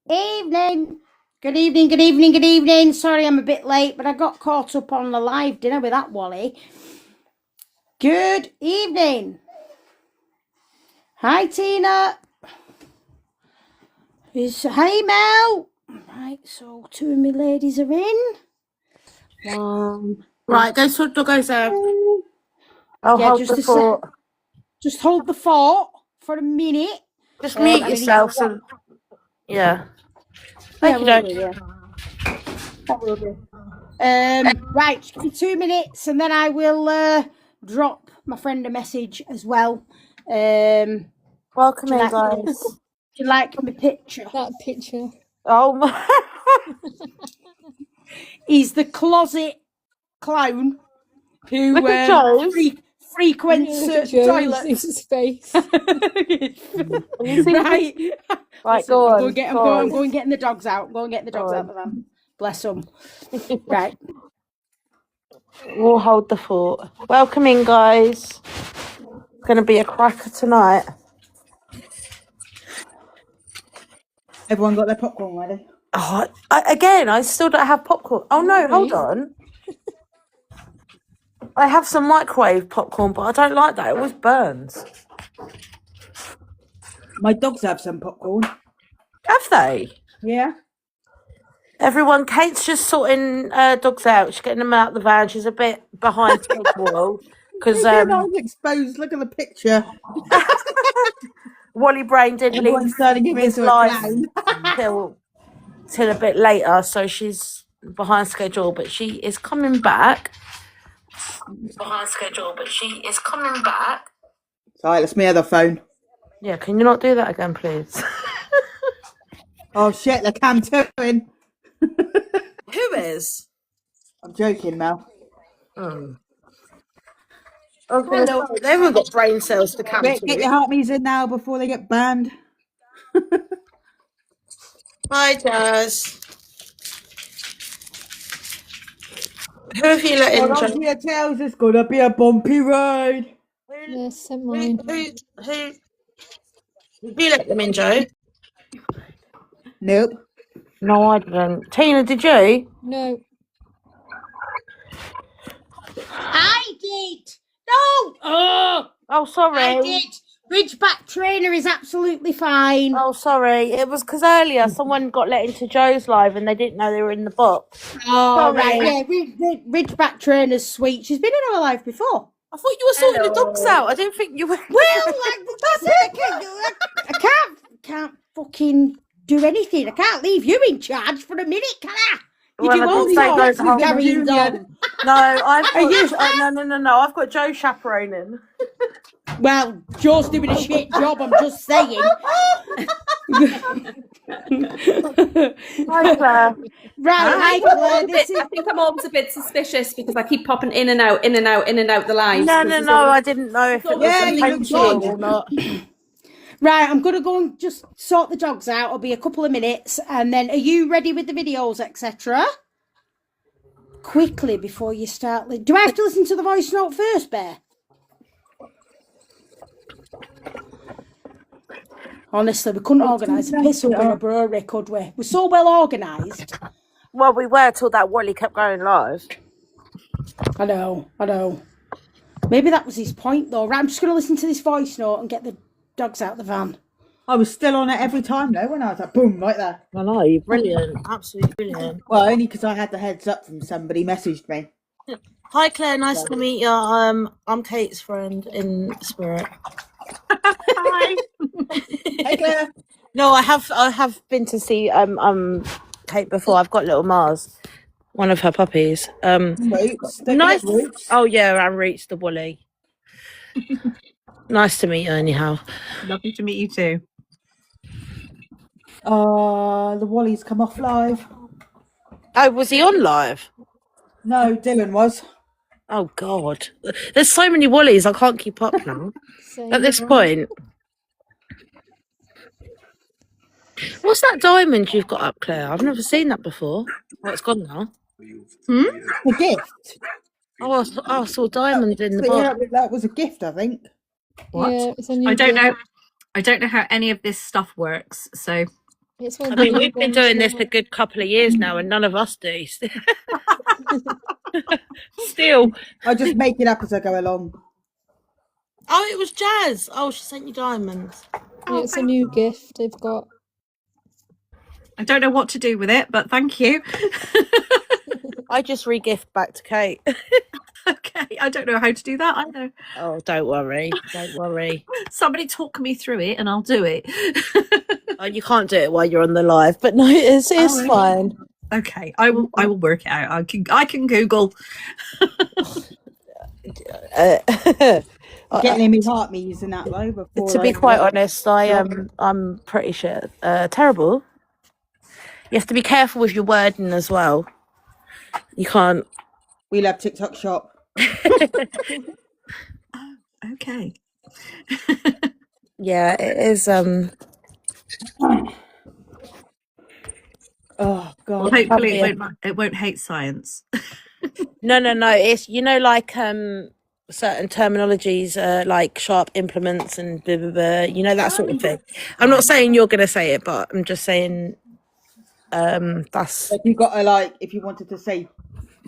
Evening. Good evening, good evening, good evening. Sorry I'm a bit late, but I got caught up on the live dinner with that Wally. Good evening. Hi, Tina. Hey, Mel. Right, so two of my ladies are in. Right, go sort the guys out. Hold the fort. Just hold the fort for a minute. Just mute yourself. Yeah. Thank you, That will do. Right, just give me 2 minutes and then I will drop my friend a message as well. Welcome in, guys. Do you like my picture? That picture. Oh my. He's the closet clown who Look at Joe's. frequents toilets. His face. Right. Right, go on. I'm going getting the dogs out. Go and get the dogs out of the van. Bless them. Right. We'll hold the fort. Welcome in, guys. It's going to be a cracker tonight. Everyone got their popcorn ready? Oh, I still don't have popcorn. Oh, no, hold on. I have some microwave popcorn, but I don't like that. It always burns. My dogs have some popcorn. Have they? Yeah. Everyone, Kate's just sorting dogs out. She's getting them out the van. She's a bit behind schedule because I was exposed. Look at the picture. Wally Brain didn't leave his life till a bit later, so she's behind schedule. But she is coming back. Sorry, that's my other phone. Yeah, can you not do that again, please? Oh shit, the cam turning. Who is? I'm joking, Mel. Oh, they haven't got brain cells to cancel. Get your heartbeats in now before they get banned. Hi, Jazz. Who have you let in? On your tails, it's gonna be a bumpy ride. Yes, mine. Who you let them in, Joe? Nope. No, I didn't. Tina, did you? No. I did. No. Oh, sorry. I did. Ridgeback trainer is absolutely fine. Oh, sorry. It was because earlier someone got let into Joe's live and they didn't know they were in the box. Oh, right. Yeah, Ridgeback trainer's sweet. She's been in our life before. I thought you were sorting the dogs out. I didn't think you were. Well, that's it. I can't fucking do anything. I can't leave you in charge for a minute, can I? You do all these things carrying on. No, I've got Joe chaperoning. Well, Joe's doing a shit job, I'm just saying. Hi, Claire. Right, Claire. I think I'm always a bit suspicious because I keep popping in and out the line. No, I didn't know if it was intentional or not. Right, I'm going to go and just sort the dogs out. It'll be a couple of minutes. And then, are you ready with the videos, etc.? Quickly, before you start. Do I have to listen to the voice note first, Bear? Honestly, we couldn't organise a piss up in a brewery, could we? We're so well organised. Well, we were till that Wally kept going live. I know. Maybe that was his point, though. Right, I'm just going to listen to this voice note and get the dogs out the van. I was still on it every time, though, when I was like, boom, right there. I know, you're brilliant. Absolutely brilliant. Well, only because I had the heads up from somebody messaged me. Hi, Claire. Nice to meet you. I'm Kate's friend in spirit. Hi. Hey, Claire. No, I have been to see Kate before. I've got little Mars, one of her puppies. Roots. Nice. Roots. Oh yeah, and Roots the Wally. Nice to meet you, anyhow. Lovely to meet you too. The Wally's come off live. Oh, was he on live? No, Dylan was. Oh God, there's so many Wallies. I can't keep up now. At this point. What's that diamond you've got up, Claire? I've never seen that before. Oh, it's gone now. A gift. Oh, I saw diamonds in the box. Yeah, that was a gift, I think. What? Yeah, it's a new I don't know how any of this stuff works, so It's one I of the mean, new we've been ones doing this now. a good couple of years now, and none of us do. Still. I just make it up as I go along. Oh, it was Jazz. Oh, she sent you diamonds. Yeah, it's a new gift they've got. I don't know what to do with it, but thank you. I just re-gift back to Kate. Okay, I don't know how to do that either. Oh, don't worry. Don't worry. Somebody talk me through it and I'll do it. Oh, you can't do it while you're on the live, but no, it's fine. Okay, I will work it out. I can Google. Getting me heart me using that though. Before To be quite honest, I'm pretty shit. Terrible. You have to be careful with your wording as well. You can't. We love TikTok shop. Okay. Yeah, it is. Oh God. Well, hopefully it won't hate science. No. It's like certain terminologies, like sharp implements and blah, blah, blah, that sort of thing. I'm not saying you're going to say it, but I'm just saying that's. If you got to if you wanted to say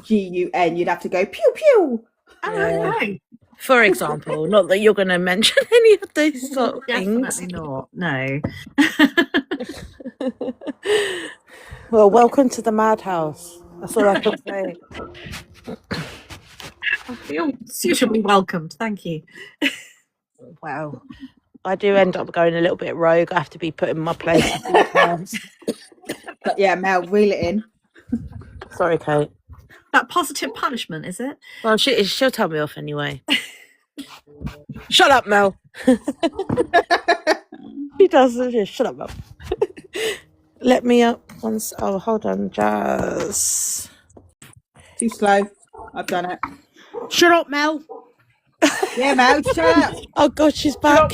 GUN, you'd have to go pew pew. Okay. For example, not that you're going to mention any of those sort of things. Definitely not. No. Well, welcome to the madhouse. That's all I can say. I feel suitably welcomed. Thank you. Wow. I do end up going a little bit rogue. I have to be put in my place. But yeah, Mel, reel it in. Sorry, Kate. That positive punishment, is it? Well, she'll tell me off anyway. Shut up, Mel. She does. Shut up, Mel. Let me up once. Oh, hold on, Jazz. Too slow. I've done it. Shut up, Mel. Yeah, Mel, shut up. Oh God, she's back.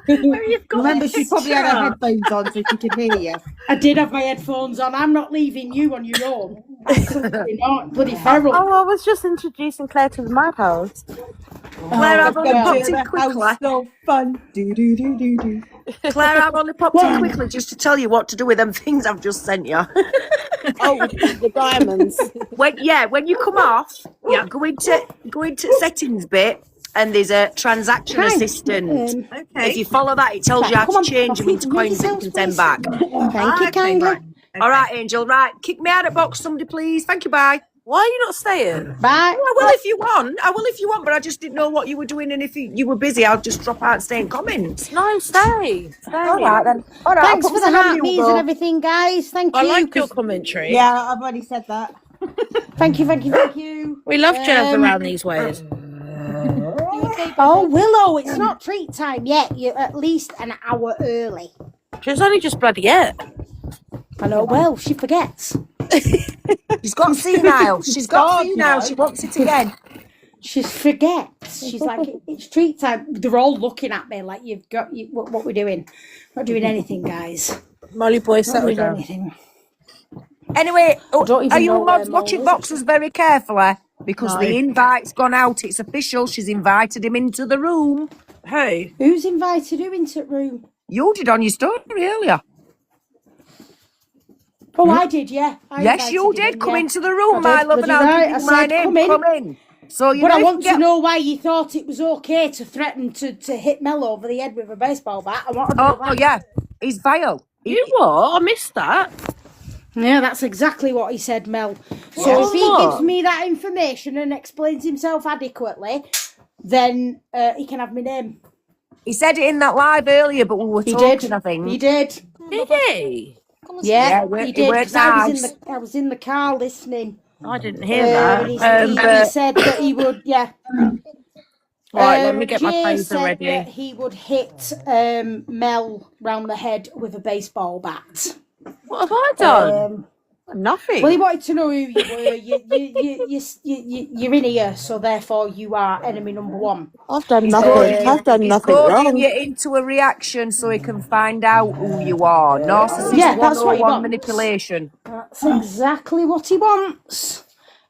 Remember, she probably had her headphones on so she could hear you. I did have my headphones on. I'm not leaving you on your own. Absolutely not. Bloody feral. Oh, I was just introducing Claire to the madhouse. Claire, I've only popped in quickly. So fun. Do. Claire, I've only popped in quickly just to tell you what to do with them things I've just sent you. Oh, the diamonds. When you come off, go into settings bit, and there's a transaction assistant. Okay. If you follow that, it tells you how to change them into coins that you can send back. Thank you kindly. Right. Okay. All right, Angel. Right, kick me out of box, somebody, please. Thank you. Bye. Why are you not staying? Bye. I will if you want. But I just didn't know what you were doing, and if you were busy, I'll just drop out and stay in comments. No, stay. All right then. All right. Thanks for the heart me's and everything, guys. Thank you. I like your commentary. Yeah, I've already said that. Thank you. We love Jazz around these ways. Oh, Willow, it's not treat time yet. You're at least an hour early. She's only just bloody yet. I know. Well, she forgets. She's got senile. She's got senile. She wants it again. She forgets. She's like, it's treat time. They're all looking at me like you've got what we're doing. Not doing anything, guys. Molly boy, Not settle doing down. anything. Anyway, don't even are you know where mods Mel watching is. boxes very carefully? Because the invite's gone out. It's official. She's invited him into the room. Who? Who's invited who into the room? You did on your story earlier. Oh, I did, yeah. Yes, you did. Come into the room, my love, and I'll right. give I you my said, name. Come in. So you But I know, want to know why you thought it was okay to threaten to hit Mel over the head with a baseball bat. I want to know Oh yeah, he's vile. You what? I missed that. Yeah, that's exactly what he said, Mel. So if he gives me that information and explains himself adequately, then he can have my name. He said it in that live earlier, but we were talking. I think He did. Did he? Yeah, Yeah, he did. it 'Cause nice. I was in the car listening. I didn't hear that. He But said that he would. Yeah. right, let me get my Jay taser said ready. that he would hit Mel round the head with a baseball bat. What have I done? Nothing. Well, he wanted to know who you were. You're in here, so therefore you are enemy number one. I've done nothing. I've done nothing Coding wrong. you into a reaction so he can find out who you are. Narcissist Yeah, that's what he 101 wants. manipulation. That's exactly what he wants.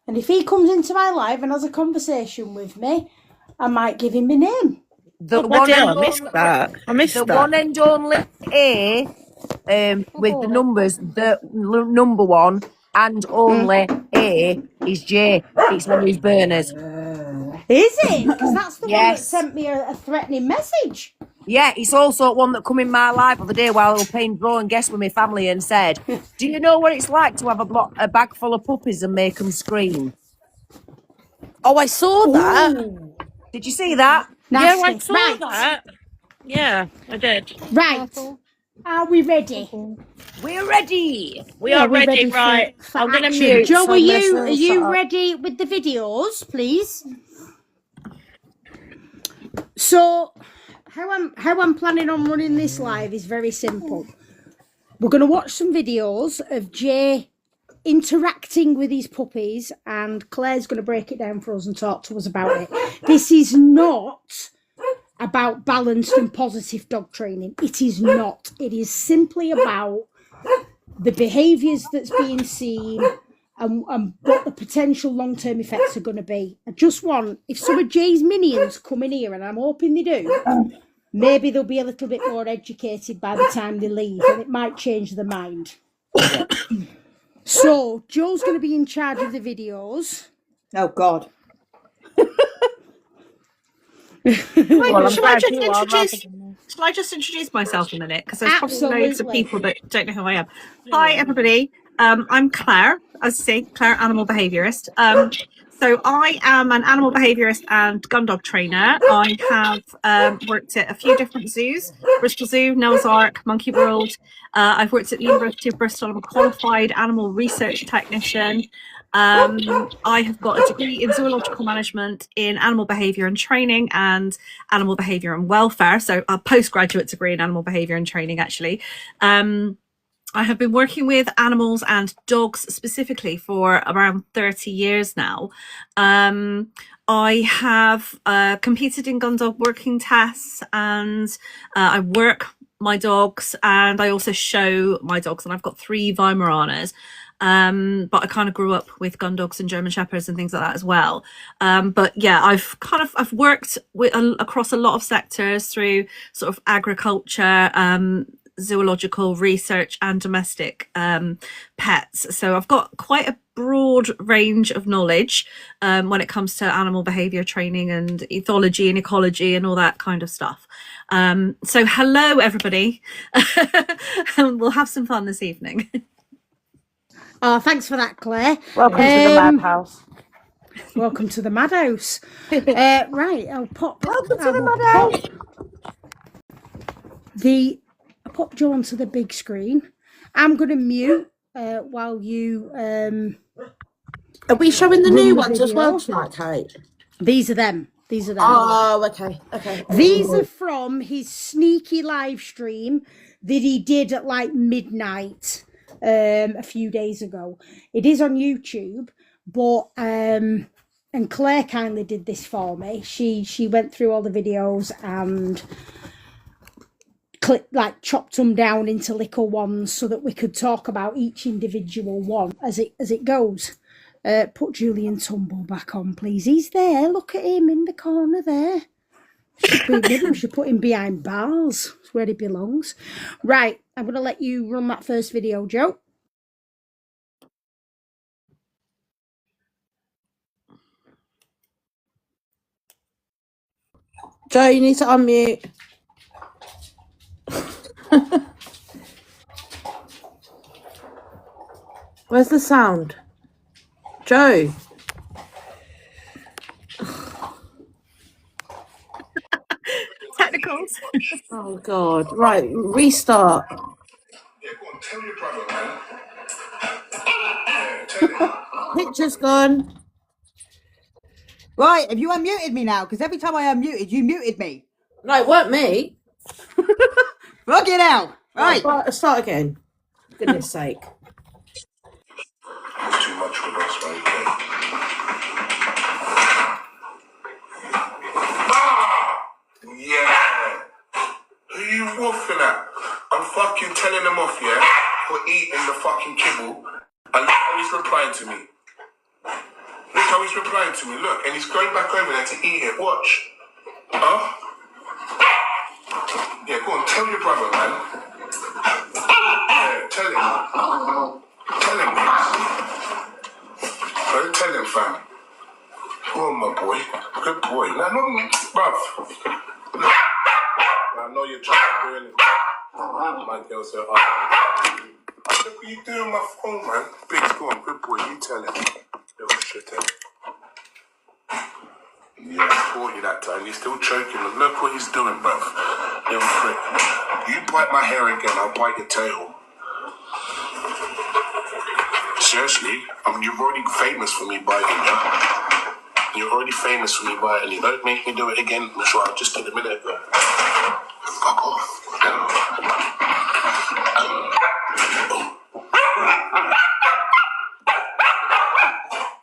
And if he comes into my live and has a conversation with me, I might give him my name. The I missed that. I missed the that. one and only A with the numbers. The number one and only A is J. It's one of his burners. Is it? Because that's the one that Yes. sent me a threatening message. Yeah, it's also one that come in my life the other day while I was playing draw and guess with my family and said, do you know what it's like to have a bag full of puppies and make them scream? Oh, I saw that. Did you see that? Yeah, I Nasty. saw Right. that. Yeah, I did. Right. Are we ready? We're ready. We are ready, for right? I'm going to action. mute. Joe, so are unless you we'll shut up. ready with the videos, please? So, how I'm planning on running this live is very simple. We're going to watch some videos of Jay interacting with his puppies, and Claire's going to break it down for us and talk to us about it. This is not about balanced and positive dog training. It is not. It is simply about the behaviours that's being seen and what the potential long-term effects are going to be. I just want, if some of Jay's minions come in here, and I'm hoping they do, maybe they'll be a little bit more educated by the time they leave, and it might change their mind. So, Joe's going to be in charge of the videos. Oh, God. Well, shall I just introduce myself a minute? Because there's probably loads of Absolutely. people that don't know who I am. Hi, everybody. I'm Claire, as you say, Claire, animal behaviourist. So I am an animal behaviourist and gun dog trainer. I have worked at a few different zoos, Bristol Zoo, Noah's Ark, Monkey World. I've worked at the University of Bristol. I'm a qualified animal research technician. I have got a degree in zoological management in animal behaviour and training and animal behaviour and welfare. So a postgraduate degree in animal behaviour and training, actually. I have been working with animals and dogs specifically for around 30 years now. I have competed in gun dog working tests, and I work my dogs, and I also show my dogs, and I've got 3 Weimaraners. But I kind of grew up with gun dogs and German Shepherds and things like that as well. But yeah, I've worked with across a lot of sectors through sort of agriculture, zoological research and domestic pets. So I've got quite a broad range of knowledge when it comes to animal behaviour training and ethology and ecology and all that kind of stuff. So hello, everybody. And we'll have some fun this evening. Oh, thanks for that, Claire. Welcome to the madhouse. Welcome to the madhouse. Right, I'll pop. Welcome to the madhouse. I'll pop Joe onto the big screen. I'm going to mute while you. Are we showing the new ones as well tonight, Kate? These are them. Oh, okay. These are from his sneaky live stream that he did at like midnight a few days ago. It is on YouTube, but and Claire kindly did this for me. She went through all the videos and chopped them down into little ones so that we could talk about each individual one as it goes. Put Julian Tumble back on, please. He's there. Look at him in the corner there. Maybe we should put him behind bars. That's where he belongs. Right, I'm going to let you run that first video, Joe. Joe, you need to unmute. Where's the sound? Joe. Technicals. Oh, God. Right, restart. Yeah, go on, tell your brother, man. Yeah, tell him. Picture's gone. Right, have you unmuted me now? Because every time I unmuted, you muted me. No, it weren't me. Fucking hell. Right. Start again. For goodness sake. Too much with us, right? Yeah. Who you woofing at? I'm fucking telling them off, yeah? For eating the fucking kibble. And look how he's replying to me. Look how he's replying to me. Look, and he's going back over there to eat it. Watch. Huh? Yeah, go on, tell your brother, man. tell him. Tell him, don't tell him, fam. Oh, my boy. Good boy. Now, no, bruv. I know you're trying to do it. My girl said, oh, look what you doing on my phone, man. Biggs, go on. Good boy. You tell him. Little shit, yeah, I caught you that time. You're still choking him. Look what he's doing, bruv. Little prick. You bite my hair again, I'll bite your tail. Seriously, you're already famous for me biting you. You're already famous for me biting you. Don't make me do it again. I'm sure I just did a minute ago. Fuck off.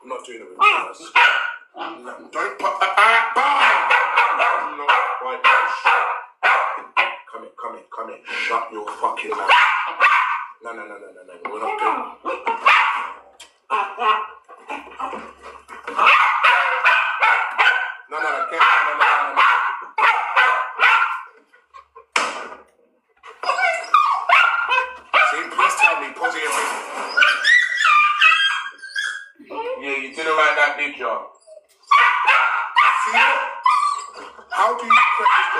I'm not doing it with you guys. Don't put Come in. Shut your fucking mouth. No. We're not doing it. No. See, please tell me, positive. Yeah, you didn't like that, did you? See? How do you practice the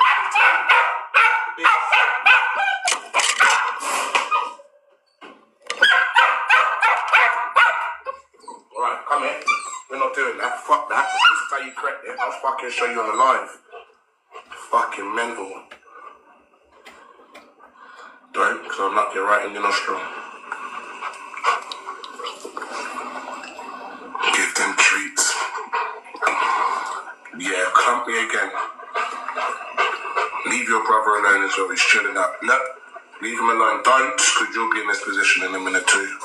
please tell me? Alright, come here. We're not doing that. Fuck that. This is how you correct it. I'll fucking show you on the live. Fucking mental. Don't, because I'm not right in your nostril. Give them treats. Yeah, clump me again. Leave your brother alone as well. He's chilling up. No, leave him alone. Don't, because you'll be in this position in a minute too.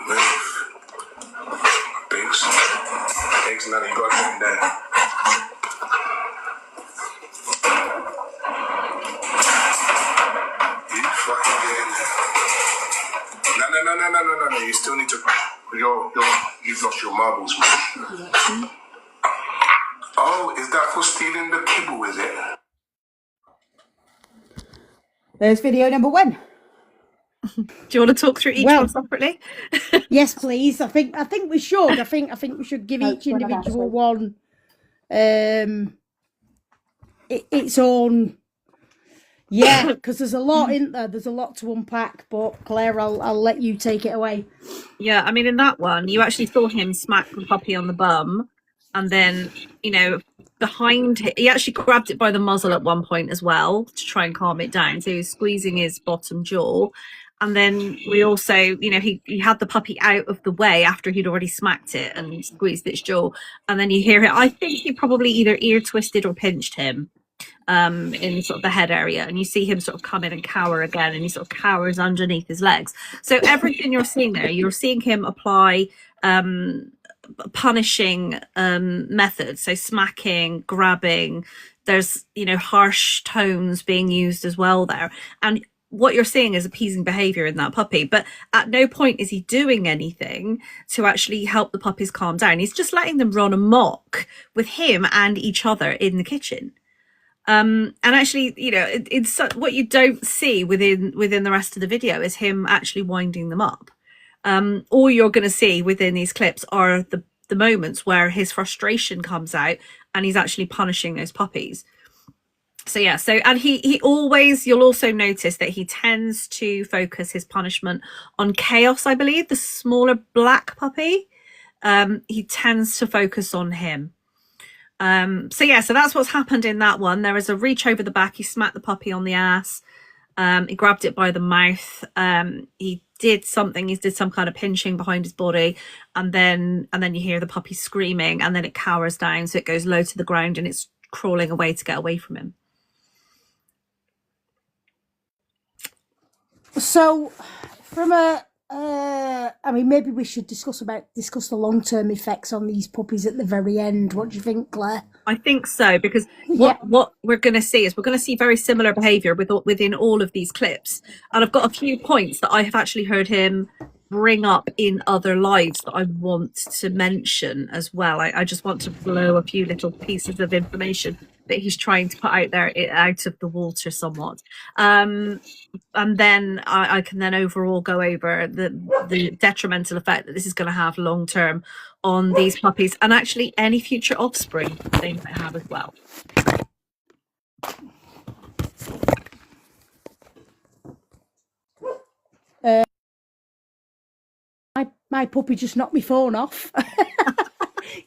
Move. Biggs, now you got him there. You fucking get in there. No. You still need to. You've lost your marbles, man. Oh, is that for stealing the kibble, is it? There's video number 1. Do you want to talk through each one separately? Yes, please. I think we should. I think we should give each individual one its own. Yeah, because there's a lot in there. There's a lot to unpack. But Claire, I'll let you take it away. Yeah, I mean, in that one, you actually saw him smack the puppy on the bum, and then, behind him, he actually grabbed it by the muzzle at one point as well to try and calm it down. So he was squeezing his bottom jaw. And then we also, he had the puppy out of the way after he'd already smacked it and squeezed its jaw. And then you hear it. I think he probably either ear twisted or pinched him in sort of the head area. And you see him sort of come in and cower again, and he sort of cowers underneath his legs. So everything you're seeing there, you're seeing him apply punishing methods. So smacking, grabbing, there's, harsh tones being used as well there. And what you're seeing is appeasing behavior in that puppy, but at no point is he doing anything to actually help the puppies calm down. He's just letting them run amok with him and each other in the kitchen. And actually, it's what you don't see within the rest of the video is him actually winding them up. All you're going to see within these clips are the moments where his frustration comes out and he's actually punishing those puppies. So yeah, and he always, you'll also notice that he tends to focus his punishment on Chaos, I believe, the smaller black puppy. He tends to focus on him. So that's what's happened in that one. There is a reach over the back. He smacked the puppy on the ass. He grabbed it by the mouth. He did some kind of pinching behind his body, and then you hear the puppy screaming, and then it cowers down, so it goes low to the ground and it's crawling away to get away from him. So, from maybe we should discuss the long-term effects on these puppies at the very end. What do you think, Claire? I think so, because what we're going to see is very similar behaviour within all of these clips. And I've got a few points that I have actually heard him bring up in other lives that I want to mention as well. I just want to blow a few little pieces of information that he's trying to put out there out of the water somewhat. And then I can then overall go over the detrimental effect that this is going to have long term on these puppies and actually any future offspring they might have as well. My puppy just knocked my phone off.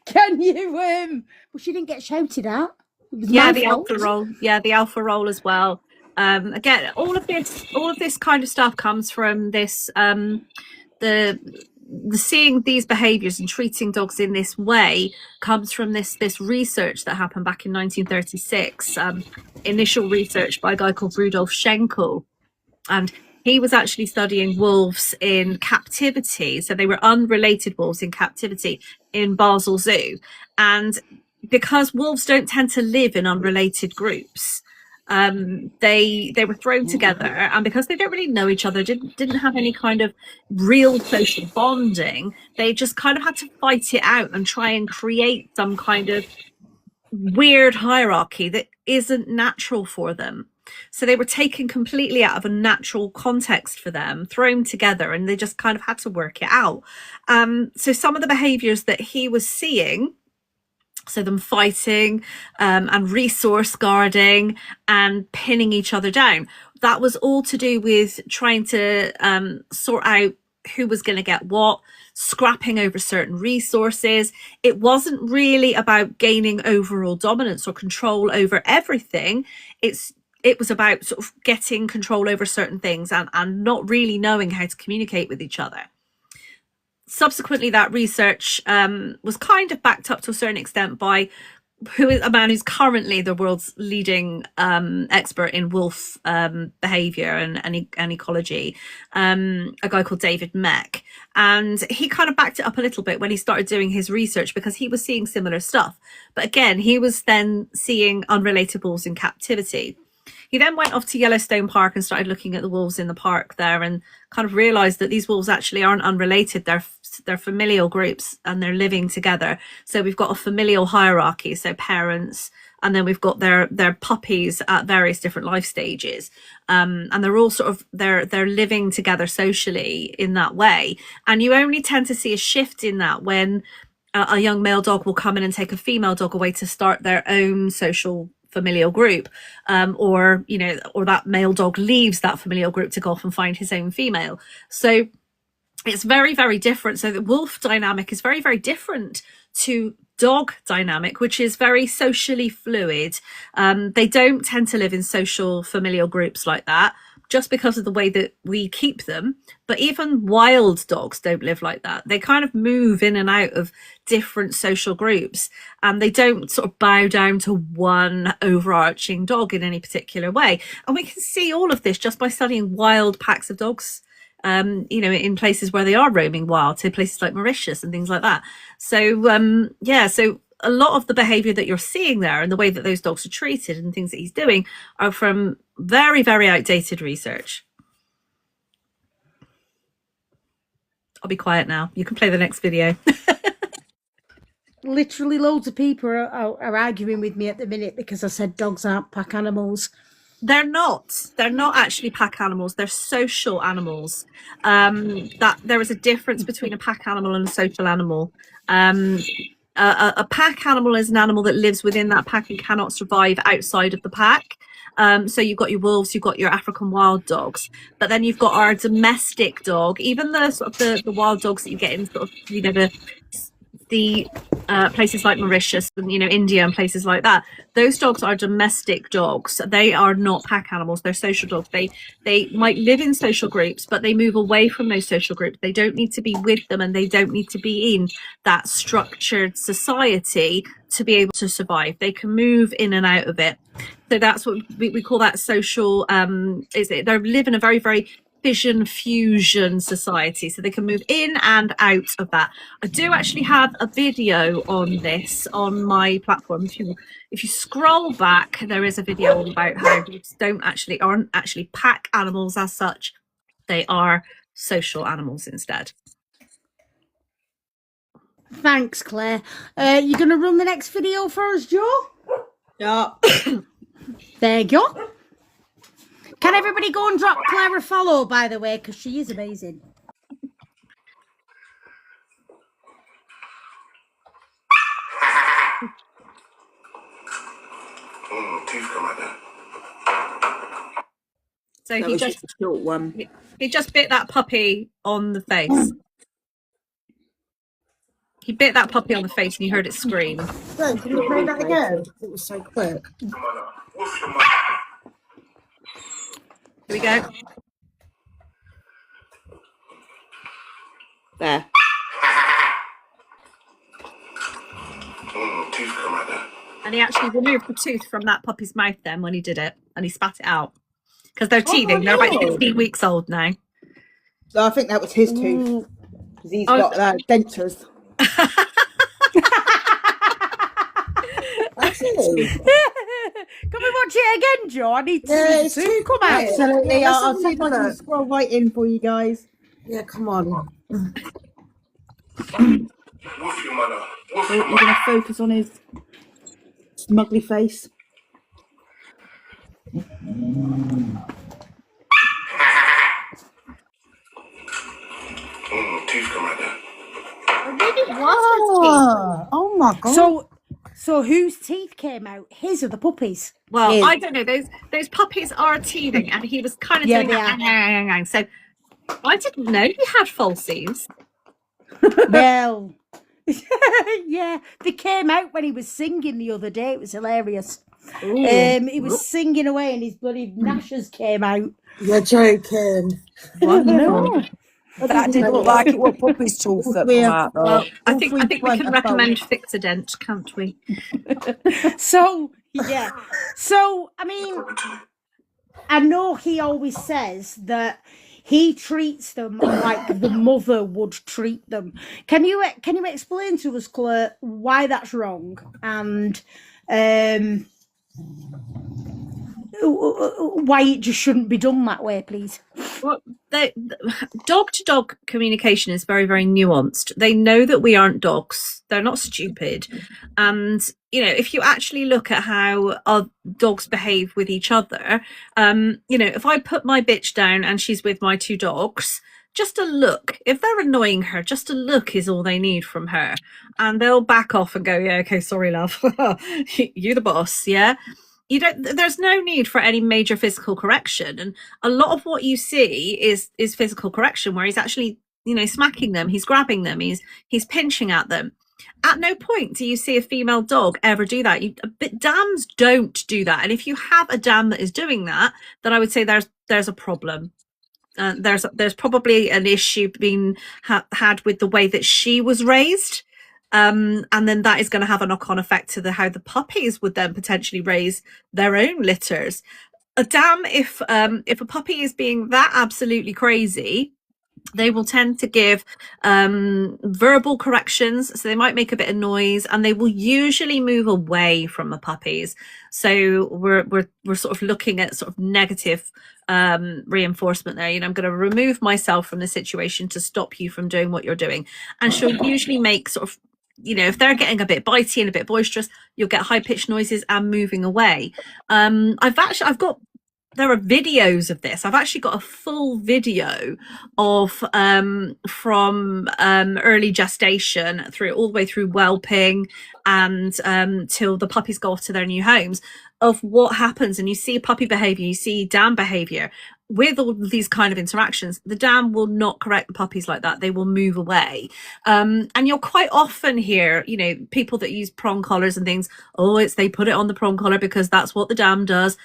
Can you? Well, she didn't get shouted at. Yeah, the alpha roll. Yeah, the alpha roll as well. Again, all of this kind of stuff comes from this the seeing these behaviors and treating dogs in this way comes from this research that happened back in 1936. Initial research by a guy called Rudolf Schenkel, and he was actually studying wolves in captivity. So they were unrelated wolves in captivity in Basel Zoo. And because wolves don't tend to live in unrelated groups, they were thrown together, and because they don't really know each other, didn't have any kind of real social bonding, they just kind of had to fight it out and try and create some kind of weird hierarchy that isn't natural for them. So they were taken completely out of a natural context for them, thrown together, and they just kind of had to work it out. So some of the behaviors that he was seeing, so them fighting and resource guarding and pinning each other down, that was all to do with trying to sort out who was going to get what, scrapping over certain resources. It wasn't really about gaining overall dominance or control over everything. It was about sort of getting control over certain things and not really knowing how to communicate with each other. Subsequently, that research was kind of backed up to a certain extent by a man who's currently the world's leading expert in wolf behavior and ecology, a guy called David Meck. And he kind of backed it up a little bit when he started doing his research, because he was seeing similar stuff. But again, he was then seeing unrelated wolves in captivity. He then went off to Yellowstone Park and started looking at the wolves in the park there, and kind of realized that these wolves actually aren't unrelated. They're familial groups and they're living together. So we've got a familial hierarchy, so parents, and then we've got their puppies at various different life stages. And they're all sort of, they're living together socially in that way. And you only tend to see a shift in that when a young male dog will come in and take a female dog away to start their own social familial group, or that male dog leaves that familial group to go off and find his own female. So it's very, very different. So the wolf dynamic is very, very different to dog dynamic, which is very socially fluid. They don't tend to live in social familial groups like that, just because of the way that we keep them. But even wild dogs don't live like that. They kind of move in and out of different social groups, and they don't sort of bow down to one overarching dog in any particular way. And we can see all of this just by studying wild packs of dogs, in places where they are roaming wild, so places like Mauritius and things like that. So so a lot of the behavior that you're seeing there and the way that those dogs are treated and things that he's doing are from very, very outdated research. I'll be quiet now. You can play the next video. Literally loads of people are arguing with me at the minute because I said dogs aren't pack animals. They're not actually pack animals. They're social animals. That there is a difference between a pack animal and a social animal. A pack animal is an animal that lives within that pack and cannot survive outside of the pack. So you've got your wolves, you've got your African wild dogs, but then you've got our domestic dog, even the sort of the wild dogs that you get in sort of the places like Mauritius and India and places like that. Those dogs are domestic dogs. They are not pack animals. They're social dogs. They might live in social groups, but they move away from those social groups. They don't need to be with them, and they don't need to be in that structured society to be able to survive. They can move in and out of it. So that's what we call that social. They live in a very, very fusion society, so they can move in and out of that. I do actually have a video on this on my platform. If you scroll back, there is a video all about how dogs aren't actually pack animals as such. They are social animals instead. Thanks, Claire. You're going to run the next video for us, Joe? Yeah. There you go. Can everybody go and drop Claire a follow, by the way, because she is amazing. Teeth come out there. So That he was just just a short one. he just bit that puppy on the face. He bit that puppy on the face and you heard it scream. Can you play that again? It was so quick. Come on now. Woof your mother. Here we go. There. Teeth come out there. And he actually removed the tooth from that puppy's mouth then when he did it, and he spat it out. Because they're teething. They're about 15 weeks old now. So I think that was his tooth. Because he's got dentures. Actually, Can we watch it again, Joe? I need to yeah, see it's the too tooth come out. Absolutely. Let's I'll have a see if I look. can scroll right in for you guys. yeah, come on. Woof your mother. Woof So your we're mother. going to focus on his smugly face. Teeth come out there. Oh my god. So whose teeth came out? His or the puppies? Well, Yes. I don't know. Those puppies are teething, and he was kind of Yeah, doing they that. So I didn't know he had falsies. Well, yeah, they came out when he was singing the other day. It was hilarious. He was singing away, and his bloody gnashers came out. You're joking. No. That didn't look like it was puppy's tooth that come out though. Well, I think we went can above. recommend Fixodent, can't we? So yeah. So I mean, I know he always says that he treats them like the mother would treat them. Can you explain to us, Claire, why that's wrong and why it just shouldn't be done that way, please? Well, dog-to-dog communication is very, very nuanced. They know that we aren't dogs. They're not stupid. And, you know, if you actually look at how our dogs behave with each other, you know, if I put my bitch down and she's with my two dogs, just a look, if they're annoying her, just a look is all they need from her. And they'll back off and go, yeah, okay, sorry, love. You the boss, yeah? There's no need for any major physical correction, and a lot of what you see is physical correction where he's actually, you know, smacking them, he's grabbing them, he's pinching at them. At no point do you see a female dog ever do that. But dams don't do that, and if you have a dam that is doing that, then I would say there's a problem. There's probably an issue being had with the way that she was raised. And then that is going to have a knock-on effect to how the puppies would then potentially raise their own litters. A dam, if a puppy is being that absolutely crazy, they will tend to give verbal corrections, so they might make a bit of noise, and they will usually move away from the puppies. So we're sort of looking at sort of negative reinforcement there. You know, I'm going to remove myself from the situation to stop you from doing what you're doing. And she'll usually make sort of, you know, if they're getting a bit bitey and a bit boisterous, you'll get high-pitched noises and moving away. There are videos of this. I've actually got a full video of from early gestation through all the way through whelping and till the puppies go off to their new homes, of what happens. And you see puppy behavior, you see dam behavior with all of these kind of interactions. The dam will not correct the puppies like that. They will move away. And you'll quite often hear, you know, people that use prong collars and things, they put it on the prong collar because that's what the dam does.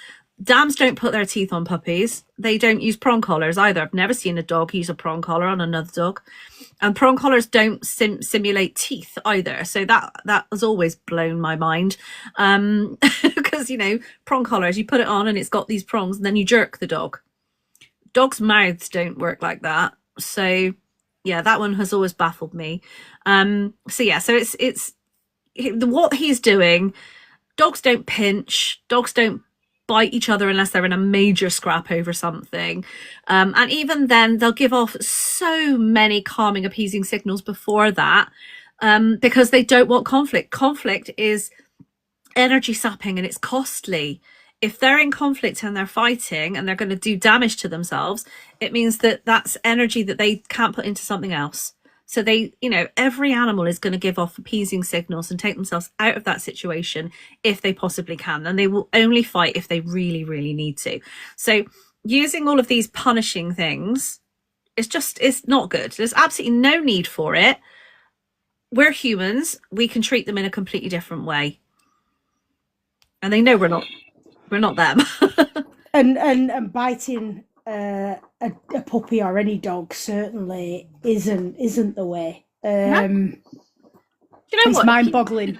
Dams don't put their teeth on puppies. They don't use prong collars either. I've never seen a dog use a prong collar on another dog. And prong collars don't simulate teeth either. So that has always blown my mind. Because, you know, prong collars, you put it on and it's got these prongs and then you jerk the dog. Dogs' mouths don't work like that. So, yeah, that one has always baffled me. So it's what he's doing. Dogs don't pinch. Dogs don't bite each other unless they're in a major scrap over something. And even then, they'll give off so many calming, appeasing signals before that because they don't want conflict. Conflict is energy sapping and it's costly. If they're in conflict and they're fighting and they're going to do damage to themselves, it means that that's energy that they can't put into something else. So they, you know, every animal is going to give off appeasing signals and take themselves out of that situation if they possibly can. And they will only fight if they really, really need to. So using all of these punishing things, it's not good. There's absolutely no need for it. We're humans. We can treat them in a completely different way. And they know we're not them. and biting a puppy or any dog certainly isn't the way. Do you know It's what? mind-boggling.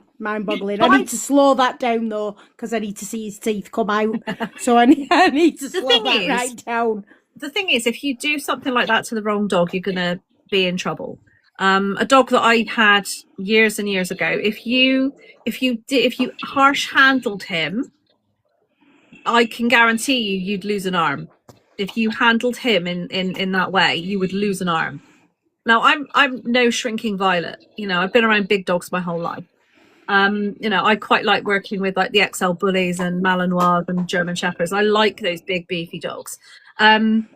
I need to slow that down though, because I need to see his teeth come out. So I need to slow that right down. The thing is, if you do something like that to the wrong dog, you're going to be in trouble. A dog that I had years and years ago, if you harsh handled him, I can guarantee you'd lose an arm. If you handled him in that way, you would lose an arm. Now I'm no shrinking violet. You know, I've been around big dogs my whole life. You know, I quite like working with like the XL bullies and Malinois and German Shepherds. I like those big beefy dogs. And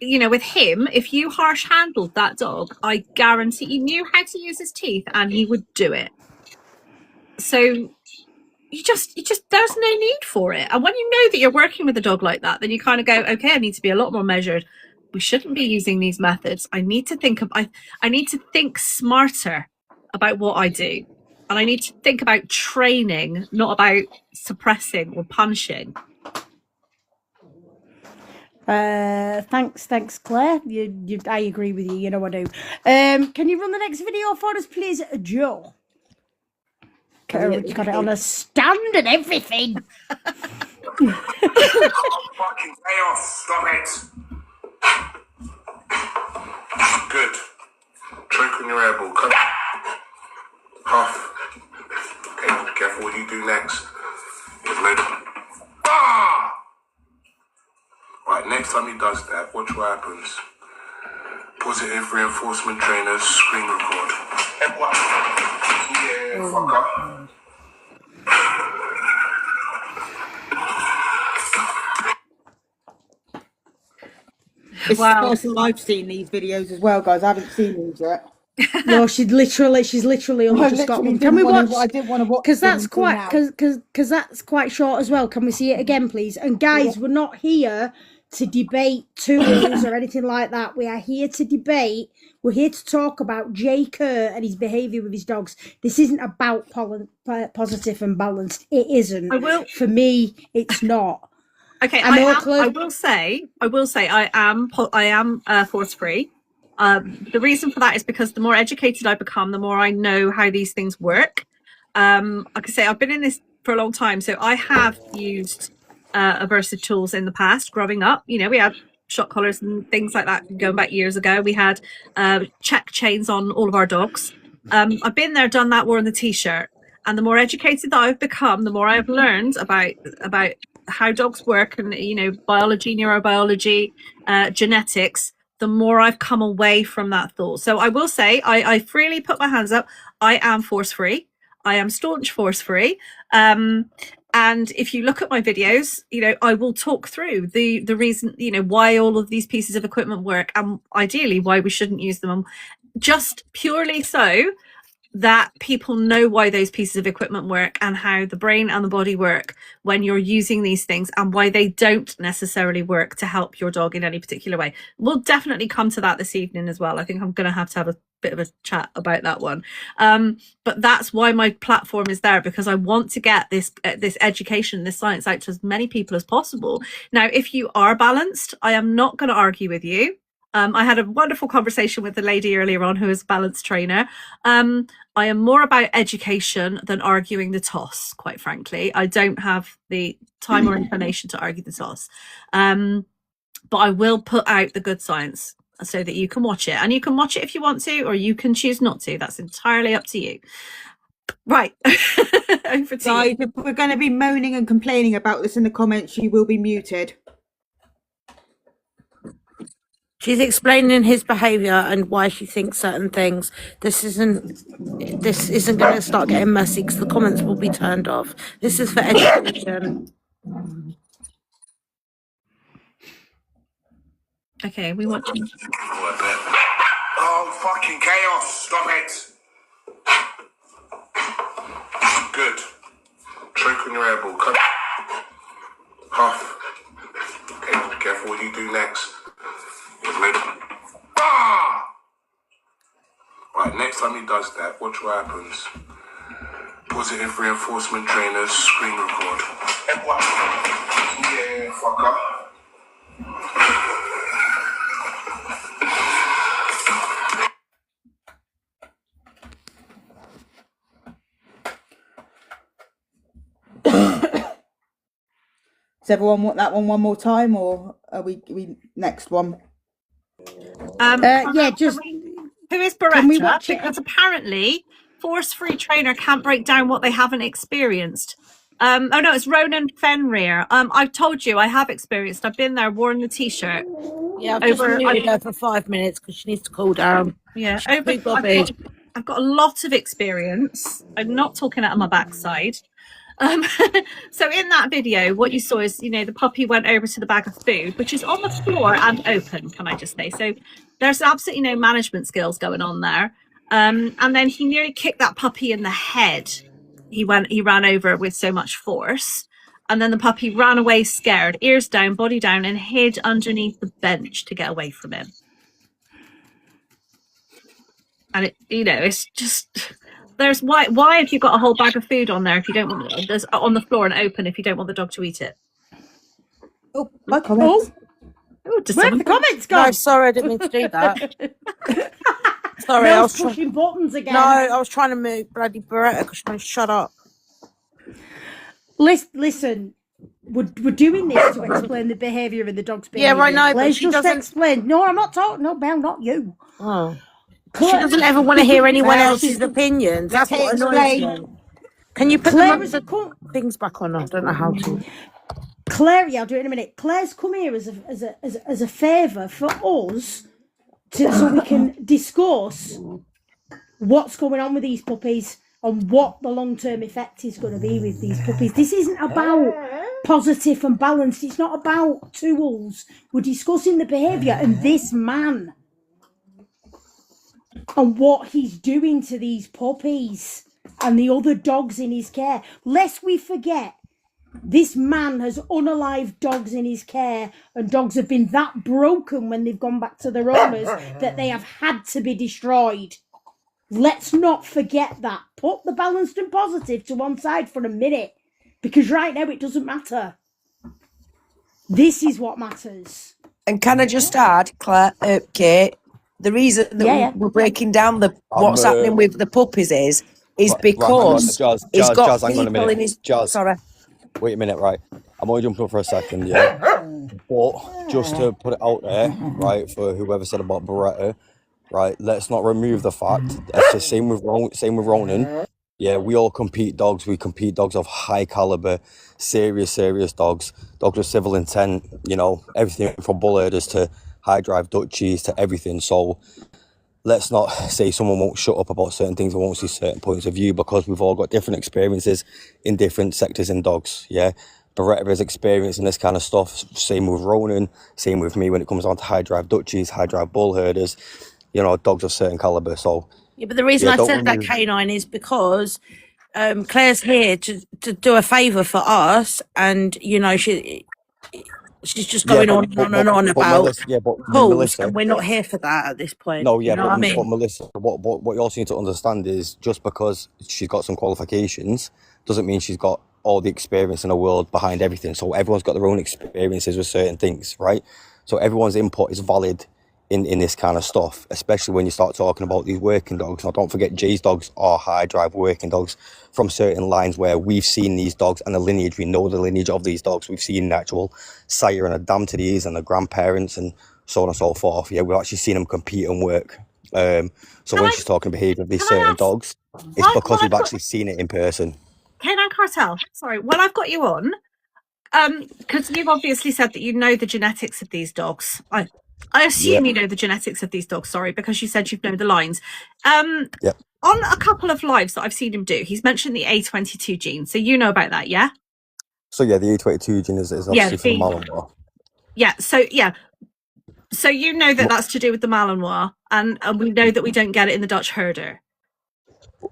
you know, with him, if you harsh handled that dog, I guarantee he knew how to use his teeth and he would do it. So you just there's no need for it. And when you know that you're working with a dog like that, then you kind of go, okay, I need to be a lot more measured. We shouldn't be using these methods. I need to think smarter about what I do. And I need to think about training, not about suppressing or punishing. Thanks, Claire. I agree with you. You know I do. Can you run the next video for us, please, Joe? Got it on a stand and everything. Fucking chaos. Stop it. Good. Drink on your airball. Come. Half. Okay, be careful what you do next. There's no. Ah! Right, next time he does that, watch what happens. Positive reinforcement trainers, screen record. Yeah, fucker. It's the first time I've seen these videos as well, guys. I haven't seen these yet. No, she's literally only just got one. Can we watch? I didn't want to watch because that's them until quite because that's quite short as well. Can we see it again, please? And guys, we're not here to debate tools or anything like that. We are here to debate. We're here to talk about Jay Kerr and his behaviour with his dogs. This isn't about positive and balanced. It isn't. For me, it's not. Okay, I will say I am force free. The reason for that is because the more educated I become, the more I know how these things work. Like I say, I've been in this for a long time, so I have used aversive tools in the past. Growing up, you know, we had shock collars and things like that going back years ago. We had check chains on all of our dogs. I've been there, done that, worn the t-shirt, and the more educated that I've become, the more I've learned about how dogs work and, you know, biology, neurobiology, genetics, the more I've come away from that thought. So I will say, I freely put my hands up. I am force free. I am staunch force free. And if you look at my videos, you know, I will talk through the reason, you know, why all of these pieces of equipment work and ideally why we shouldn't use them, just purely so that people know why those pieces of equipment work and how the brain and the body work when you're using these things and why they don't necessarily work to help your dog in any particular way. We'll definitely come to that this evening as well. I think I'm going to have a bit of a chat about that one. But that's why my platform is there, because I want to get this education, this science out to as many people as possible. Now, if you are balanced, I am not going to argue with you. I had a wonderful conversation with the lady earlier on who is a balance trainer. I am more about education than arguing the toss, quite frankly. I don't have the time or inclination to argue the toss. But I will put out the good science so that you can watch it. And you can watch it if you want to, or you can choose not to. That's entirely up to you. Right. Over to guys, you. if we're going to be moaning and complaining about this in the comments, you will be muted. She's explaining his behaviour and why she thinks certain things. This isn't going to start getting messy because the comments will be turned off. This is for education. Okay, we want to. Oh, fucking chaos. Stop it. Good. Choke on your airball. Come. Huff. Okay, be careful what you do next. Ah! Right, next time he does that, watch what happens. Positive reinforcement trainers, screen record. Yeah, fucker. Does everyone want that one more time, or are we next one? Yeah, just Who is can we Beretta? watch it? Because apparently, force-free trainer can't break down what they haven't experienced. Oh no, it's Ronan Fenrir. I've told you I have experienced. I've been there, worn the t-shirt. Yeah, I've just muted her for 5 minutes because she needs to cool down. Yeah, She's too bothered. I've got a lot of experience. I'm not talking out of my backside. So in that video, what you saw is, the puppy went over to the bag of food, which is on the floor and open, can I just say. So there's absolutely no management skills going on there. And then he nearly kicked that puppy in the head. He ran over it with so much force. And then the puppy ran away scared, ears down, body down, and hid underneath the bench to get away from him. And it's just... There's why have you got a whole bag of food on there if you don't want it? There's on the floor and open if you don't want the dog to eat it. Oh, my comments. Oh, Where have the comments gone? No, sorry, I didn't mean to do that. Sorry, I was pushing buttons again. No, I was trying to move bloody Beretta because she won't shut up. Listen, we're doing this to explain the behaviour and the dog's behaviour. Yeah, I know, but Let's she just doesn't explain. No, I'm not talking. No, Belle, not you. Oh. She doesn't ever want to hear anyone else's opinions. That's what annoys me. Can you put the things back on? I don't know how to. Claire, yeah, I'll do it in a minute. Claire's come here as a favour for us so we can discuss what's going on with these puppies and what the long-term effect is going to be with these puppies. This isn't about positive and balanced. It's not about tools. We're discussing the behaviour and this man and what he's doing to these puppies and the other dogs in his care. Lest we forget, this man has unalived dogs in his care, and dogs have been that broken when they've gone back to their owners that they have had to be destroyed. Let's not forget that. Put the balanced and positive to one side for a minute, because right now it doesn't matter. This is what matters. And can I just add, Claire, Kate, the reason that we're breaking down what's happening with the puppies is because he's got people in his... Sorry. Wait a minute, right? I'm only jumping up for a second, yeah? But just to put it out there, right, for whoever said about Beretta, right, let's not remove the fact. That's the same with Ronan. Yeah, we all compete dogs. We compete dogs of high caliber, serious dogs. Dogs with civil intent, everything from bull herders to high drive Dutchies to everything. So let's not say someone won't shut up about certain things or won't see certain points of view, because we've all got different experiences in different sectors in dogs, yeah? Beretta has experience in this kind of stuff. Same with Ronan, same with me when it comes down to high drive Dutchies, high drive bull herders, dogs of certain caliber. So yeah, but the reason I said that K9 is because Claire's here to do a favour for us, and she's just going on and on about calls, and we're not here for that at this point. No, yeah, but Melissa, what you also need to understand is just because she's got some qualifications doesn't mean she's got all the experience in the world behind everything. So everyone's got their own experiences with certain things, right? So everyone's input is valid in this kind of stuff, especially when you start talking about these working dogs. Now, don't forget, Jay's dogs are high drive working dogs from certain lines where we've seen these dogs and the lineage. We know the lineage of these dogs. We've seen the actual sire and a dam to these and the grandparents and so on and so forth. Yeah, we've actually seen them compete and work. So when she's talking behaviour of these certain dogs, it's because we've actually seen it in person. K9 Cartel, sorry, well, I've got you on, because you've obviously said that you know the genetics of these dogs. I assume Yeah. you know the genetics of these dogs, sorry, because you said you've known the lines. Yeah. On a couple of lives that I've seen him do, he's mentioned the A22 gene. So you know about that, yeah? So yeah, the A22 gene is obviously for the Malinois. Yeah, so you know that that's to do with the Malinois, and we know that we don't get it in the Dutch herder.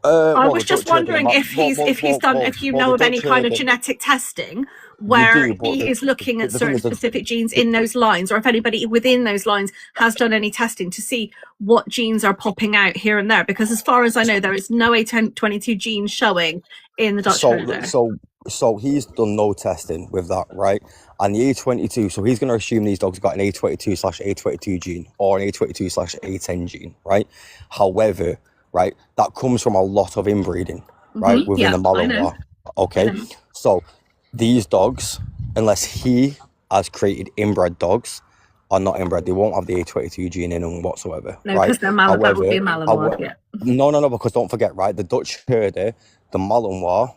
I was just wondering if you know of any kind of genetic testing where he is looking at certain specific genes in those lines, or if anybody within those lines has done any testing to see what genes are popping out here and there. Because as far as I know, there is no A22 gene showing in the Dutch herder. So he's done no testing with that, right? And the A22, so he's going to assume these dogs got an A22/A22 gene or an A22/A10 gene, right? However, right, that comes from a lot of inbreeding, right, within the Malinois. Okay, so these dogs, unless he has created inbred dogs, are not inbred. They won't have the A22 gene in them whatsoever. No, right? because they're that would be a Malinois. No, because don't forget, right, the Dutch herder, the Malinois,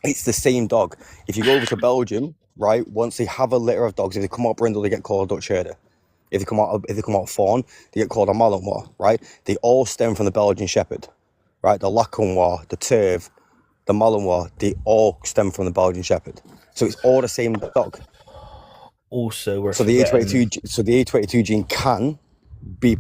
it's the same dog. If you go over to Belgium, right, once they have a litter of dogs, if they come out brindle, they get called a Dutch herder. If they come out fawn, they get called a Malinois, right? They all stem from the Belgian Shepherd, right? The Lacanois, the Turve, the Malinois, they all stem from the Belgian Shepherd. So it's all the same dog. Also, the A22 gene can be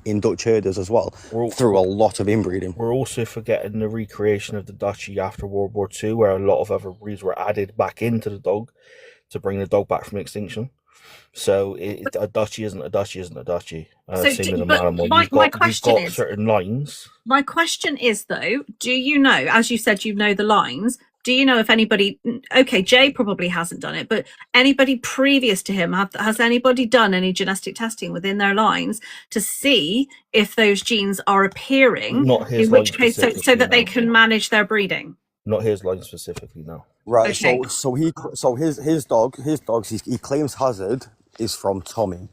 in Dutch herders as well through a lot of inbreeding. We're also forgetting the recreation of the Dutchie after World War II, where a lot of other breeds were added back into the dog to bring the dog back from extinction. So a Dutchie isn't a Dutchie isn't a Dutchie. Same with a Malinois. My question is certain lines. My question is though, do you know, as you said, you know the lines? Do you know if anybody? Okay, Jay probably hasn't done it, but anybody previous to him, has anybody done any genetic testing within their lines to see if those genes are appearing? Not his in which case, so that they can manage their breeding. Not his line specifically, no. Right. Okay. So his dogs he claims Hazard is from Tommy,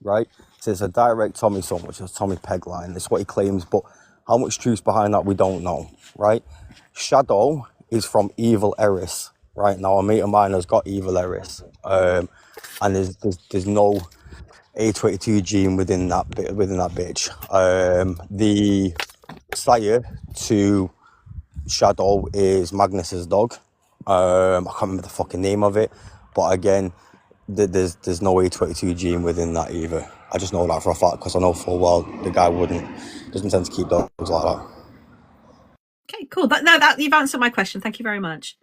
right? So it's a direct Tommy son, which is Tommy peg line. That's what he claims, but how much truth behind that we don't know, right? Shadow is from Evil Eris, right? Now a mate of mine has got Evil Eris, and there's no A22 gene within that bitch. The sire to Shadow is Magnus's dog. I can't remember the fucking name of it, but again, there's no A22 gene within that either. I just know that for a fact because I know full well the guy doesn't tend to keep dogs like that. Okay, cool. That you've answered my question. Thank you very much.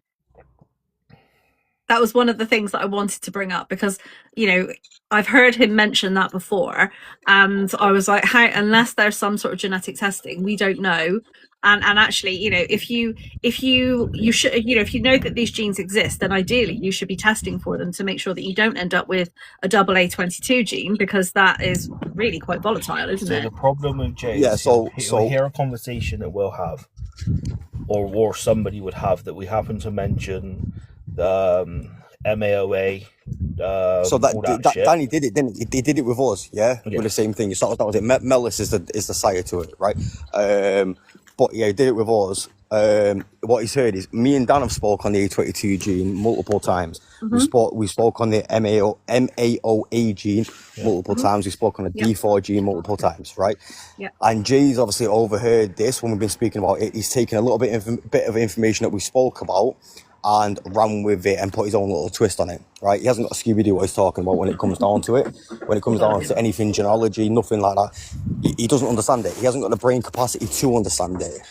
That was one of the things that I wanted to bring up because, you know, I've heard him mention that before, and I was like, how, unless there's some sort of genetic testing, we don't know. And actually, you know, if you should, you know, if you know that these genes exist, then ideally you should be testing for them to make sure that you don't end up with a double A22 gene, because that is really quite volatile, isn't it? So the problem with Jay, so hear a conversation that we'll have, or somebody would have, that we happen to mention the MAOA. So Danny did it, didn't he? He did it with us, yeah? With the same thing. That was it. Mellis is the sire to it, right? But yeah, he did it with us. What he's heard is me and Dan have spoke on the A22 gene multiple times. Mm-hmm. We spoke on the MAOA gene multiple times. We spoke on the D4 gene multiple times, right? Yeah. And Jay's obviously overheard this when we've been speaking about it. He's taken a little bit of information that we spoke about and ran with it and put his own little twist on it, right? He hasn't got a Scooby-Doo what he's talking about when it comes down to it. When it comes down to anything genealogy, nothing like that. He doesn't understand it. He hasn't got the brain capacity to understand it.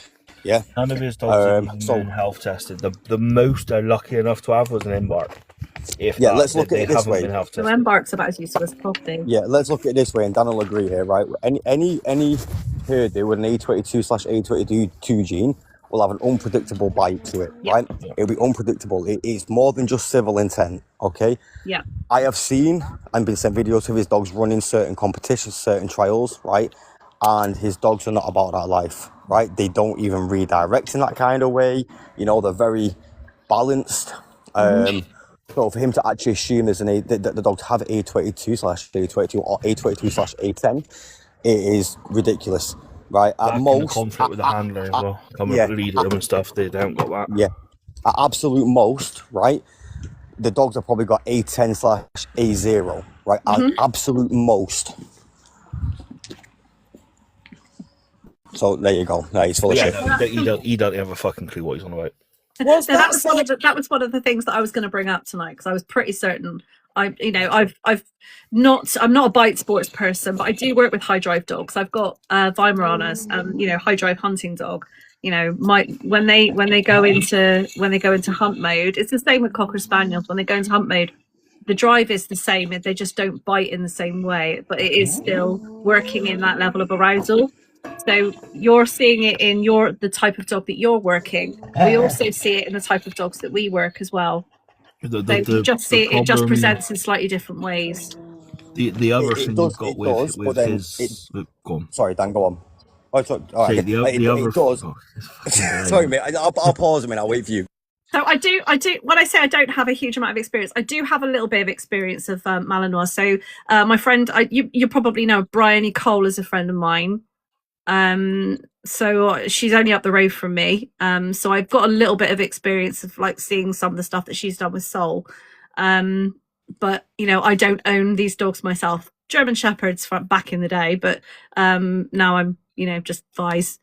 Yeah. None of his dogs have been health tested. The most they're lucky enough to have was an embark. Let's look at it this way. So embark's about as useful as property. Yeah, let's look at it this way, and Dan will agree here, right? Any herder with an A22/A22 gene will have an unpredictable bite to it, right? It'll be unpredictable. It's more than just civil intent, okay? Yeah. I have seen and been sent videos of his dogs running certain competitions, certain trials, right? And his dogs are not about that life, right? They don't even redirect in that kind of way. You know, they're very balanced. So for him to actually assume that the dogs have A22/A22 or A22/A10, it is ridiculous. Right, at most, conflict with the handler as well. Coming up lead them and stuff, they haven't got that. Yeah, at absolute most, right? the dogs have probably got A10/A0, right? At absolute most. So there you go. No, he's full of shit. He don't have a fucking clue what he's on about. That was one of the things that I was going to bring up tonight, because I was pretty certain. I'm not a bite sports person, but I do work with high drive dogs. I've got Weimaranas, high drive hunting dog. When they go into hunt mode, it's the same with Cocker Spaniels. When they go into hunt mode, the drive is the same. They just don't bite in the same way, but it is still working in that level of arousal. So you're seeing it in the type of dog that you're working. We also see it in the type of dogs that we work as well. You just see it just presents in slightly different ways. The other thing you've got with his... Go on. Sorry, Dan, go on. Oh, sorry. All right. It does. Sorry, mate. I'll pause a minute. I'll wait for you. So I do. When I say I don't have a huge amount of experience, I do have a little bit of experience of Malinois. So my friend, you probably know Bryony Cole is a friend of mine. So she's only up the road from me. So I've got a little bit of experience of like seeing some of the stuff that she's done with Soul. But I don't own these dogs myself. German Shepherds from back in the day, but now I'm just Vies.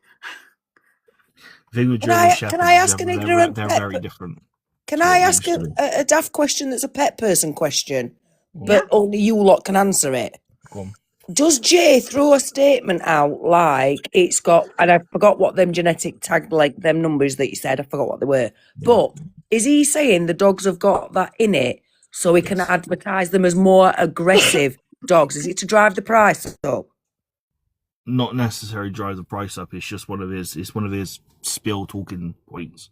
Can I ask an ignorant they're pet? very different. Can I ask a daft question that's a pet person question, but only you lot can answer it? Go on. Does Jay throw a statement out like it's got, and I forgot what them genetic tag, like them numbers that you said, I forgot what they were, but is he saying the dogs have got that in it so he can advertise them as more aggressive dogs? Is it to drive the price up? Not necessarily drive the price up. It's just one of his spill talking points.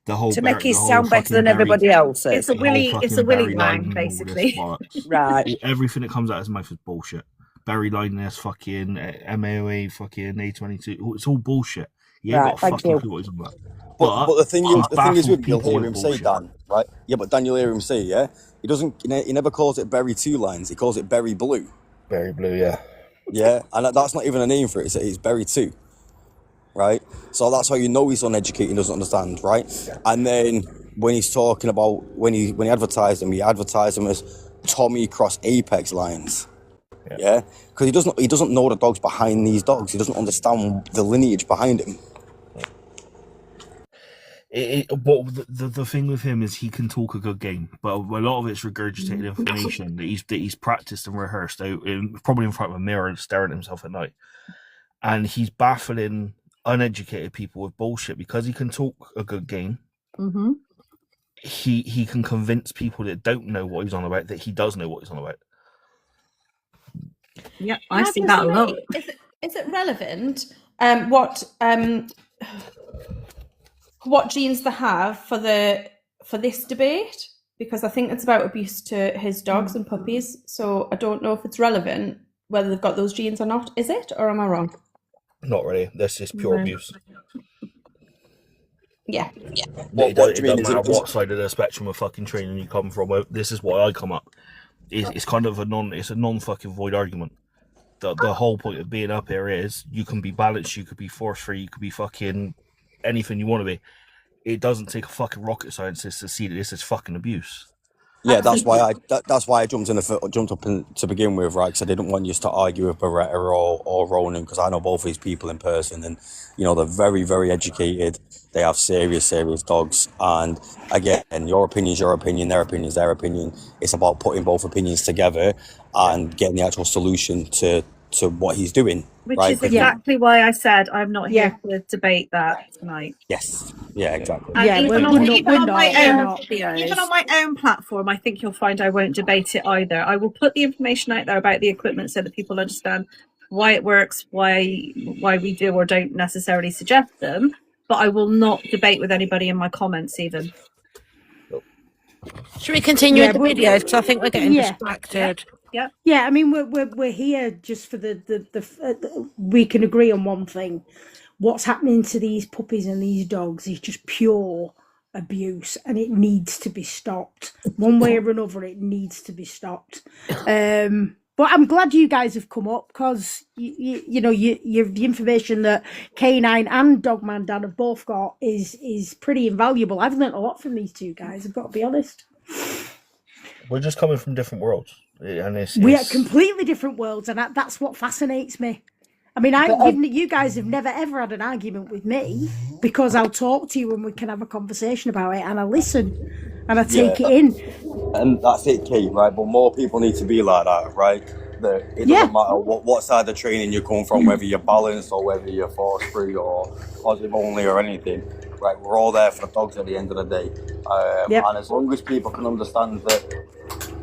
The whole to make it sound better than everybody else's. It's a willy wang, basically. Right. Everything that comes out of his mouth is bullshit. Berry lineness, fucking MAOA, fucking A22. It's all bullshit. You ain't got fucking clue what he's about. But the thing is, you'll hear him say, Dan, right? Yeah, but Dan, you'll hear him say, he doesn't. He never calls it Berry 2 lines. He calls it Berry Blue. Berry Blue, yeah. Yeah, and that's not even a name for it. It's Berry 2, right? So that's how you know he's uneducated and doesn't understand, right? Yeah. And then when he's talking about when he advertised him, he advertised him as Tommy Cross Apex lines. Yeah, because he doesn't know the dogs behind these dogs. He doesn't understand the lineage behind him. The thing with him is he can talk a good game, but a lot of it's regurgitated information that he's practiced and rehearsed out, probably in front of a mirror, staring at himself at night, and he's baffling uneducated people with bullshit because he can talk a good game. Mm-hmm. He can convince people that don't know what he's on about that he does know what he's on about. Yeah, I see that a lot. Is it relevant what genes they have for this debate? Because I think it's about abuse to his dogs and puppies. So I don't know if it's relevant whether they've got those genes or not. Is it, or am I wrong? Not really. This is pure abuse. Yeah. It doesn't matter what side of the spectrum of fucking training you come from. This is why I come up. It's kind of a non-fucking void argument. The whole point of being up here is you can be balanced, you could be force-free, you could be fucking anything you want to be. It doesn't take a fucking rocket scientist to see that this is fucking abuse. Yeah, that's why I jumped up to begin with, right? Because I didn't want you to argue with Beretta or Ronan, because I know both of these people in person, and they're very, very educated. They have serious dogs, and again, your opinion's your opinion, their opinion's their opinion. It's about putting both opinions together and getting the actual solution to what he's doing. Which right? is exactly why I said I'm not here to debate that tonight. Yes. Yeah, exactly. And even on my own platform, I think you'll find I won't debate it either. I will put the information out there about the equipment so that people understand why it works, why we do or don't necessarily suggest them, but I will not debate with anybody in my comments even. Should we continue with the videos? Because I think we're getting distracted. Yeah, I mean we're here just for the we can agree on one thing. What's happening to these puppies and these dogs is just pure abuse, and it needs to be stopped. One way or another, it needs to be stopped. But I'm glad you guys have come up, because you the information that K9 and Dogman Dan have both got is pretty invaluable. I've learnt a lot from these two guys, I've got to be honest. we're just coming from different worlds, and We are completely different worlds, and that's what fascinates me. I mean, you guys have never ever had an argument with me because I'll talk to you and we can have a conversation about it, and I listen and I take it in. And that's it, Kate, right? But more people need to be like that, right? That it doesn't matter what side of training you come from, whether you're balanced or whether you're force free or positive only or anything, right? We're all there for the dogs at the end of the day. And as long as people can understand that,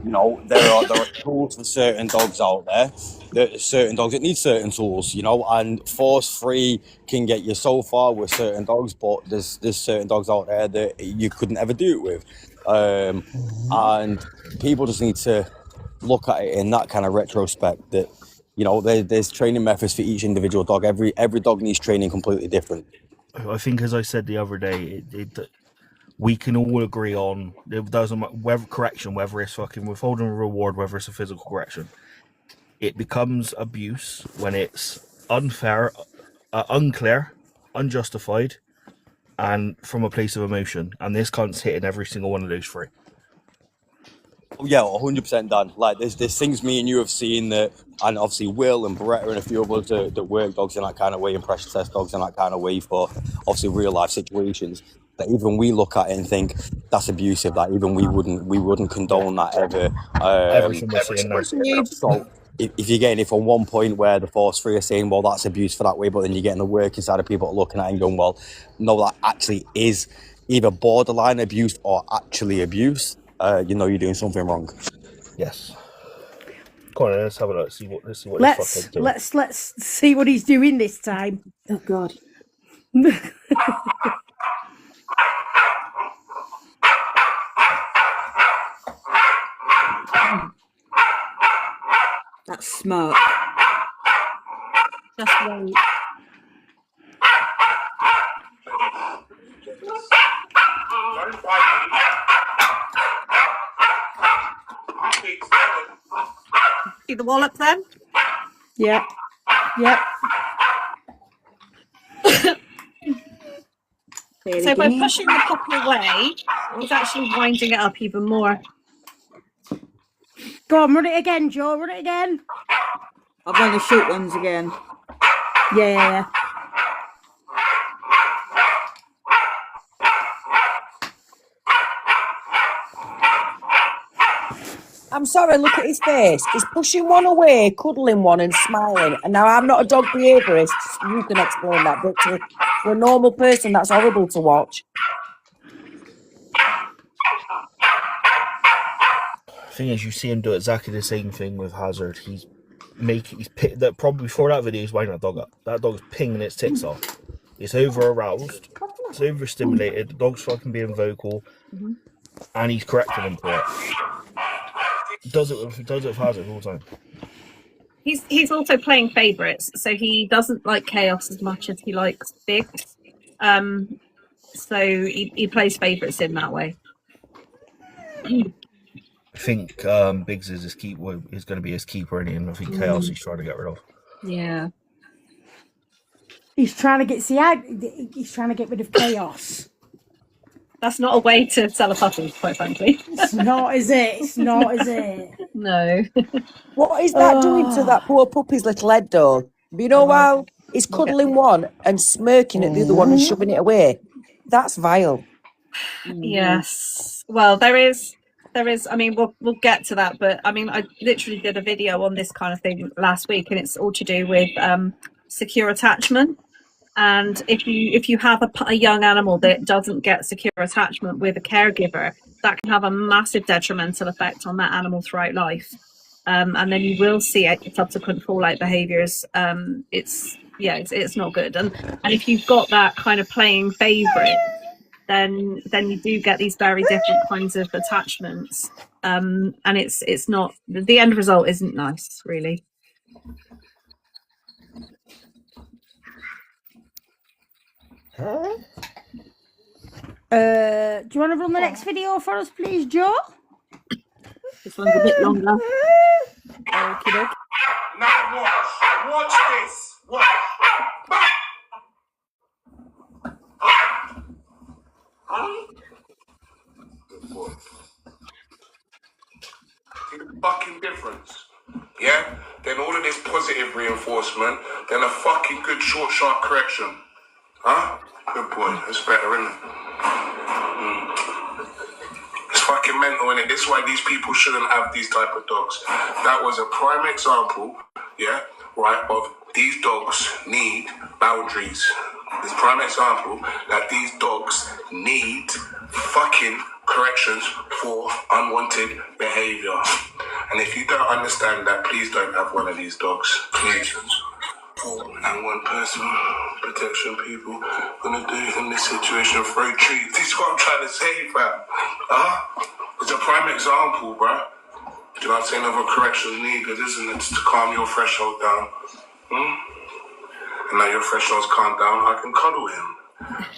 you know, there are tools for certain dogs out there. There's certain dogs that need certain tools, you know, and force free can get you so far with certain dogs, but there's certain dogs out there that you couldn't ever do it with. And people just need to look at it in that kind of retrospect that, you know, there's training methods for each individual dog. Every dog needs training completely different. I think, as I said the other day, we can all agree on it doesn't matter whether it's fucking withholding a reward, whether it's a physical correction. It becomes abuse when it's unfair, unclear, unjustified, and from a place of emotion. And this cunt's hitting every single one of those three. Yeah, 100% Dan. Like there's things me and you have seen that, and obviously Will and Beretta and a few of us that work dogs in that kind of way and pressure test dogs in that kind of way for obviously real life situations. That even we look at it and think that's abusive. That even we wouldn't condone that ever. Everything we're seeing now. So if you're getting it from one point where the force free are saying, well, that's abuse for that way, but then you're getting the working side of people looking at it and going, well, no, that actually is either borderline abuse or actually abuse. You know you're doing something wrong. Yes. Come on, let's have a look. Let's see what this fucker's doing. Let's see what he's doing this time. Oh God. That smirk. Just wait. See the wallop then? Yep. So by pushing the puppy away, it's actually winding it up even more. Go on, run it again, Joe. Run it again. I've run the short ones again. Yeah. I'm sorry, look at his face. He's pushing one away, cuddling one and smiling. And now I'm not a dog behaviourist. You can explain that, but to a normal person, that's horrible to watch. The thing is, you see him do exactly the same thing with Hazard. He's that probably before that video, he's winding that dog up. That dog's pinging its ticks off. It's over aroused. It's overstimulated. The dog's fucking being vocal, and he's correcting him for it. Does it with Hazard all the time. He's also playing favourites, so he doesn't like chaos as much as he likes Biggs. So he plays favourites in that way. I think Biggs is is going to be his keeper, and I think Chaos he's trying to get rid of. Yeah. He's trying to get rid of chaos. That's not a way to sell a puppy, quite frankly. It's not, is it? No. What is that doing to that poor puppy's little head, though? You know how he's cuddling one and smirking at the other one and shoving it away? That's vile. Yes. Well, there is. I mean, we'll get to that, but I mean, I literally did a video on this kind of thing last week, and it's all to do with secure attachment. And if you have a young animal that doesn't get secure attachment with a caregiver, that can have a massive detrimental effect on that animal throughout life. And then you will see subsequent fallout behaviours. It's not good. And if you've got that kind of playing favourite, then you do get these very different kinds of attachments. And it's not, the end result isn't nice, really. Do you want to run the next video for us, please, Joe? This one's a bit longer. Now watch this. Watch. fucking difference. Yeah? Then all of this positive reinforcement, then a fucking good short, sharp correction. Huh? Good boy. That's better, isn't it? It's fucking mental, innit? This is why these people shouldn't have these type of dogs. That was a prime example, yeah, right, of these dogs need boundaries. This prime example that these dogs need fucking corrections for unwanted behaviour. And if you don't understand that, please don't have one of these dogs. Please. And one person protection people gonna do in this situation, throw treats. This is what I'm trying to say, fam. It's a prime example, bruh. Do you know what I'm saying? Of a correction needed, isn't it? To calm your threshold down. And now your threshold's calmed down, I can cuddle him.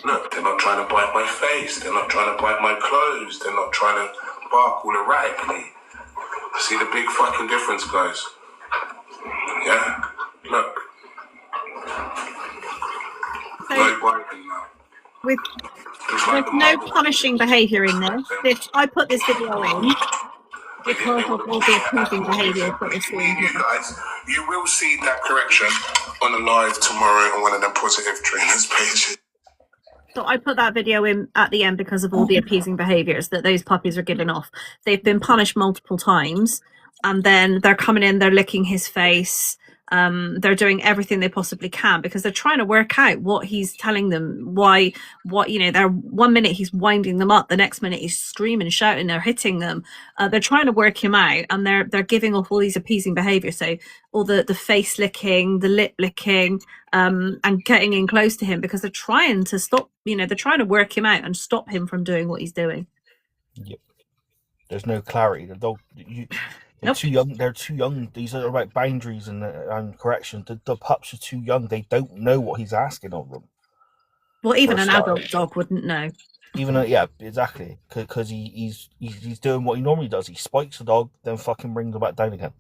Look, they're not trying to bite my face. They're not trying to bite my clothes. They're not trying to bark all erratically. See the big fucking difference, guys? Yeah? Look. With there's no punishing behaviour in this. I put this video in because of all the approving behaviour that we're seeing here. Guys, you will see that correction on a live tomorrow on one of them positive trainers pages. So I put that video in at the end because of all the appeasing behaviours that those puppies are giving off. They've been punished multiple times, and then they're coming in, they're licking his face. They're doing everything they possibly can because they're trying to work out what he's telling them, they're 1 minute he's winding them up, the next minute he's screaming, shouting, they're hitting them. They're trying to work him out, and they're giving off all these appeasing behaviours. So all the face licking, the lip licking, and getting in close to him because they're trying to stop, they're trying to work him out and stop him from doing what he's doing. Yep. There's no clarity. The dog, they're too young. They're too young. These are about boundaries and correction. The pups are too young. They don't know what he's asking of them. Well, even an adult dog wouldn't know. Yeah, exactly. Because he's doing what he normally does. He spikes the dog, then fucking brings him back down again.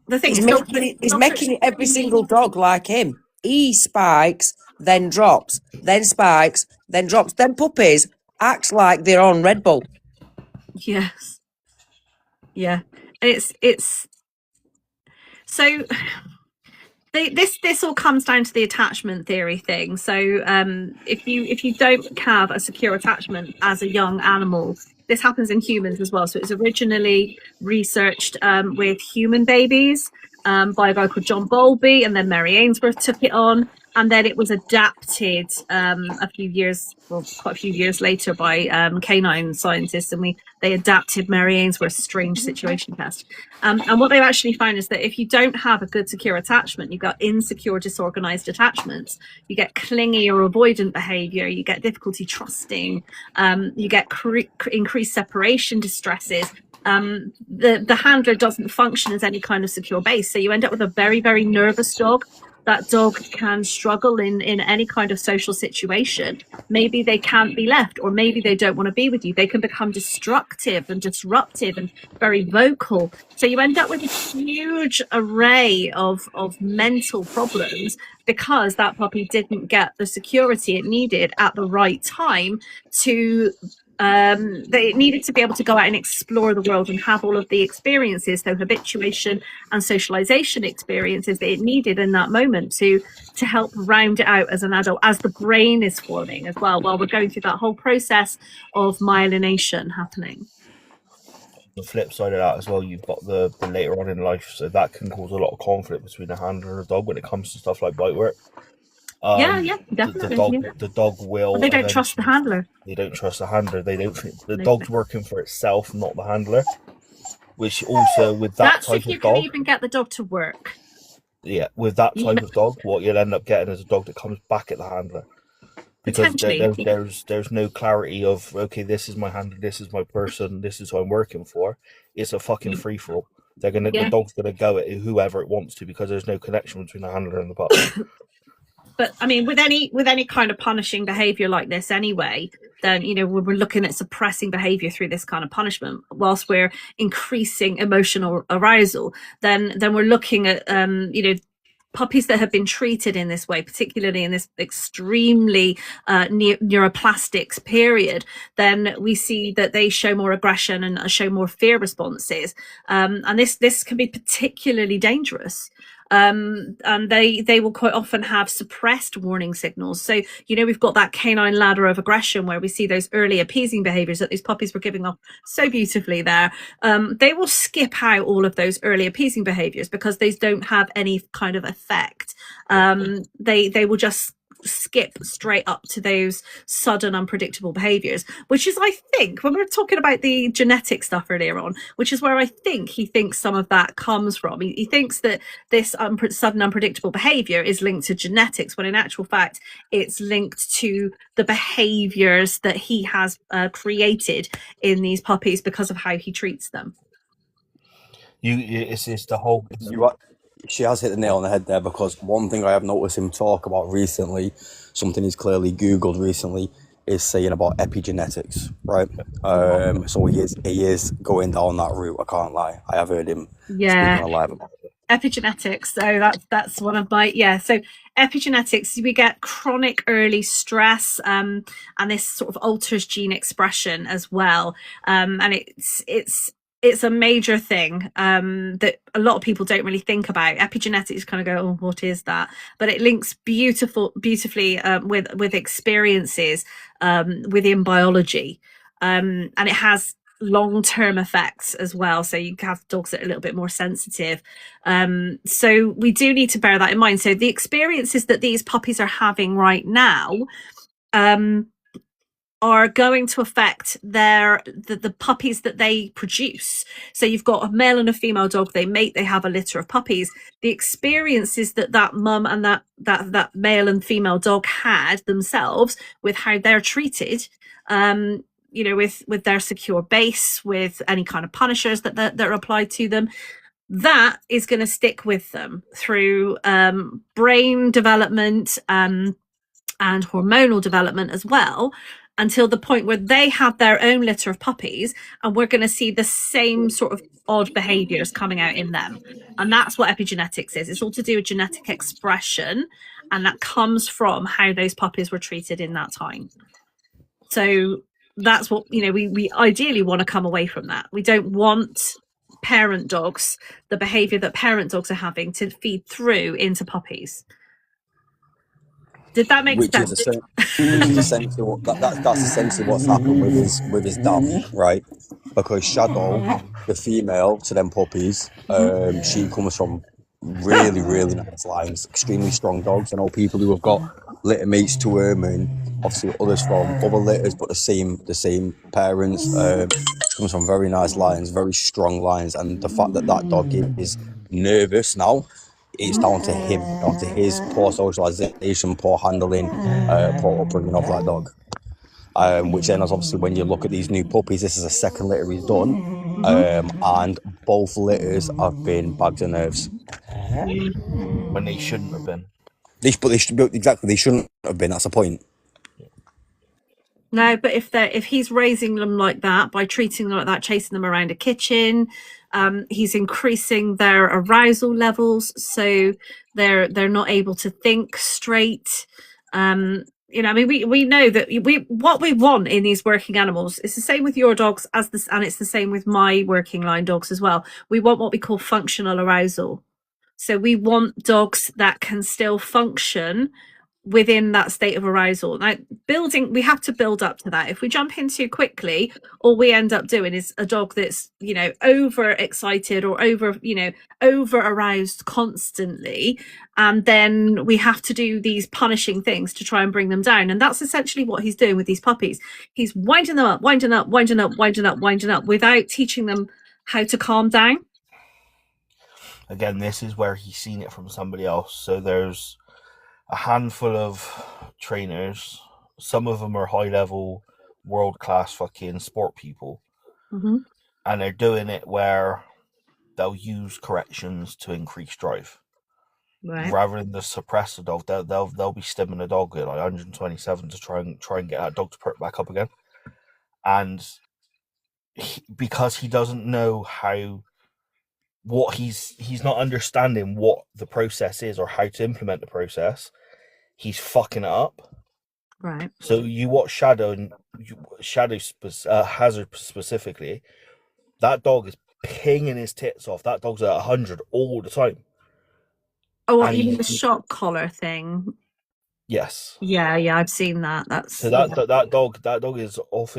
The thing He's making it every single dog like him. He spikes, then drops, then spikes, then drops. Then puppies act like they're on Red Bull. Yes. Yeah. It's so this all comes down to the attachment theory thing. So if you don't have a secure attachment as a young animal, this happens in humans as well. So it's originally researched with human babies by a guy called John Bowlby, and then Mary Ainsworth took it on, and then it was adapted quite a few years later by canine scientists, and they adapted Mary Ainsworth's strange situation test. And what they've actually found is that if you don't have a good secure attachment, you've got insecure, disorganized attachments, you get clingy or avoidant behavior, you get difficulty trusting, you get increased separation distresses. The handler doesn't function as any kind of secure base, so you end up with a very, very nervous dog. That dog can struggle in any kind of social situation. Maybe they can't be left, or maybe they don't want to be with you. They can become destructive and disruptive and very vocal. So you end up with a huge array of mental problems because that puppy didn't get the security it needed at the right time to they needed to be able to go out and explore the world and have all of the experiences, so habituation and socialization experiences that it needed in that moment to help round it out as an adult, as the brain is forming as well, while we're going through that whole process of myelination happening. The flip side of that as well, you've got the later on in life, so that can cause a lot of conflict between the handler and the dog when it comes to stuff like bite work. Definitely. The dog will. But they don't trust the handler. They don't trust the handler. The dog's working for itself, not the handler. Which also with that type of dog. That's if you can even get the dog to work. Yeah, with that type of dog, what you'll end up getting is a dog that comes back at the handler. Because there's no clarity of, okay, this is my handler, this is my person, this is who I'm working for. It's a fucking free for all. The dog's gonna go at whoever it wants to because there's no connection between the handler and the pup. But I mean, with any kind of punishing behavior like this anyway, then when we're looking at suppressing behavior through this kind of punishment, whilst we're increasing emotional arousal, then we're looking at puppies that have been treated in this way, particularly in this extremely neuroplastics period, then we see that they show more aggression and show more fear responses. And this can be particularly dangerous. And they will quite often have suppressed warning signals. So, you know, we've got that canine ladder of aggression where we see those early appeasing behaviors that these puppies were giving off so beautifully there. They will skip out all of those early appeasing behaviors because they don't have any kind of effect. They will just skip straight up to those sudden unpredictable behaviors, which is, I think, when we were talking about the genetic stuff earlier on, which is where I think he thinks some of that comes from. He thinks that this sudden unpredictable behavior is linked to genetics, when in actual fact it's linked to the behaviors that he has created in these puppies because of how he treats them. It's the whole. She has hit the nail on the head there, because one thing I have noticed him talk about recently, something he's clearly Googled recently, is saying about epigenetics, right? So he is going down that route. I can't lie. I have heard him speaking on live about it. Epigenetics. So that's one of my, so epigenetics, we get chronic early stress, and this sort of alters gene expression as well. And it's a major thing that a lot of people don't really think about. Epigenetics kind of go, oh, what is that? But it links beautifully with experiences within biology, and it has long-term effects as well. So you have dogs that are a little bit more sensitive. So we do need to bear that in mind. So the experiences that these puppies are having right now are going to affect the puppies that they produce. So you've got a male and a female dog, they mate, they have a litter of puppies. The experiences that mum and that male and female dog had themselves with how they're treated, you know, with their secure base, with any kind of punishers that are applied to them, that is going to stick with them through brain development and hormonal development as well, until the point where they have their own litter of puppies, and we're going to see the same sort of odd behaviors coming out in them. And that's what epigenetics is. It's all to do with genetic expression, and that comes from how those puppies were treated in that time. So that's what, you know, we ideally want to come away from that. We don't want parent dogs, the behavior that parent dogs are having, to feed through into puppies. Did that make sense? Which is essentially that's essentially what's happened with his dam, right? Because Shadow, the female to them puppies, she comes from really, really nice lines, extremely strong dogs. I know people who have got litter mates to them, and obviously others from other litters, but the same parents. Comes from very nice lines, very strong lines, and the fact that dog is nervous now, it's down to him, down to his poor socialization, poor handling, poor upbringing of that dog. Which then is obviously, when you look at these new puppies, this is a second litter he's done, and both litters have been bags of nerves. When they shouldn't have been. They shouldn't have been. That's the point. No, but if he's raising them like that, by treating them like that, chasing them around a kitchen, he's increasing their arousal levels, so they're not able to think straight. You know, I mean, we know that what we want in these working animals is the same with your dogs and it's the same with my working line dogs as well. We want what we call functional arousal. So we want dogs that can still function within that state of arousal. Now, we have to build up to that. If we jump in too quickly, all we end up doing is a dog that's, you know, over excited or over aroused constantly, and then we have to do these punishing things to try and bring them down. And that's essentially what he's doing with these puppies. He's winding them up, winding up without teaching them how to calm down. Again, this is where he's seen it from somebody else. So there's a handful of trainers. Some of them are high-level, world-class fucking sport people. Mm-hmm. And they're doing it where they'll use corrections to increase drive. Right. Rather than to suppress the dog, they'll be stimming the dog at like 127 to try and get that dog to perk back up again. And because he doesn't know how what he's not understanding what the process is or how to implement the process. He's fucking it up. Right. So you watch Shadow Hazard specifically. That dog is pinging his tits off. That dog's at 100 all the time. Oh, And you mean the shock collar thing? Yes. Yeah, I've seen that. That's So that dog is off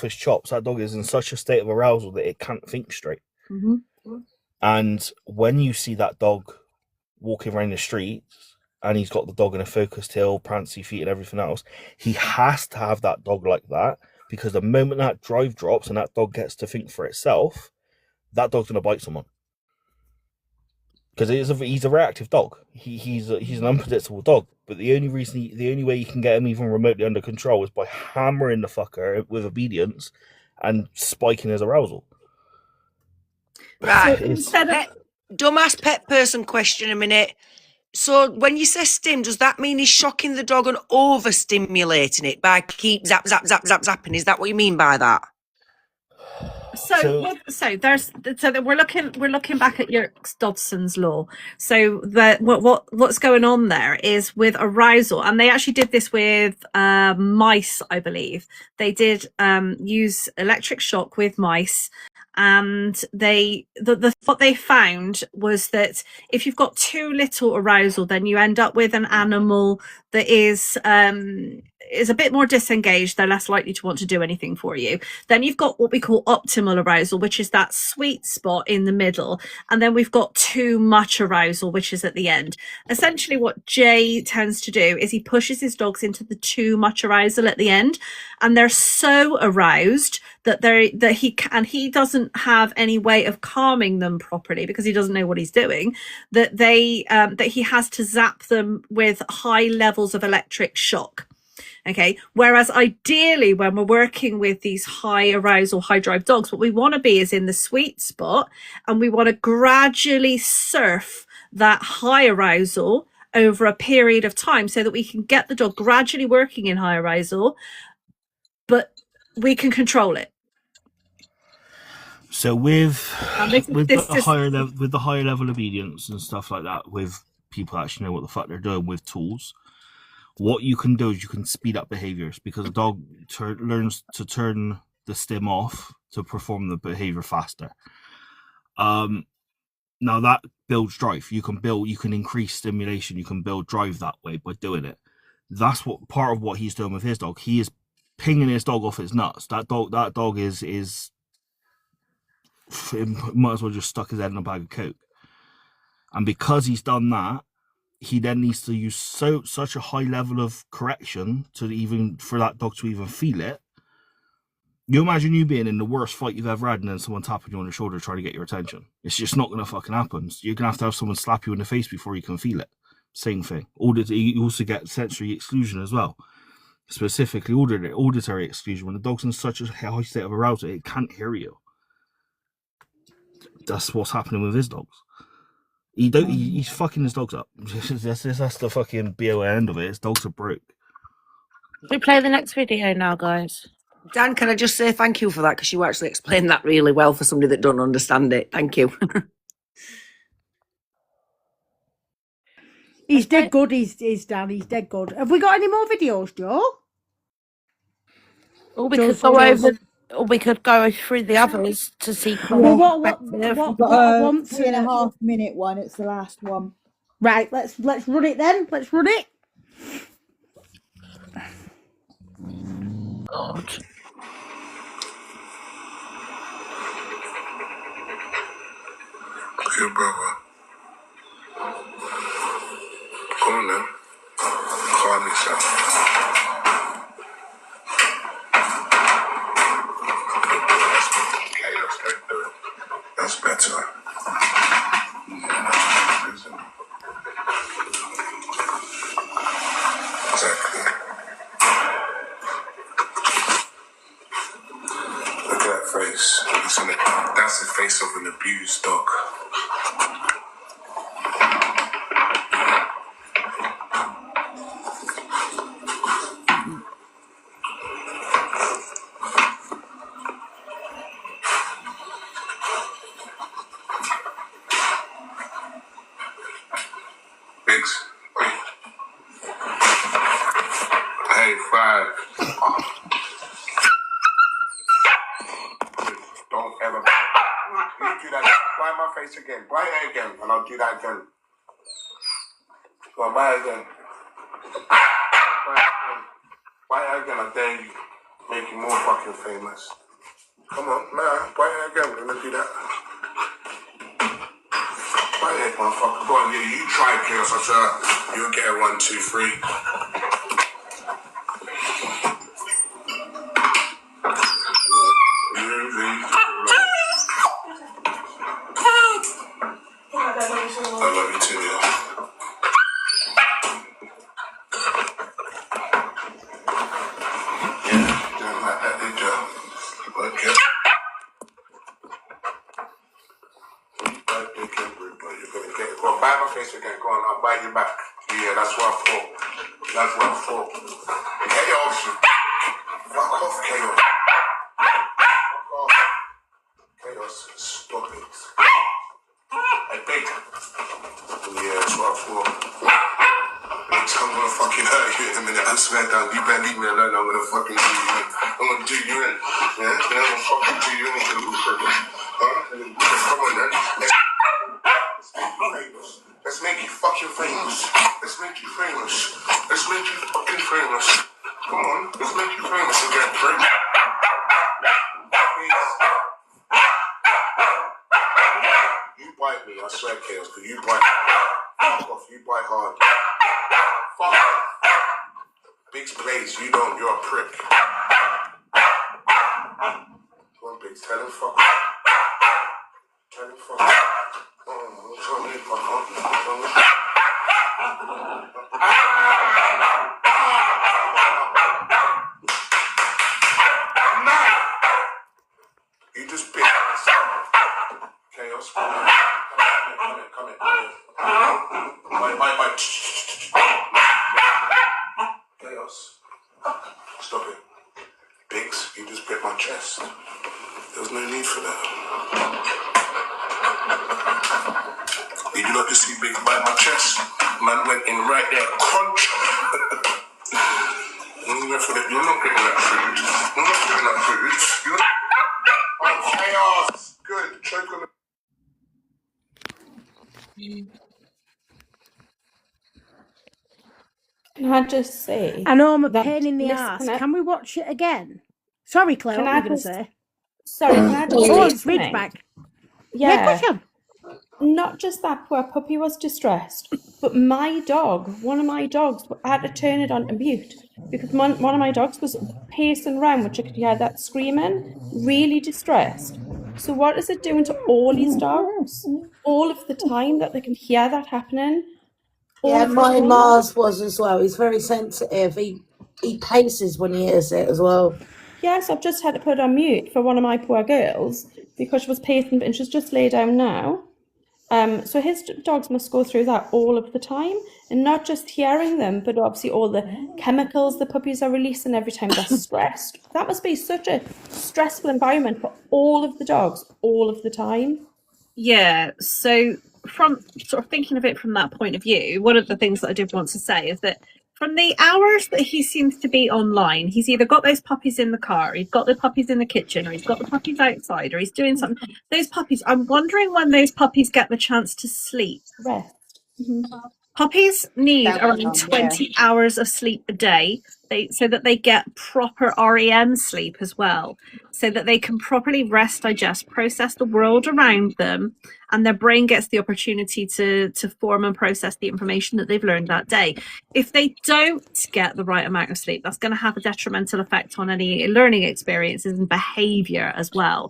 his chops. That dog is in such a state of arousal that it can't think straight. Mm-hmm. And when you see that dog walking around the streets and he's got the dog in a focused tail, prancy feet and everything else, he has to have that dog like that, because the moment that drive drops and that dog gets to think for itself, that dog's going to bite someone. Because he's a reactive dog. He's an unpredictable dog. But the only way you can get him even remotely under control is by hammering the fucker with obedience and spiking his arousal. Right. Instead of Dumbass pet person question a minute. So when you say stim, does that mean he's shocking the dog and overstimulating it by keep zap zap zap zap zapping? Is that what you mean by that? So we're looking back at Yerkes-Dodson's law. So what's going on there is with arousal, and they actually did this with mice, I believe. They did use electric shock with mice, and what they found was that if you've got too little arousal, then you end up with an animal that is a bit more disengaged. They're less likely to want to do anything for you. Then you've got what we call optimal arousal, which is that sweet spot in the middle. And then we've got too much arousal, which is at the end. Essentially what Jay tends to do is he pushes his dogs into the too much arousal at the end. And they're so aroused that he doesn't have any way of calming them properly, because he doesn't know what he's doing, that he has to zap them with high levels of electric shock. Okay. Whereas ideally, when we're working with these high arousal, high drive dogs, what we want to be is in the sweet spot, and we want to gradually surf that high arousal over a period of time so that we can get the dog gradually working in high arousal, but we can control it. So with the higher level obedience and stuff like that, with people actually know what the fuck they're doing with tools, what you can do is you can speed up behaviors, because a dog learns to turn the stim off to perform the behavior faster. Now that builds drive. You can increase stimulation. You can build drive that way by doing it. That's what part of what he's doing with his dog. He is pinging his dog off his nuts. That dog is might as well just stuck his head in a bag of coke. And because he's done that, he then needs to use such a high level of correction for that dog to even feel it. You imagine you being in the worst fight you've ever had, and then someone tapping you on the shoulder trying to get your attention. It's just not going to fucking happen. So you're going to have someone slap you in the face before you can feel it. Same thing. You also get sensory exclusion as well. Specifically auditory exclusion. When the dog's in such a high state of arousal, it can't hear you. That's what's happening with his dogs. He's fucking his dogs up. That's the fucking BON end of it. His dogs are broke. We play the next video now, guys. Dan, can I just say thank you for that, because you actually explained that really well for somebody that don't understand it. Thank you. He's dead good, he's Dan, he's dead good. Have we got any more videos, Joe? Or we could go through the others to see. Well, what I want 3.5 minute one. It's the last one. Right, let's run it then. Let's run it. God. Okay, brother. Go on then. Calm yourself. That's better. Exactly. Look at that face. That's the face of an abused dog. bag. Don't ever. You do that. Bite my face again. Bite it again, and I'll do that again. Go on, bite it again. Bite it again, I dare you. Make you more fucking famous. Come on, man. Bite it again. We're gonna do that. Bite it, motherfucker. Go on, yeah, you try, Chaos. I swear. You'll get it 1, 2, 3. I love you too, yeah. Yeah, doing like that, did you? Okay. You're gonna get it. Go on, bite my face again. Go on, I'll bite you back. Yeah, that's what I thought. That's what I thought. Chaos. Fuck off, Chaos. Fuck off. Chaos, stop it. Hey, big. Yeah, that's what I thought. Bitch, I'm gonna fucking hurt you in a minute. I swear down. You better leave me alone. I'm gonna fucking do you in. I'm gonna do you in. Yeah? I'm gonna fucking do you in, you little sugar. Huh? Come on, then. Let's make you fucking famous. Let's make you famous. Let's make you fucking famous. Come on, let's make you famous again, Frank. You bite me, I swear, Chaos, because you bite. Fuck off, you bite hard. Fuck off. Biggs plays, you don't, you're a prick. Come on, Biggs, tell him fuck off. Tell him fuck off. Tell me fuck off. You just bit myself. Chaos, come here. Come here. Bite. Chaos. Stop it. Biggs, you just bit my chest. There was no need for that. Did you not just see Biggs bite my chest? Man went in right there. Crunch. You're not getting that food. You're not getting that food. You're not. Oh, Chaos. Good. Choke on the. Can I just say? I know I'm a that pain in the this ass. connect- Can we watch it again? Sorry, Claire, Can what I were you going to just- say? Sorry, can I just Oh, say it's something? Ridgeback. Yeah. Question. Not just that poor puppy was distressed, but my dog, one of my dogs, I had to turn it on to mute because one of my dogs was pacing around, which I could hear that screaming, really distressed. So what is it doing to all these dogs? All of the time that they can hear that happening? Yeah, mine Mars was as well. He's very sensitive. He paces when he hears it as well. Yes, I've just had to put on mute for one of my poor girls because she was pacing and she's just laid down now. So his dogs must go through that all of the time, and not just hearing them, but obviously all the chemicals the puppies are releasing every time they're stressed. That must be such a stressful environment for all of the dogs all of the time. Yeah, so from sort of thinking of it from that point of view, one of the things that I did want to say is that from the hours that he seems to be online, he's either got those puppies in the car, he's got the puppies in the kitchen, or he's got the puppies outside, or he's doing something. Those puppies, I'm wondering when those puppies get the chance to sleep. Rest. Puppies need That around one, 20 hours of sleep a day, so that they get proper REM sleep as well, so that they can properly rest, digest, process the world around them, and their brain gets the opportunity to form and process the information that they've learned that day. If they don't get the right amount of sleep, that's going to have a detrimental effect on any learning experiences and behaviour as well.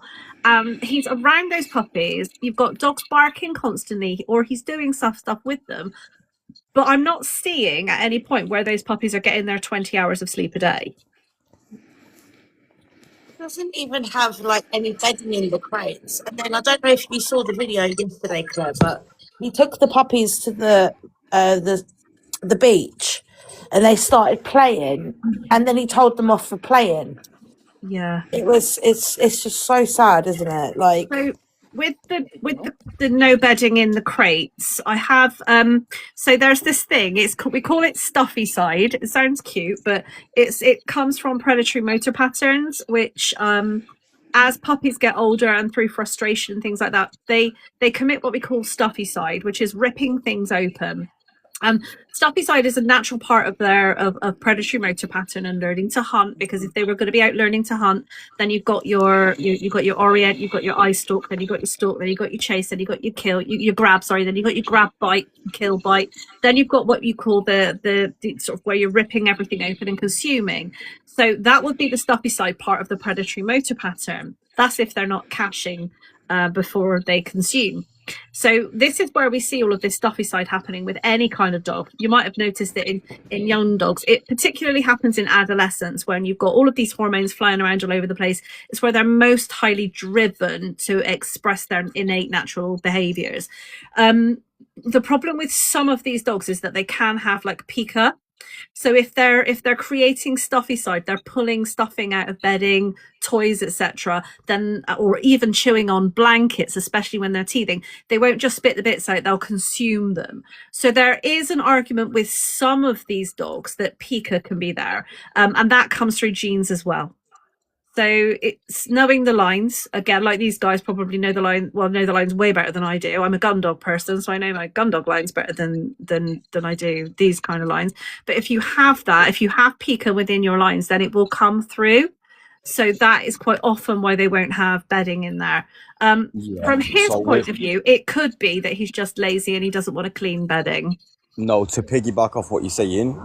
He's around those puppies, you've got dogs barking constantly, or he's doing stuff with them. But I'm not seeing at any point where those puppies are getting their 20 hours of sleep a day. Doesn't even have like any bedding in the crates. And then I don't know if you saw the video yesterday, Claire, but he took the puppies to the beach, and they started playing, and then he told them off for playing. Yeah, It's just so sad, isn't it? Like, so with the no bedding in the crates, I have so there's this thing, we call it stuffy side. It sounds cute, but it comes from predatory motor patterns, which as puppies get older and through frustration and things like that, they commit what we call stuffy side, which is ripping things open. Stuffy side is a natural part of their of predatory motor pattern and learning to hunt, because if they were going to be out learning to hunt, then you've got your orient, you've got your eye stalk, then you've got your stalk, then you've got your chase, then you've got your kill, your grab, then you've got your grab, bite, kill, bite, then you've got what you call the sort of where you're ripping everything open and consuming. So that would be the stuffy side part of the predatory motor pattern. That's if they're not caching before they consume. So this is where we see all of this stuffy side happening with any kind of dog. You might have noticed that in young dogs. It particularly happens in adolescence, when you've got all of these hormones flying around all over the place. It's where they're most highly driven to express their innate natural behaviors. The problem with some of these dogs is that they can have like pica. So if they're creating stuffy side, they're pulling stuffing out of bedding, toys, etc., then, or even chewing on blankets, especially when they're teething, they won't just spit the bits out, they'll consume them. So there is an argument with some of these dogs that pica can be there, and that comes through genes as well. So it's knowing the lines. Again, like these guys probably know the lines way better than I do. I'm a gun dog person, so I know my gun dog lines better than I do these kind of lines. But if you have that, if you have pica within your lines, then it will come through. So that is quite often why they won't have bedding in there. From his point of view, it could be that he's just lazy and he doesn't want to clean bedding. No, to piggyback off what you're saying,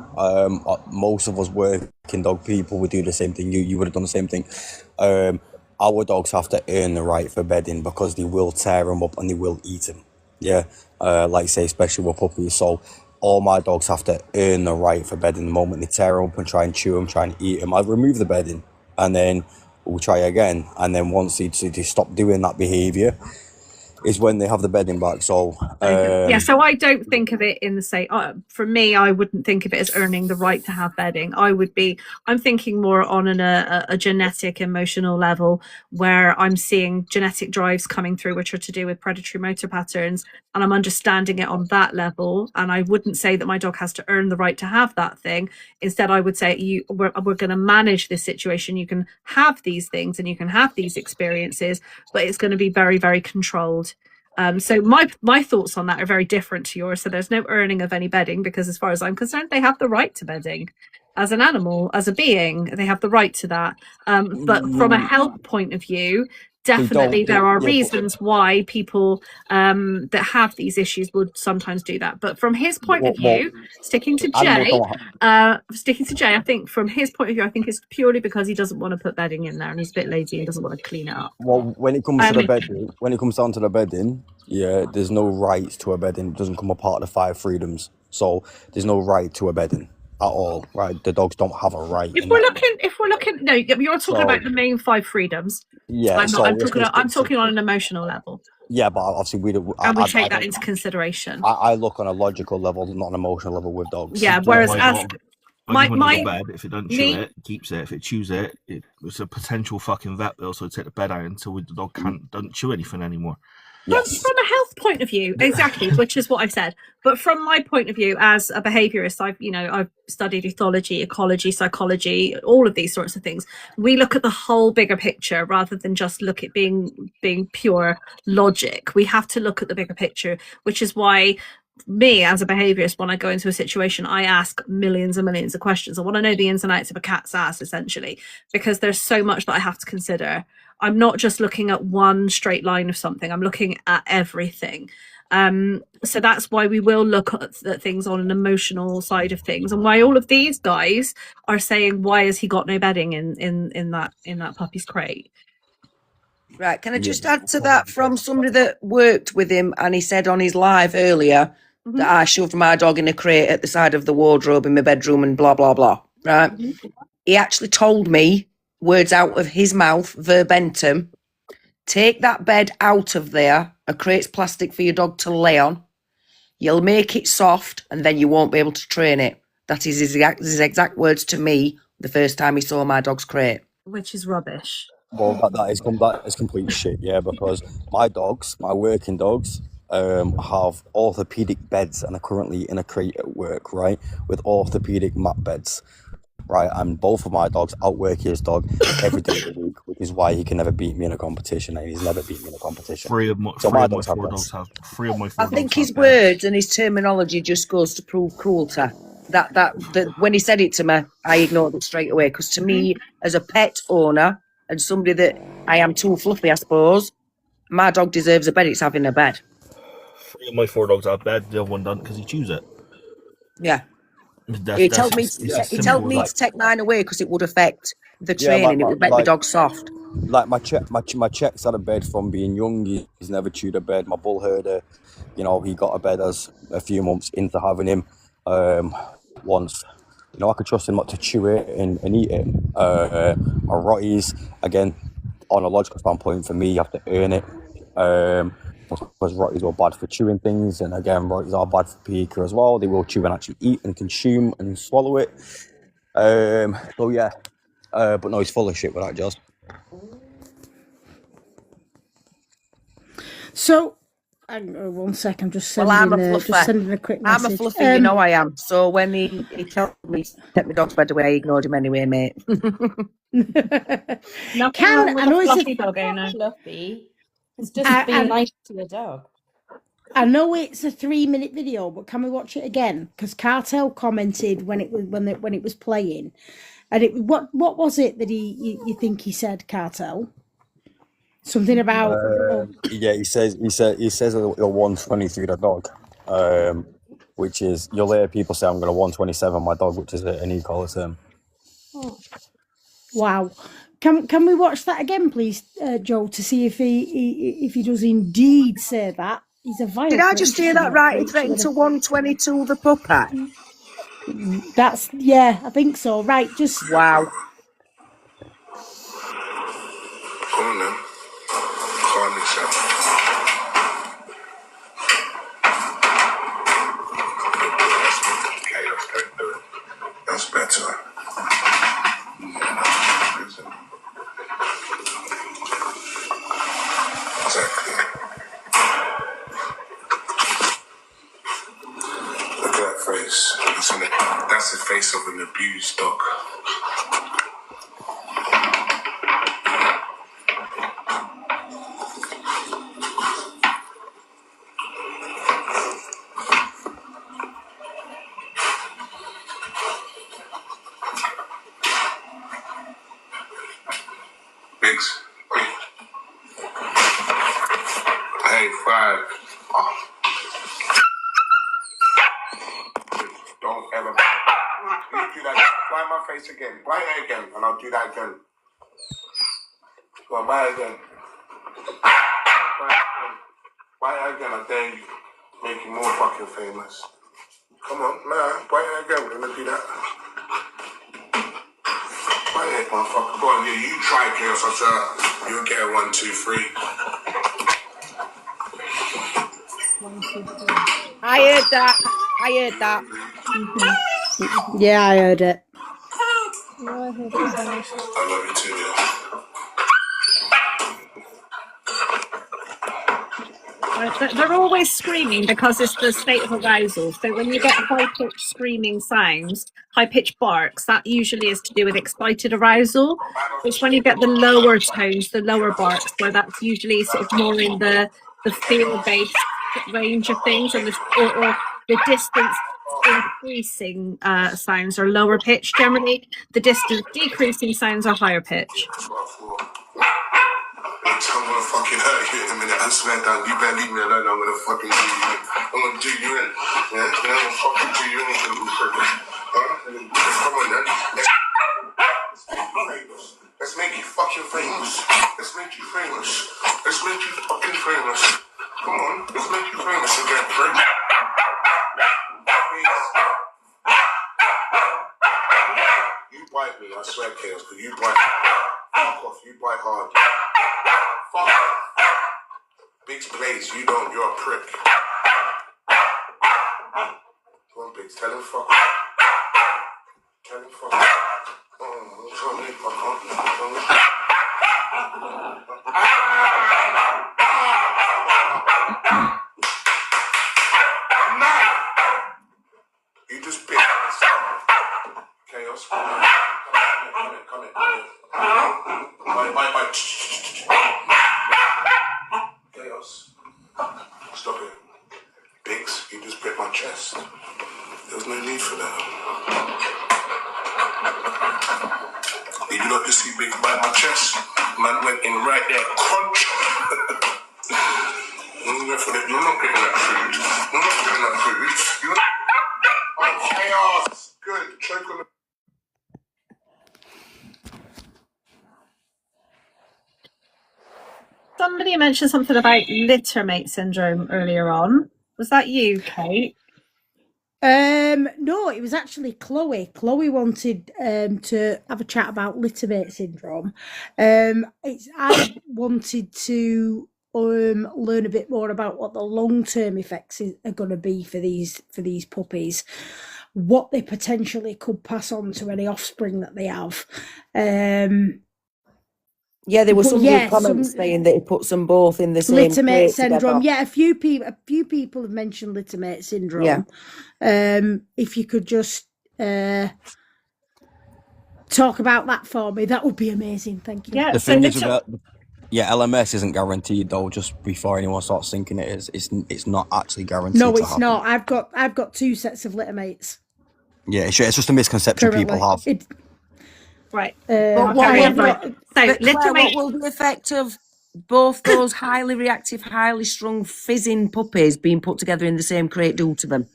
most of us working dog people would do the same thing. You would have done the same thing. Our dogs have to earn the right for bedding, because they will tear them up and they will eat them. Yeah, like say, especially with puppies. So all my dogs have to earn the right for bedding. The moment they tear them up and try and chew them, try and eat them, I remove the bedding, and then we'll try again. And then once they stop doing that behaviour, is when they have the bedding back. So so I don't think of it in the same, for me, I wouldn't think of it as earning the right to have bedding. I'm thinking more on a genetic emotional level, where I'm seeing genetic drives coming through which are to do with predatory motor patterns, and I'm understanding it on that level. And I wouldn't say that my dog has to earn the right to have that thing. Instead, I would say we're going to manage this situation. You can have these things and you can have these experiences, but it's going to be very, very controlled. So my thoughts on that are very different to yours. So there's no earning of any bedding, because as far as I'm concerned, they have the right to bedding. As an animal, as a being, they have the right to that. But from a health point of view, definitely there are reasons why people that have these issues would sometimes do that. But from his point of view, sticking to Jay, I think from his point of view, I think it's purely because he doesn't want to put bedding in there and he's a bit lazy and doesn't want to clean it up. Well, when it comes to the bedding, when it comes down to the bedding, yeah, there's no right to a bedding. It doesn't come a part of the 5 freedoms. So there's no right to a bedding at all, right? The dogs don't have a right. If we're looking, no, you're talking about the main 5 freedoms. Yeah, I'm talking on an emotional level. Yeah, but obviously we take that into consideration. I look on a logical level, not an emotional level with dogs. Yeah, whereas my bed, if it doesn't chew it, it keeps it. If it chews it, it's a potential fucking vet bill. So take the bed out until the dog doesn't chew anything anymore. Yes. From a health point of view, exactly, which is what I've said. But from my point of view as a behaviourist, I've studied ethology, ecology, psychology, all of these sorts of things. We look at the whole bigger picture rather than just look at being pure logic. We have to look at the bigger picture, which is why me as a behaviourist, when I go into a situation, I ask millions and millions of questions. I want to know the ins and outs of a cat's ass, essentially, because there's so much that I have to consider. I'm not just looking at one straight line of something. I'm looking at everything. So that's why we will look at things on an emotional side of things, and why all of these guys are saying, why has he got no bedding in that puppy's crate? Right, can I just add to that from somebody that worked with him, and he said on his live earlier that I shoved my dog in a crate at the side of the wardrobe in my bedroom and blah, blah, blah, right? He actually told me, words out of his mouth, verbatim, take that bed out of there, a crate's plastic for your dog to lay on, you'll make it soft, and then you won't be able to train it. That is his exact words to me the first time he saw my dog's crate. Which is rubbish. Well, that is complete shit, yeah, because my dogs, my working dogs, have orthopedic beds and are currently in a crate at work, right, with orthopedic mat beds, right, and both of my dogs outwork his dog every day of the week, which is why he can never beat me in a competition, and he's never beat me in a competition. So my dogs have beds. Three of my I four think dogs his have beds. words and his terminology just goes to prove cruelty. That when he said it to me, I ignored it straight away. Because to me, as a pet owner and somebody that I am too fluffy, I suppose, my dog deserves a bed. It's having a bed. 3 of my 4 dogs have beds. The other one doesn't because he chews it. Yeah. That's He told me it's as he simple told as me that. to take mine away because it would affect the Yeah, training. It would make my dog soft. Like my Czech's had a bed from being young. He's never chewed a bed. My bull herder, you know, he got a bed as a few months into having him. Once, you know, I could trust him not to chew it and eat it. My Rotties, again, on a logical standpoint, for me, you have to earn it. Because Rotties are bad for chewing things, and again, Rotties are bad for Pika as well. They will chew and actually eat and consume and swallow it. So yeah, but no, he's full of shit with that, Joss. So, 1 sec, I'm just sending, I'm a fluffer. just sending a quick message. I'm a fluffy, you know I am. So when he told me to take my dog's bed away, I ignored him anyway, mate. Nothing wrong with a fluffy dog owner. Fluffy. It's just being nice to your dog. I know it's a 3-minute video, but can we watch it again? Because Cartel commented when it was playing, and what was it that you think he said, Cartel? Something about Yeah, he says he'll 123 the dog, which is you'll hear people say I'm going to 127 my dog, which is an e-collar term. Wow. Can we watch that again, please, Joe, to see if he does indeed say that? He's a vile. Did I just hear that right? He threatened to 122 the puppy. That's I think so. Right, just wow. Come on then. Calm yourself. That's better. Exactly. Look at that face. That's the face of an abused dog. Biggs. Hey, 5. Don't ever. You do that. Blind my face again. Blind it again, and I'll do that again. Go on, buy it again. Buy it again. I dare you. Make you more fucking famous. Come on, nah. Buy it again. We're gonna do that. Buy it, motherfucker. Go on, yeah. You try, Chaos. You'll get a 1, 2, 3. I heard that. yeah, I heard it. Yeah, I heard it as well. I love you too, yeah. They're always screaming because it's the state of arousal. So when you get high-pitched screaming sounds, high-pitched barks, that usually is to do with excited arousal. It's when you get the lower tones, the lower barks, where that's usually sort of more in the fear-based range of things, and or the distance increasing sounds are lower pitch. Generally, the distance decreasing sounds are higher pitch. I'm gonna fucking hurt you in a minute. I swear down. You better leave me alone. I'm gonna fucking do you in. I'm gonna do you in. Yeah? I'm gonna fucking do you in. Come on, then. Let's make you fucking famous. Let's make you famous. Let's make you fucking famous. Come on. Let's make you famous again, friend. You bite me, I swear, Chaos, because you bite. Fuck off. You bite hard. Fuck off. Biggs plays, you don't, you're a prick. Come on, Biggs, tell him fuck off. Tell him fuck off. Oh, I'm trying to make fuck off. Chaos. Stop it. Biggs, you just bit my chest. There was no need for that. Did you not just see Biggs bite my chest? Man went in right there, crunch. You're not getting that food. You're not getting that food. You're not... Chaos. Good. Choke on the... Somebody mentioned something about littermate syndrome earlier on. Was that you, Kate? No, it was actually Chloe. Chloe wanted to have a chat about littermate syndrome. I wanted to learn a bit more about what the long-term effects are going to be for these puppies, what they potentially could pass on to any offspring that they have. Yeah, there were some yeah, good comments saying that it puts them both in the same littermate crate syndrome. together. Yeah, a few people have mentioned littermate syndrome. Yeah. If you could just talk about that for me, that would be amazing. Thank you. Yeah. The thing is about LMS isn't guaranteed though. Just before anyone starts thinking it is, it's not actually guaranteed. No, to it's happen. not. I've got 2 sets of littermates. Yeah, it's just a misconception Currently. people have. Right. But So Claire, what will the effect of both those highly reactive, highly strung, fizzing puppies being put together in the same crate do to them?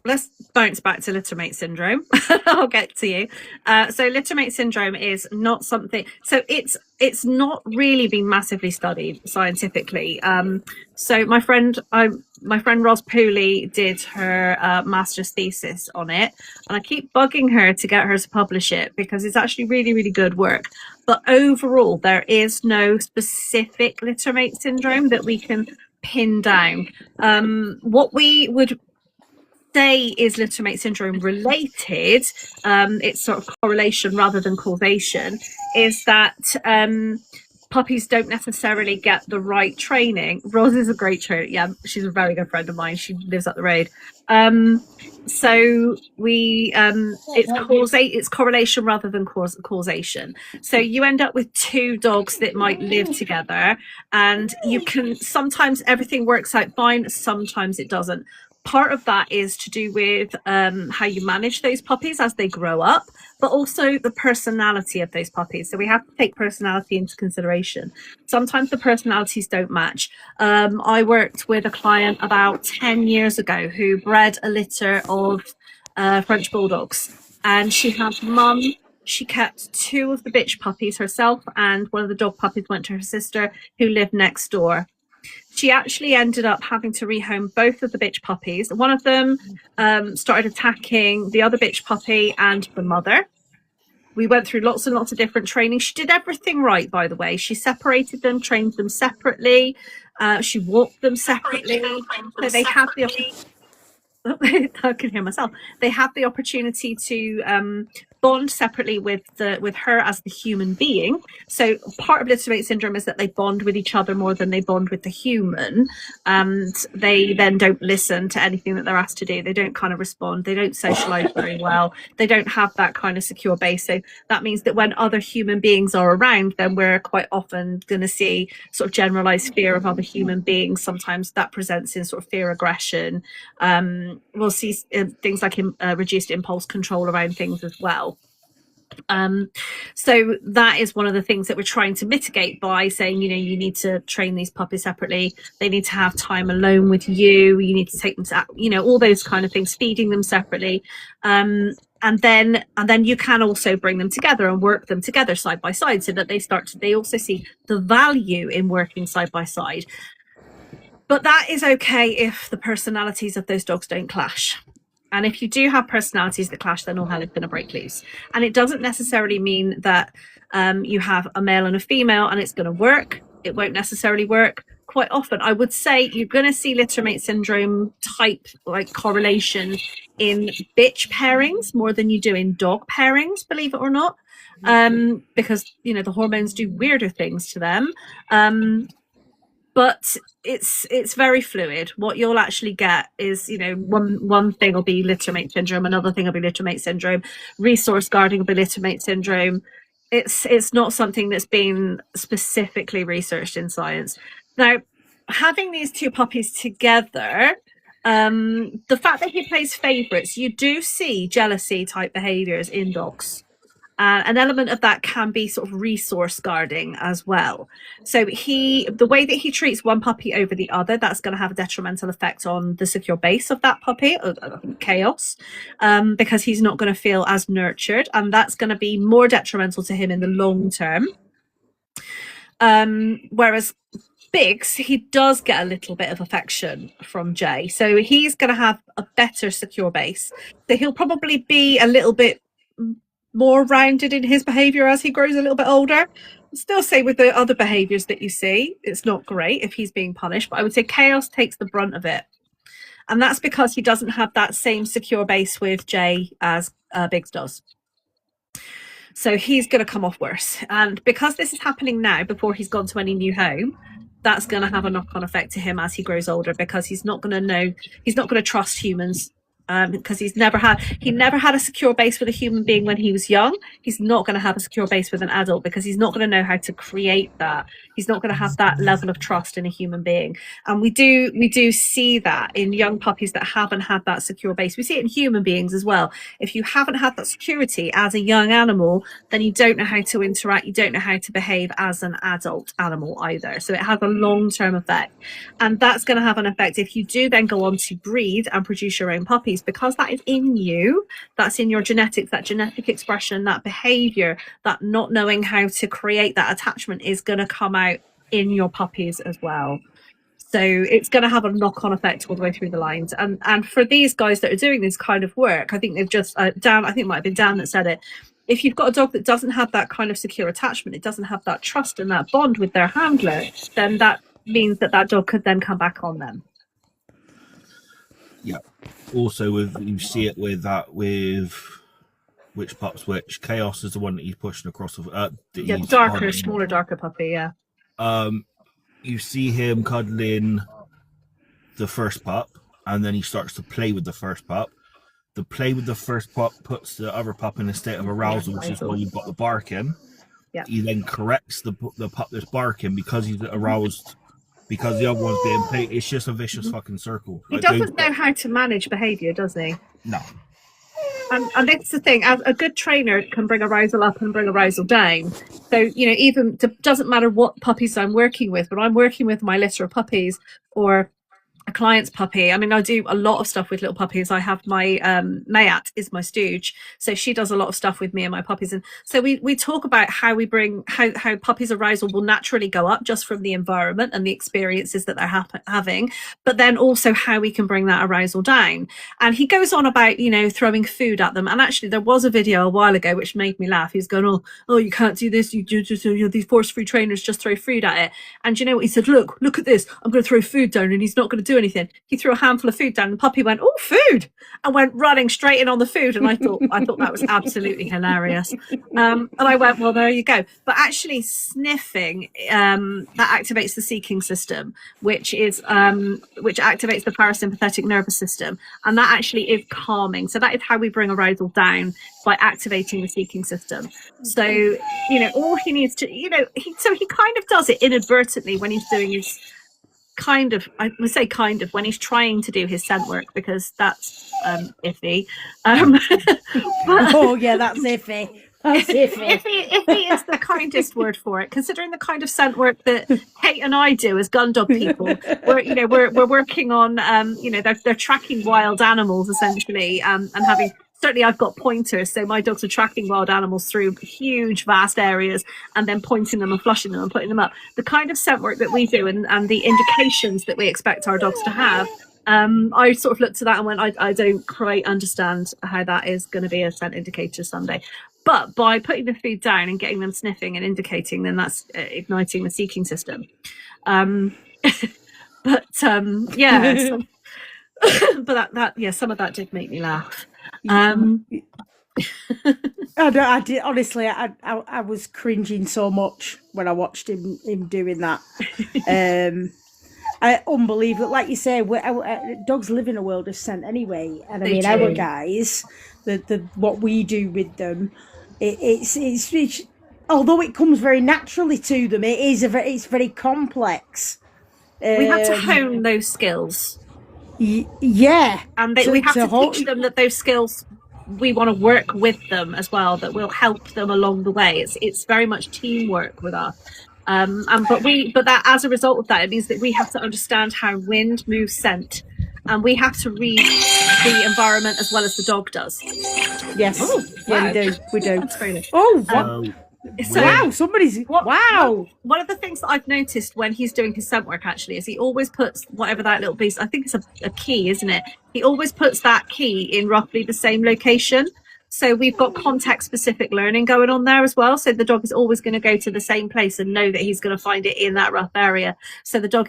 Let's bounce back to littermate syndrome. I'll get to you. So littermate syndrome is not something. So it's not really been massively studied scientifically. So my friend Ros Pooley did her master's thesis on it, and I keep bugging her to get her to publish it because it's actually really, really good work. But overall, there is no specific littermate syndrome that we can pin down. What we would say is littermate syndrome related, it's sort of correlation rather than causation, is that puppies don't necessarily get the right training. Rose is a great trainer. Yeah, she's a very good friend of mine. She lives up the road. So we it's correlation rather than causation. So you end up with 2 dogs that might live together, and you can sometimes everything works out fine, sometimes it doesn't. Part of that is to do with how you manage those puppies as they grow up, but also the personality of those puppies. So we have to take personality into consideration. Sometimes the personalities don't match. I worked with a client about 10 years ago who bred a litter of French bulldogs, and she had mum. She kept 2 of the bitch puppies herself, and one of the dog puppies went to her sister who lived next door. She actually ended up having to rehome both of the bitch puppies. One of them started attacking the other bitch puppy and the mother. We went through lots and lots of different training. She did everything right, by the way. She separated them, trained them separately. She walked them separately. So they had the I can hear myself. They had the opportunity to bond separately with her as the human being. So part of littermate syndrome is that they bond with each other more than they bond with the human, and they then don't listen to anything that they're asked to do. They don't kind of respond. They don't socialize very well. They don't have that kind of secure base. So that means that when other human beings are around, then we're quite often going to see sort of generalized fear of other human beings. Sometimes that presents in sort of fear, aggression. We'll see things like reduced impulse control around things as well. So that is one of the things that we're trying to mitigate by saying, you know, you need to train these puppies separately. They need to have time alone with you. You need to take them to, you know, all those kind of things, feeding them separately. And then you can also bring them together and work them together side by side so that they also see the value in working side by side. But that is okay if the personalities of those dogs don't clash. And if you do have personalities that clash, then all hell is going to break loose. And it doesn't necessarily mean that you have a male and a female and it's going to work. It won't necessarily work. Quite often, I would say you're going to see littermate syndrome type like correlation in bitch pairings more than you do in dog pairings, believe it or not, because, you know, the hormones do weirder things to them. But it's very fluid. What you'll actually get is, you know, one thing will be littermate syndrome, another thing will be littermate syndrome, resource guarding will be littermate syndrome. It's not something that's been specifically researched in science. Now, having these two puppies together, the fact that he plays favourites, you do see jealousy type behaviours in dogs. An element of that can be sort of resource guarding as well. So the way that he treats one puppy over the other, that's going to have a detrimental effect on the secure base of that puppy, Chaos, because he's not going to feel as nurtured, and that's going to be more detrimental to him in the long term. Whereas Biggs, he does get a little bit of affection from Jay, so he's going to have a better secure base. So he'll probably be a little bit more rounded in his behavior as he grows a little bit older. Still say with the other behaviors that you see, it's not great if he's being punished, but I would say Chaos takes the brunt of it. And that's because he doesn't have that same secure base with Jay as Biggs does. So he's going to come off worse. And because this is happening now before he's gone to any new home, that's going to have a knock-on effect to him as he grows older, because he's not going to trust humans. Because he never had a secure base with a human being when he was young. He's not going to have a secure base with an adult, because he's not going to know how to create that. He's not going to have that level of trust in a human being. And we do see that in young puppies that haven't had that secure base. We see it in human beings as well. If you haven't had that security as a young animal, then you don't know how to interact. You don't know how to behave as an adult animal either. So it has a long-term effect. And that's going to have an effect if you do then go on to breed and produce your own puppies. Because that is in you, that's in your genetics, that genetic expression, that behavior, that not knowing how to create that attachment is going to come out in your puppies as well. So it's going to have a knock-on effect all the way through the lines. And for these guys that are doing this kind of work, I think they've just Dan, I think it might have been Dan that said it, if you've got a dog that doesn't have that kind of secure attachment, it doesn't have that trust and that bond with their handler, then that means that dog could then come back on them. Yeah. Also, you see it with which pups which. Chaos is the one that he's pushing across. Smaller, darker puppy. Yeah. You see him cuddling the first pup, and then he starts to play with the first pup. The play with the first pup puts the other pup in a state of arousal, which is why you've got the barking. Yeah. He then corrects the pup that's barking because he's aroused. Because the other one's being played, it's just a vicious fucking circle. He doesn't know how to manage behaviour, does he? No. And that's the thing. A good trainer can bring arousal up and bring arousal down. So, even doesn't matter what puppies I'm working with, but I'm working with my litter of puppies or a client's puppy. I mean, I do a lot of stuff with little puppies. I have my Mayat is my stooge, so she does a lot of stuff with me and my puppies. And so we talk about how we bring how puppies' arousal will naturally go up just from the environment and the experiences that they're having, but then also how we can bring that arousal down. And he goes on about throwing food at them. And actually, there was a video a while ago which made me laugh. He's going, oh, you can't do this. You just these force-free trainers just throw food at it. And you know what he said? Look at this. I'm going to throw food down, and he's not going to do anything. He threw a handful of food down, and the puppy went, "Oh, food!" and went running straight in on the food. And I thought that was absolutely hilarious. And I went, "Well, there you go." But actually, sniffing that activates the seeking system, which activates the parasympathetic nervous system, and that actually is calming. So that is how we bring arousal down, by activating the seeking system. So all he needs to, he kind of does it inadvertently when he's doing his. I would say when he's trying to do his scent work, because that's iffy. Oh yeah, that's iffy. That's iffy. Iffy is the kindest word for it, considering the kind of scent work that Kate and I do as gun dog people. We're working on they're tracking wild animals essentially, and having. Certainly, I've got pointers, so my dogs are tracking wild animals through huge, vast areas and then pointing them and flushing them and putting them up. The kind of scent work that we do and the indications that we expect our dogs to have, I sort of looked at that and went, I don't quite understand how that is going to be a scent indicator someday. But by putting the food down and getting them sniffing and indicating, then that's igniting the seeking system. But some of that did make me laugh. I did honestly. I was cringing so much when I watched him doing that. Unbelievable. Like you say, dogs live in a world of scent anyway, and I mean, our guys, what we do with them, it's although it comes very naturally to them, it's very complex. We have to hone those skills. Yeah, and we have to teach them that those skills, we want to work with them as well, that will help them along the way. It's very much teamwork with us. But that as a result of that, it means that we have to understand how wind moves scent, and we have to read the environment as well as the dog does. Yes, Wow. we do. That's very nice. Oh, wow. So Wow, somebody's wow. One of the things that I've noticed when he's doing his scent work actually is he always puts whatever that little piece, I think it's a key, isn't it? He always puts that key in roughly the same location. So we've got context specific learning going on there as well. So the dog is always going to go to the same place and know that he's going to find it in that rough area. So the dog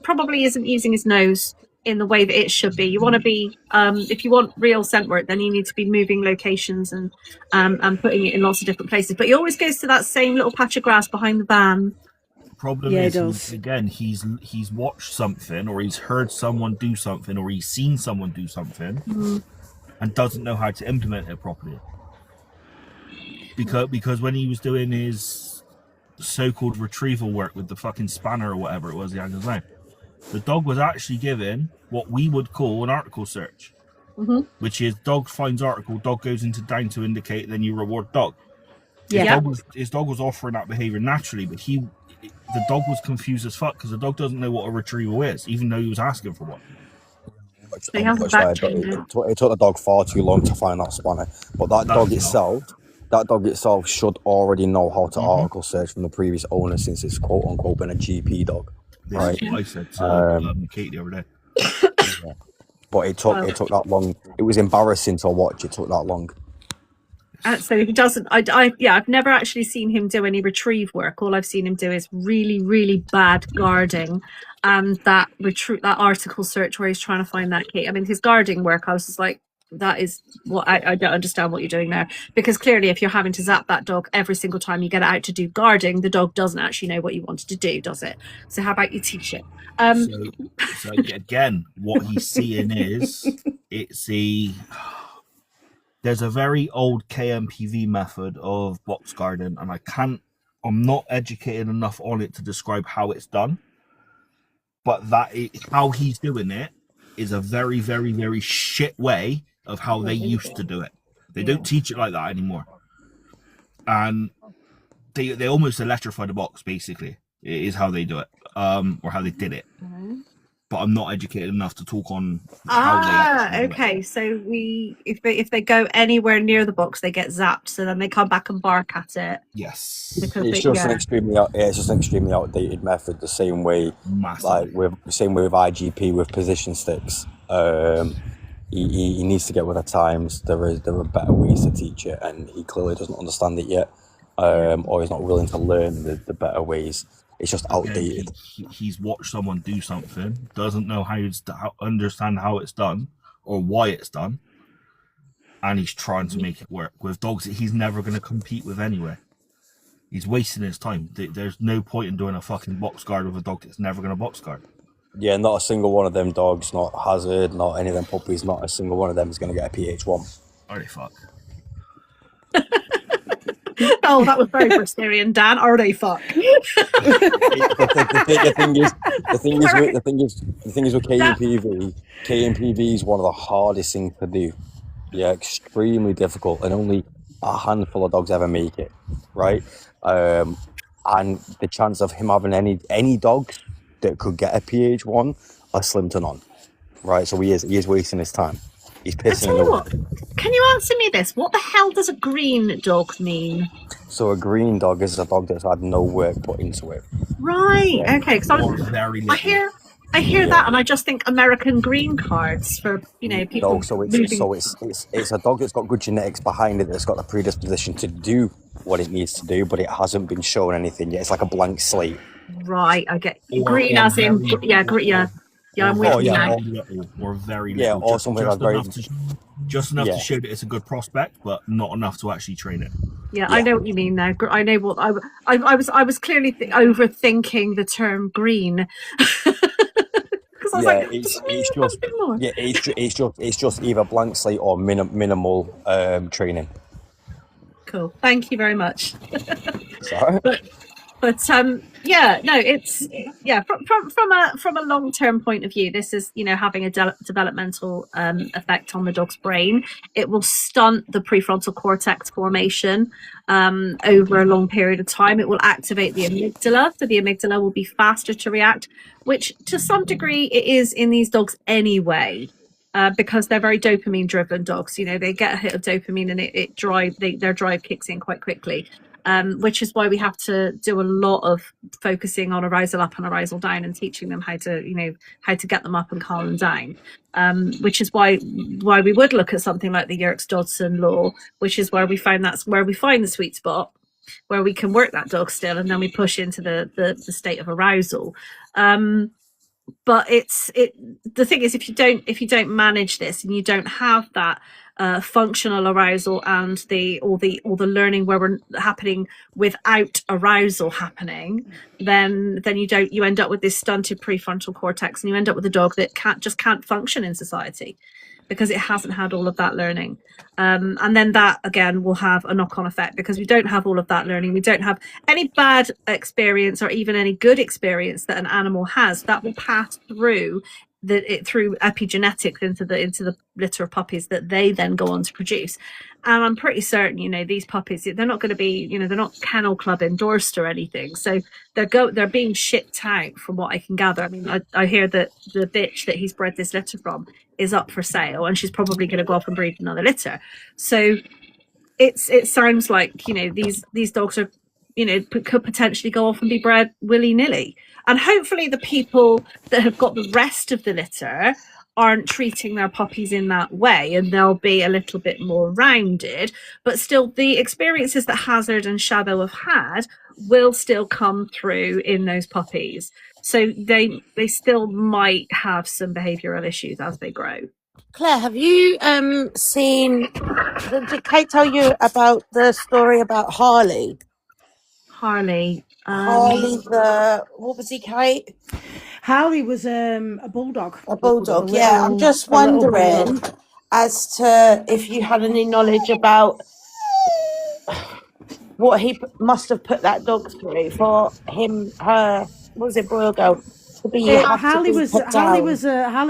probably isn't using his nose in the way that it should be. You want to be, if you want real scent work, then you need to be moving locations and putting it in lots of different places. But he always goes to that same little patch of grass behind the van. The problem is, again, he's watched something, or he's heard someone do something, or he's seen someone do something, and doesn't know how to implement it properly. Because when he was doing his so-called retrieval work with the fucking spanner or whatever it was he had in his mouth, the dog was actually given what we would call an article search, which is dog finds article, dog goes into down to indicate, then you reward dog. Yeah. His dog was offering that behavior naturally, but the dog was confused as fuck because the dog doesn't know what a retrieval is, even though he was asking for one. So he hasn't backtrained it. It took the dog far too long to find that spanner, but that dog itself should already know how to article search from the previous owner, since it's quote unquote been a GP dog. Right. That's what I said to Kate the other day. Yeah. But it took that long. It was embarrassing to watch. It took that long. So he doesn't. I've never actually seen him do any retrieve work. All I've seen him do is really, really bad guarding, and that article search where he's trying to find that key. I mean, his guarding work, I was just like, that is what I don't understand what you're doing there, because clearly if you're having to zap that dog every single time you get it out to do guarding, the dog doesn't actually know what you wanted to do, does it? So how about you teach it? So again, what he's seeing is there's a very old KMPV method of box guarding, and I'm not educated enough on it to describe how it's done, but how he's doing it is a very, very, very shit way of how they used to do it. They don't teach it like that anymore. And they almost electrify the box, basically, is how they do it, or how they did it. But I'm not educated enough to talk on how they okay. So if they go anywhere near the box, they get zapped, so then they come back and bark at it. Yes. It's just an extremely outdated method, the same way with IGP with position sticks. He needs to get with the times. There are better ways to teach it, and he clearly doesn't understand it yet, or he's not willing to learn the better ways. It's just outdated. He's watched someone do something, doesn't know how to understand how it's done or why it's done, and he's trying to make it work with dogs that he's never going to compete with anyway. He's wasting his time. There's no point in doing a fucking box guard with a dog that's never going to box guard. Yeah, not a single one of them dogs, not Hazard, not any of them puppies, not a single one of them is going to get a PH1. Are they fuck? Oh, that was very Bristolian, Dan. Are they fuck? The thing is with KMPV is one of the hardest things to do. Yeah, extremely difficult, and only a handful of dogs ever make it, right? And the chance of him having any dogs that could get a PH1 are slim to none, right? So he is wasting his time. He's pissing away. Can you answer me this? What the hell does a green dog mean? So a green dog is a dog that's had no work put into it. Right. Okay. Because I hear that, and I just think American green cards for people. No, so it's a dog that's got good genetics behind it, that's got the predisposition to do what it needs to do, but it hasn't been shown anything yet. It's like a blank slate. Right. I get green as in green. Yeah. Yeah, I'm with you now. Or very little. Or something like just enough to show that it's a good prospect, but not enough to actually train it. Yeah, I know what you mean now. I know what I was clearly overthinking the term green. It's just either blank slate or minimal training. cool. Thank you very much. Sorry. But yeah, no, it's from a long term point of view, this is having a developmental effect on the dog's brain. It will stunt the prefrontal cortex formation over a long period of time. It will activate the amygdala, so the amygdala will be faster to react, which to some degree it is in these dogs anyway. Because they're very dopamine driven dogs, they get a hit of dopamine and their drive kicks in quite quickly. Which is why we have to do a lot of focusing on arousal up and arousal down and teaching them how to get them up and calm them down. Which is why we would look at something like the Yerkes-Dodson law, which is where we find the sweet spot, where we can work that dog still, and then we push into the state of arousal. But the thing is, if you don't manage this and you don't have that functional arousal and all the learning where we're happening without arousal happening, then you end up with this stunted prefrontal cortex, and you end up with a dog that can't function in society because it hasn't had all of that learning. And then that again will have a knock-on effect, because we don't have all of that learning. We don't have any bad experience or even any good experience that an animal has that will pass through through epigenetics into the litter of puppies that they then go on to produce. And I'm pretty certain, these puppies, they're not going to be, they're not Kennel Club endorsed or anything. So they're being shipped out, from what I can gather. I mean, I hear that the bitch that he's bred this litter from is up for sale, and she's probably going to go off and breed another litter. So it sounds like, these dogs are, could potentially go off and be bred willy-nilly. And hopefully the people that have got the rest of the litter aren't treating their puppies in that way, and they'll be a little bit more rounded. But still, the experiences that Hazard and Shadow have had will still come through in those puppies. So they still might have some behavioural issues as they grow. Claire, have you seen? Did Kate tell you about the story about Harley? Harley, what was he, Kate? Harley was a bulldog. A bulldog, yeah. I'm just wondering as to if you had any knowledge about what he must have put that dog through for her. What was it, boy or girl? Harley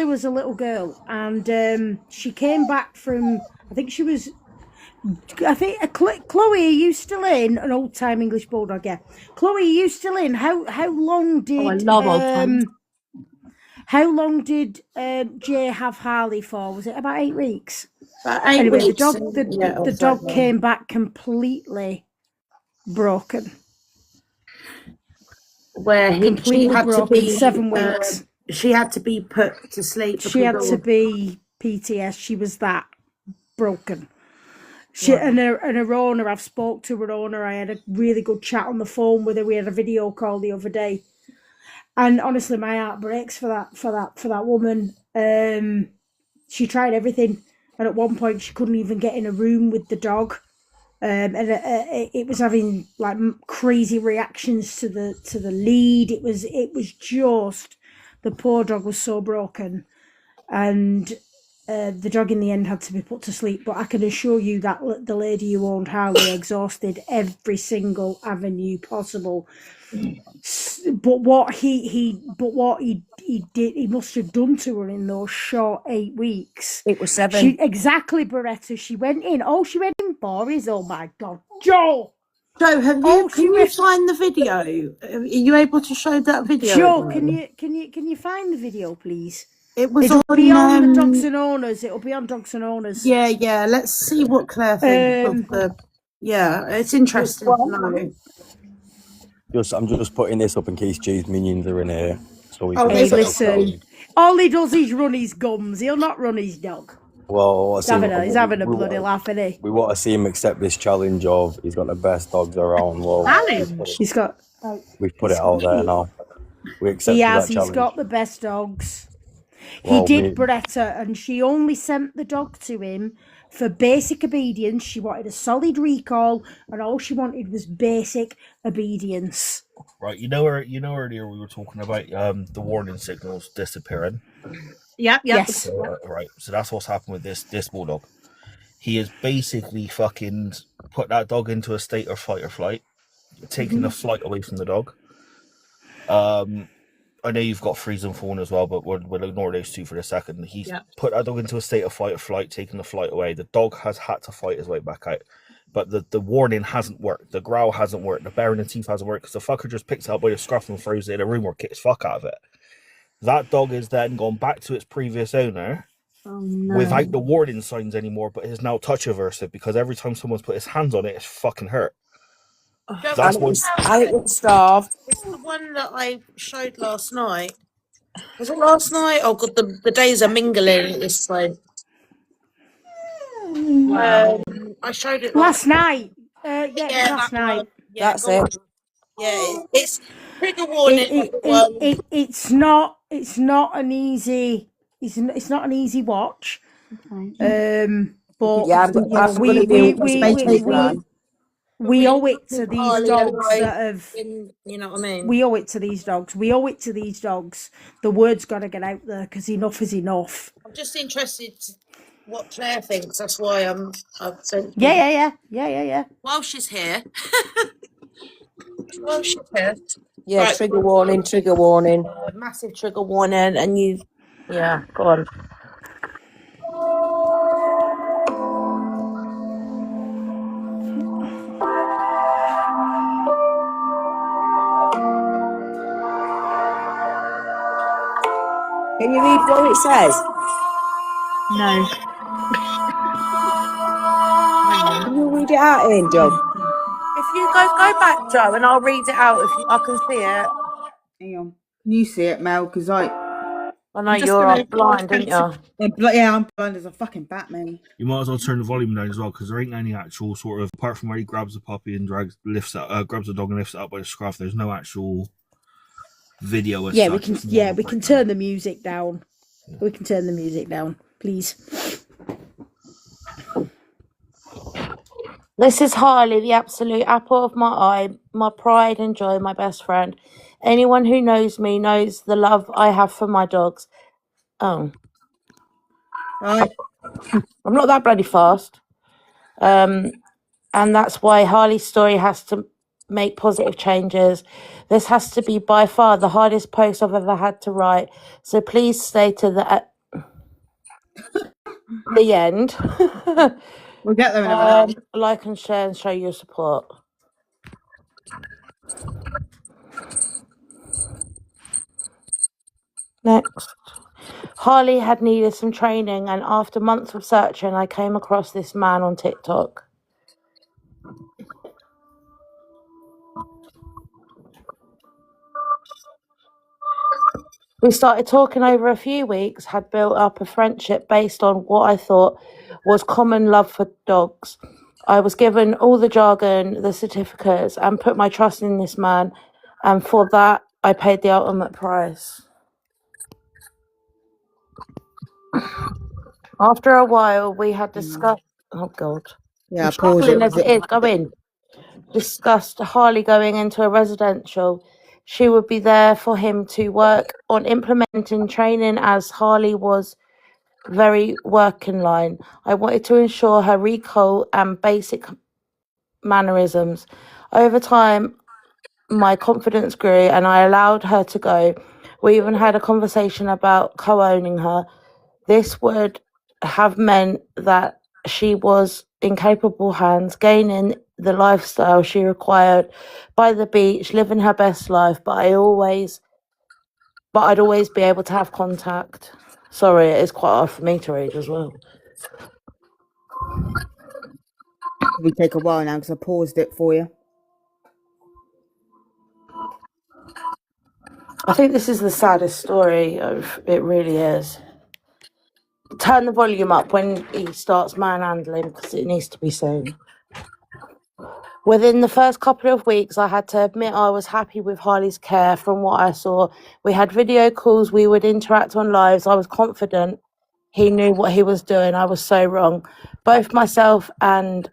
was a little girl, and she came back from. I think Chloe, are you still in? An old time English bulldog, yeah. Chloe, are you still in? How long did? I love old times. How long did Jay have Harley for? Was it about 8 weeks? About 8 anyway, weeks. The dog came back completely broken. Where she had to be 7 weeks. She had to be put to sleep. She had to be PTS. She was that broken. And her owner, I've spoke to her owner. I had a really good chat on the phone with her. We had a video call the other day, and honestly, my heart breaks for that woman. She tried everything, and at one point, she couldn't even get in a room with the dog. And it was having like crazy reactions to the lead. It was just, the poor dog was so broken, and the dog in the end had to be put to sleep. But I can assure you that the lady who owned Harley exhausted every single avenue possible. But what he did, he must have done to her in those short 8 weeks. It was 7. Exactly, Beretta. She went in. Oh, she went in for is. Oh my God, Joe. Joe, can you find the video? Are you able to show that video? Joe, can you find the video, please? It'll be on the Dogs and Owners. It'll be on Dogs and Owners. Yeah. Let's see what Claire thinks of the. Yeah, it's interesting to know. I'm just putting this up in case Jay's minions are in here. So listen. All he does is run his gums. He'll not run his dog. Well, he's having a bloody laugh, isn't he? We want to see him accept this challenge of he's got the best dogs around. Well, he's got. We've put it out there now. We accept that challenge. He's got the best dogs. He did, Beretta, and she only sent the dog to him for basic obedience. She wanted a solid recall, and all she wanted was basic obedience. Right, earlier we were talking about the warning signals disappearing. Yeah. Yes. Right, so that's what's happened with this bulldog. he has basically fucking put that dog into a state of fight or flight, taking the flight away from the dog. I know you've got freeze and fawn as well, but we'll ignore those two for a second. He's put that dog into a state of fight or flight, taking the flight away. The dog has had to fight his way back out. But the warning hasn't worked. The growl hasn't worked. The baring the teeth hasn't worked because the fucker just picks it up by the scruff and throws it in a room or kicks fuck out of it. That dog is then gone back to its previous owner without the warning signs anymore, but is now touch aversive because every time someone's put his hands on it, it's fucking hurt. That's what. And it was starved. It's the one that I showed last night. Was it last night? Oh god, the days are mingling at this point. I showed it Last night. Last night. Yeah, That's it. Yeah, it's trigger warning. It's not an easy. It's not an easy watch. But Yeah, but we owe it to these dogs that have. You know what I mean? We owe it to these dogs. We owe it to these dogs. The word's got to get out there because enough is enough. I'm just interested to what Claire thinks. That's why I've sent. Yeah. While she's here. While she's here. Yeah, right. Trigger warning. Massive trigger warning, and you. Yeah, go on. Can you read what it says? No. Can you read it out, Angel? If you go back, Joe, and I'll read it out if I can see it. Hang on. Can you see it, Mel? Because I know you're blind, aren't you? Yeah, I'm blind as a fucking Batman. You might as well turn the volume down as well because there ain't any actual sort of, apart from where he grabs the puppy and grabs the dog and lifts it up by the scruff. There's no actual video. We can turn the music down. Yeah. We can turn the music down, please. This is Harley, the absolute apple of my eye, my pride and joy, my best friend. Anyone who knows me knows the love I have for my dogs. Oh. Right. I'm not that bloody fast. And that's why Harley's story has to make positive changes. This has to be by far the hardest post I've ever had to write. So please stay to the end. We'll get there in a minute. Like and share and show your support. Next. Harley had needed some training, and after months of searching, I came across this man on TikTok. We started talking over a few weeks, had built up a friendship based on what I thought was common love for dogs. I was given all the jargon, the certificates, and put my trust in this man, and for that, I paid the ultimate price. After a while, we had discussed... Oh, God. Yeah, Discussed Harley going into a residential. She would be there for him to work on implementing training as Harley was very working line. I wanted to ensure her recall and basic mannerisms. Over time, my confidence grew and I allowed her to go. We even had a conversation about co-owning her. This would have meant that she was in capable hands, gaining the lifestyle she required by the beach, living her best life, but I'd always be able to have contact. Sorry, it is quite hard for me to read as well. We take a while now because I paused it for you. I think this is the saddest story. It really is. Turn the volume up when he starts manhandling because it needs to be seen. Within the first couple of weeks, I had to admit I was happy with Harley's care from what I saw. We had video calls, we would interact on lives. I was confident he knew what he was doing. I was so wrong. Both myself and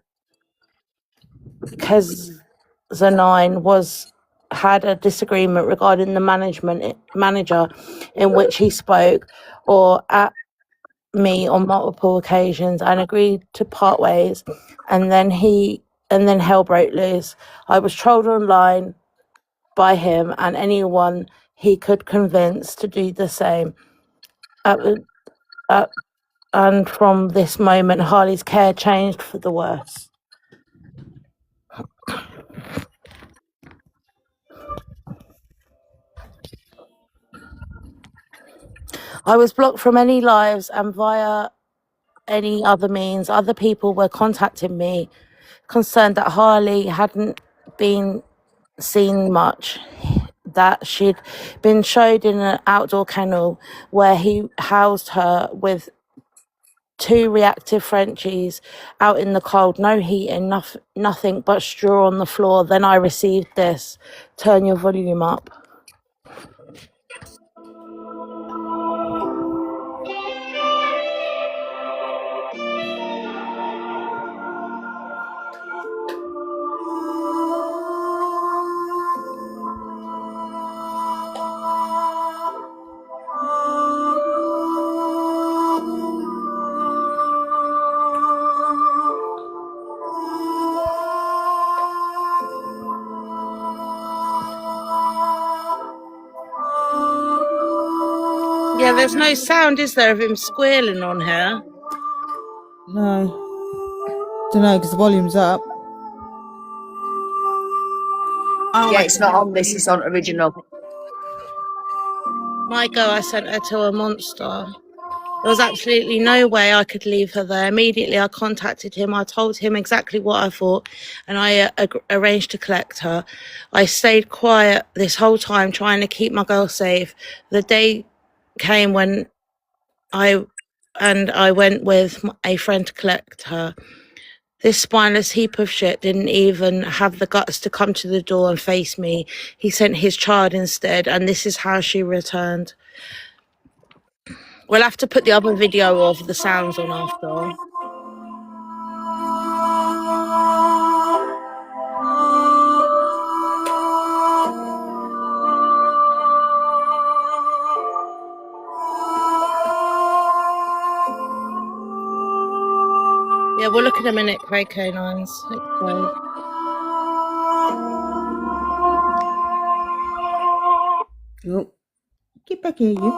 kk9s had a disagreement regarding the manager in which he spoke, or me on multiple occasions and agreed to part ways, and then hell broke loose. I was trolled online by him and anyone he could convince to do the same. And from this moment, Harley's care changed for the worse. I was blocked from any lives, and via any other means, other people were contacting me, concerned that Harley hadn't been seen much, that she'd been showed in an outdoor kennel where he housed her with 2 reactive Frenchies out in the cold, no heating, nothing but straw on the floor. Then I received this. Turn your volume up. Yeah, there's no sound, is there, of him squealing on here? No. Don't know, because the volume's up. Yeah, it's not on this, it's on original. My girl, I sent her to a monster. There was absolutely no way I could leave her there. Immediately, I contacted him. I told him exactly what I thought, and I arranged to collect her. I stayed quiet this whole time, trying to keep my girl safe. The day came when I went with a friend to collect her. This spineless heap of shit didn't even have the guts to come to the door and face me. He sent his child instead, and this is how she returned. We'll have to put the other video of the sounds on after. Yeah, we'll look in a minute, kk9s. Okay. Oh. Get back here, you.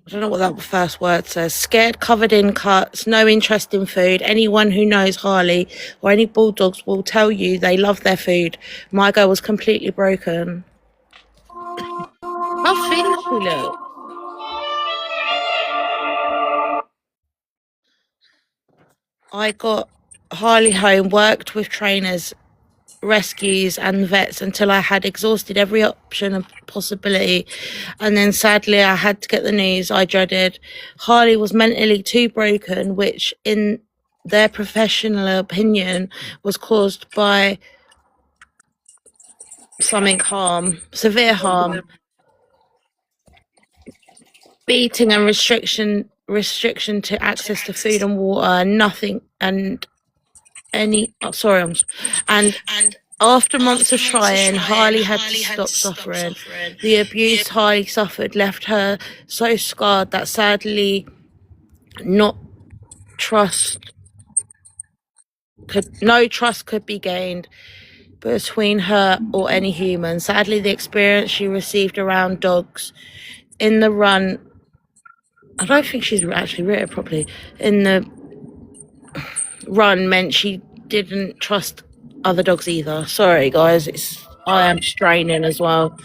I don't know what that first word says. Scared, covered in cuts, no interest in food. Anyone who knows Harley or any bulldogs will tell you they love their food. My girl was completely broken. How thin she look. I got Harley home, worked with trainers, rescues and vets until I had exhausted every option and possibility, and then sadly I had to get the news I dreaded. Harley was mentally too broken, which in their professional opinion was caused by something severe harm, beating and restriction to access to food and water, nothing and any and after months of trying, Harley had to stop suffering. The abuse Harley suffered left her so scarred that sadly no trust could be gained between her or any human. Sadly, the experience she received around dogs in the run, I don't think she's actually written properly, in the run meant she didn't trust other dogs either. Sorry guys, I am straining as well.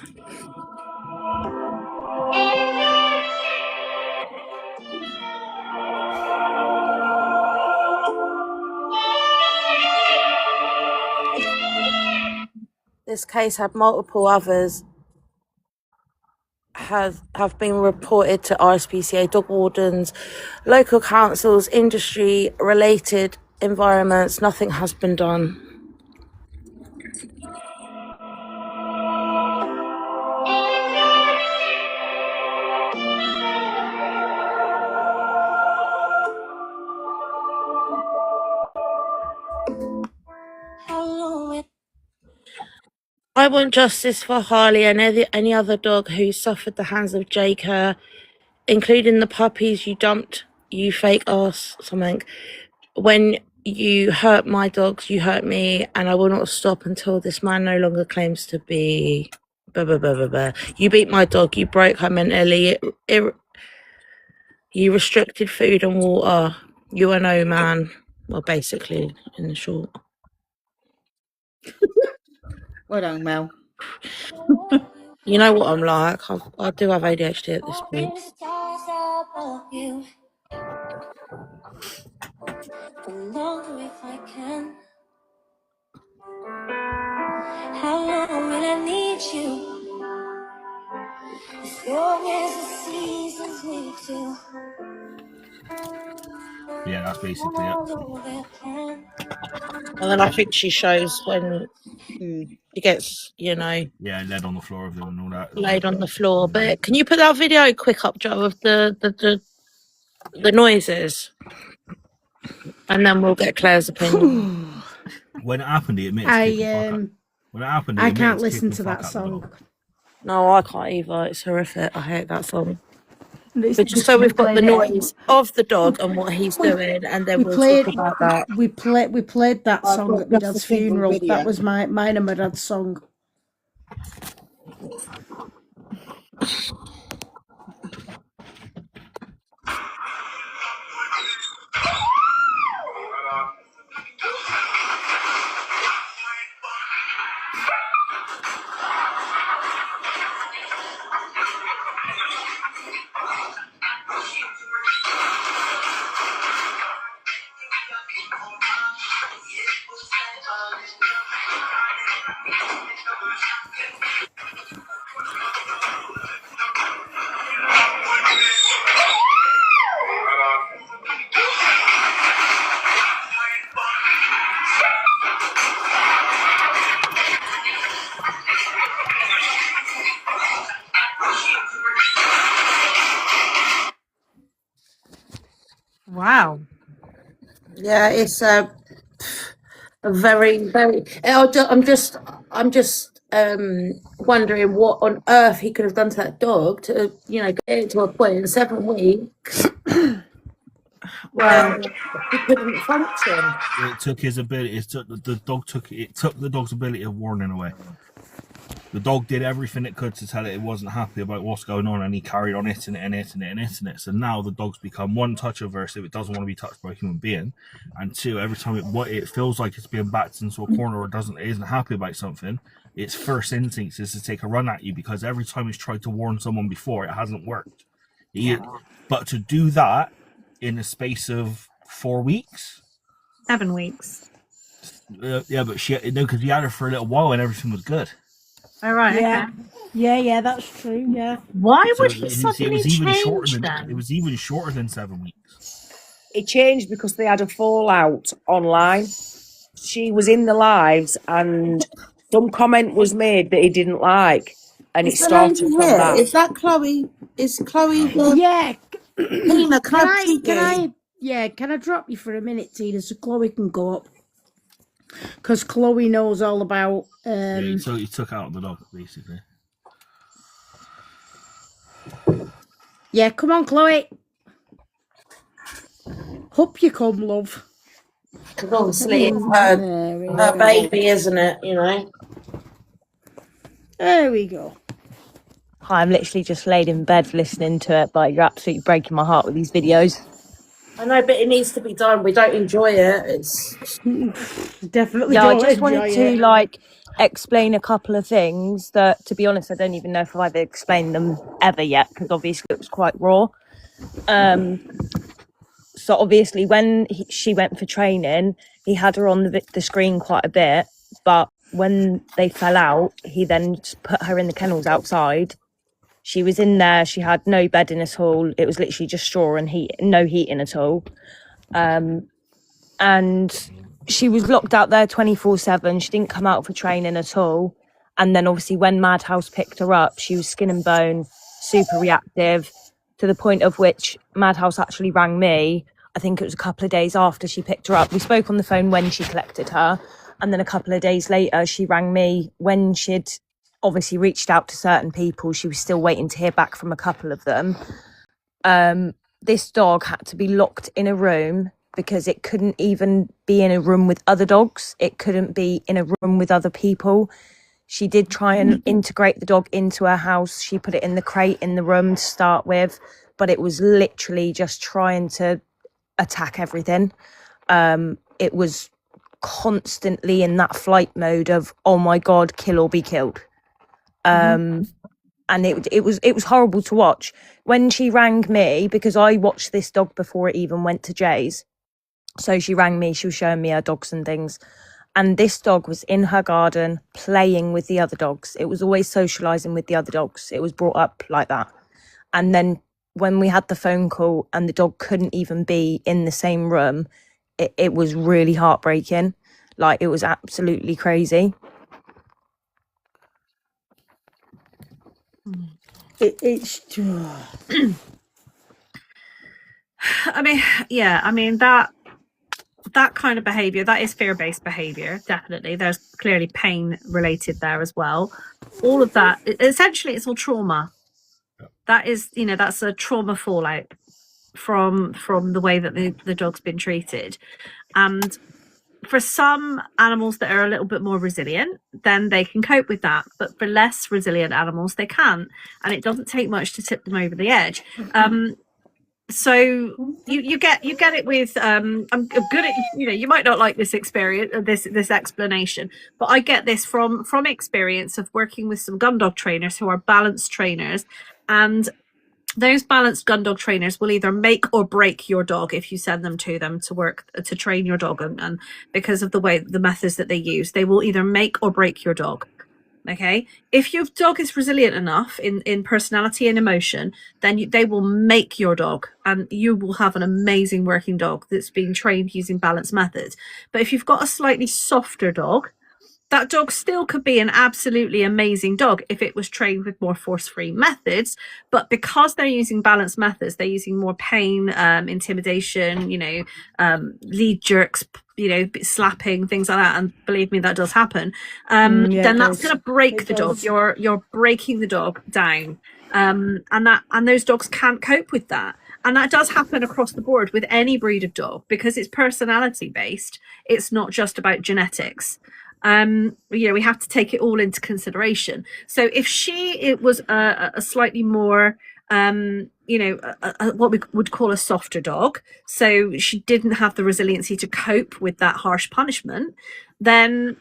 This case had multiple others have been reported to RSPCA, dog wardens, local councils, industry related environments. Nothing has been done. I want justice for Harley and any other dog who suffered the hands of Jaker, including the puppies you dumped, you fake ass something. When you hurt my dogs, you hurt me, and I will not stop until this man no longer claims to be... Blah, blah, blah, blah, blah. You beat my dog, you broke her mentally, you restricted food and water. You are no man. Well, basically, in the short. Well done, Mel. You know what I'm like. I do have ADHD at this point. How long will I need you? As long as the seasons need to. Yeah, that's basically it. And then I think she shows when she gets, Yeah, laid on the floor of them and all that. laid on the floor. But can you put that video quick up, Joe, of the noises? And then we'll get Claire's opinion. When it happened, he admitted to kicking fuck up. When it happened, he I admitted can't to listen kicking to fuck that up the dog. song. No, I can't either. It's horrific. I hate that song. It's But just so we've got the noise of the dog and what he's doing, and then we'll talk about that. We played that I've song got at my just a dad's single funeral. video. That was mine and my dad's song. Wow. Yeah, it's a very, very. I'm just wondering what on earth he could have done to that dog to, get it to a point in 7 weeks. Well, he couldn't function. It took his ability. It took the dog's ability of warning away. The dog did everything it could to tell it wasn't happy about what's going on, and he carried on hitting it and hitting it and hitting it. So now the dog's become, one, touch averse if it doesn't want to be touched by a human being, and two, every time it feels like it's being backed into a corner or isn't happy about something, its first instinct is to take a run at you, because every time it's tried to warn someone before, it hasn't worked. But to do that in the space of 4 weeks, 7 weeks. Yeah, but because he had her for a little while and everything was good. All right. Yeah. Okay. Yeah, that's true. Yeah. Why So would he suddenly change then? It was even shorter than 7 weeks. It changed because they had a fallout online. She was in the lives and some comment was made that he didn't like, and it started from that. Is that Chloe? Is Chloe the Yeah. Tina? Can I drop you for a minute, Tina, so Chloe can go up? Because Chloe knows all about. So he took out the dog, basically. Yeah, come on, Chloe. Hope you come, love. Because obviously it's her baby, isn't it? There we go. Hi, I'm literally just laid in bed listening to it, but you're absolutely breaking my heart with these videos. I know, but it needs to be done. We don't enjoy it. It's definitely. Yeah, I just wanted to explain a couple of things that, to be honest, I don't even know if I've explained them ever yet, because obviously it was quite raw. So obviously when she went for training, he had her on the screen quite a bit, but when they fell out, he then just put her in the kennels outside. She was in there, she had no bedding at all. It was literally just straw and no heating at all. And she was locked out there 24/7. She didn't come out for training at all. And then obviously when Madhouse picked her up, she was skin and bone, super reactive, to the point of which Madhouse actually rang me. I think it was a couple of days after she picked her up. We spoke on the phone when she collected her. And then a couple of days later, she rang me when she'd obviously reached out to certain people. She was still waiting to hear back from a couple of them. This dog had to be locked in a room because it couldn't even be in a room with other dogs. It couldn't be in a room with other people. She did try and integrate the dog into her house. She put it in the crate in the room to start with, but it was literally just trying to attack everything. It was constantly in that flight mode of, oh my God, kill or be killed. And it was horrible to watch. When she rang me, because I watched this dog before it even went to Jay's, so she rang me, she was showing me her dogs and things, and this dog was in her garden playing with the other dogs. It was always socializing with the other dogs. It was brought up like that. And then when we had the phone call and the dog couldn't even be in the same room, it was really heartbreaking. Like, it was absolutely crazy. It's I mean, yeah, I mean that kind of behavior, that is fear-based behavior, definitely. There's clearly pain related there as well. All of that, essentially, it's all trauma. That is, you know, that's a trauma fallout from the way that the dog's been treated. And for some animals that are a little bit more resilient, then they can cope with that. But for less resilient animals, they can't. And it doesn't take much to tip them over the edge. So you get it with I'm good at, you know, you might not like this experience, this explanation, but I get this from experience of working with some gun dog trainers who are balanced trainers, and those balanced gun dog trainers will either make or break your dog if you send them to work to train your dog, and because of the methods that they use, they will either make or break your dog. Okay, if your dog is resilient enough in personality and emotion, then they will make your dog, and you will have an amazing working dog that's been trained using balanced methods. But if you've got a slightly softer dog, that dog still could be an absolutely amazing dog if it was trained with more force-free methods. But because they're using balanced methods, they're using more pain, intimidation, you know, lead jerks, you know, slapping, things like that. And believe me, that does happen. Then that's going to break the dog. You're breaking the dog down. And those dogs can't cope with that. And that does happen across the board with any breed of dog, because it's personality based. It's not just about genetics. You know, we have to take it all into consideration. So if it was a slightly more you know, what we would call a softer dog, so she didn't have the resiliency to cope with that harsh punishment, then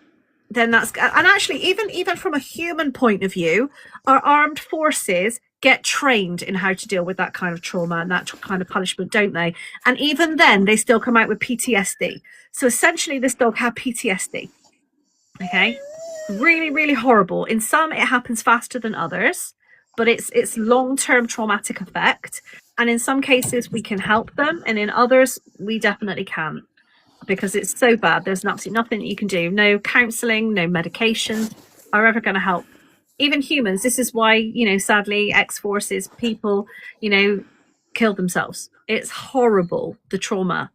that's, and actually even from a human point of view, our armed forces get trained in how to deal with that kind of trauma and that kind of punishment, don't they? And even then they still come out with PTSD. So essentially this dog had PTSD. Okay, really, really horrible. In some, it happens faster than others, but it's long-term traumatic effect. And in some cases, we can help them, and in others, we definitely can't, because it's so bad. There's absolutely nothing that you can do. No counselling, no medication are ever going to help. Even humans. This is why, you know, sadly, ex-forces people, you know, kill themselves. It's horrible, the trauma.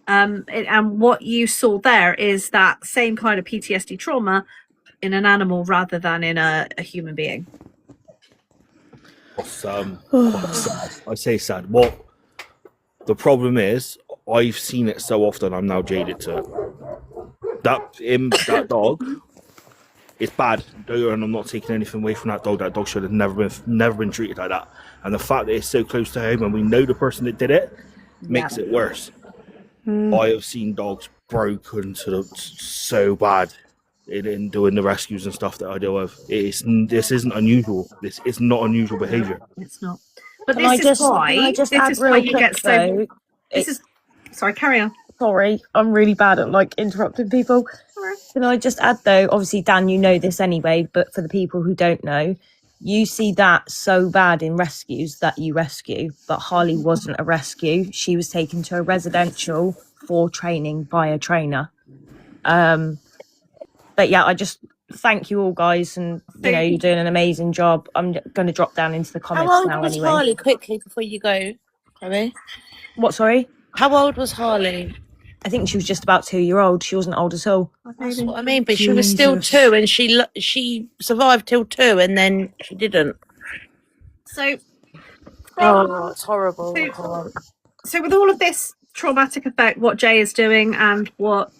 And what you saw there is that same kind of PTSD trauma in an animal rather than in a human being. Quite sad. I say sad. What the problem is, I've seen it so often, I'm now jaded to it. That dog, it's bad, and I'm not taking anything away from that dog. That dog should have never been treated like that. And the fact that it's so close to home and we know the person that did it makes it worse. I have seen dogs broken so bad in doing the rescues and stuff that I deal with. This isn't unusual. This is not unusual behaviour. It's not. But this is why you get so. Sorry, carry on. Sorry, I'm really bad at like interrupting people. Can I just add though? Obviously, Dan, you know this anyway, but for the people who don't know, you see that so bad in rescues that you rescue, but Harley wasn't a rescue. She was taken to a residential for training by a trainer. But yeah, I just thank you all, guys, and you know, you're doing an amazing job. I'm going to drop down into the comments now anyway. How old was Harley, quickly, before you go, Chloe? What, sorry? How old was Harley? I think she was just about 2 years old. She wasn't old at all. That's maybe. what I mean. But she was still Jesus. 2, and she survived till 2, and then she didn't. So Oh, it's horrible. I So- can't. so with all of this traumatic effect, what Jay is doing and what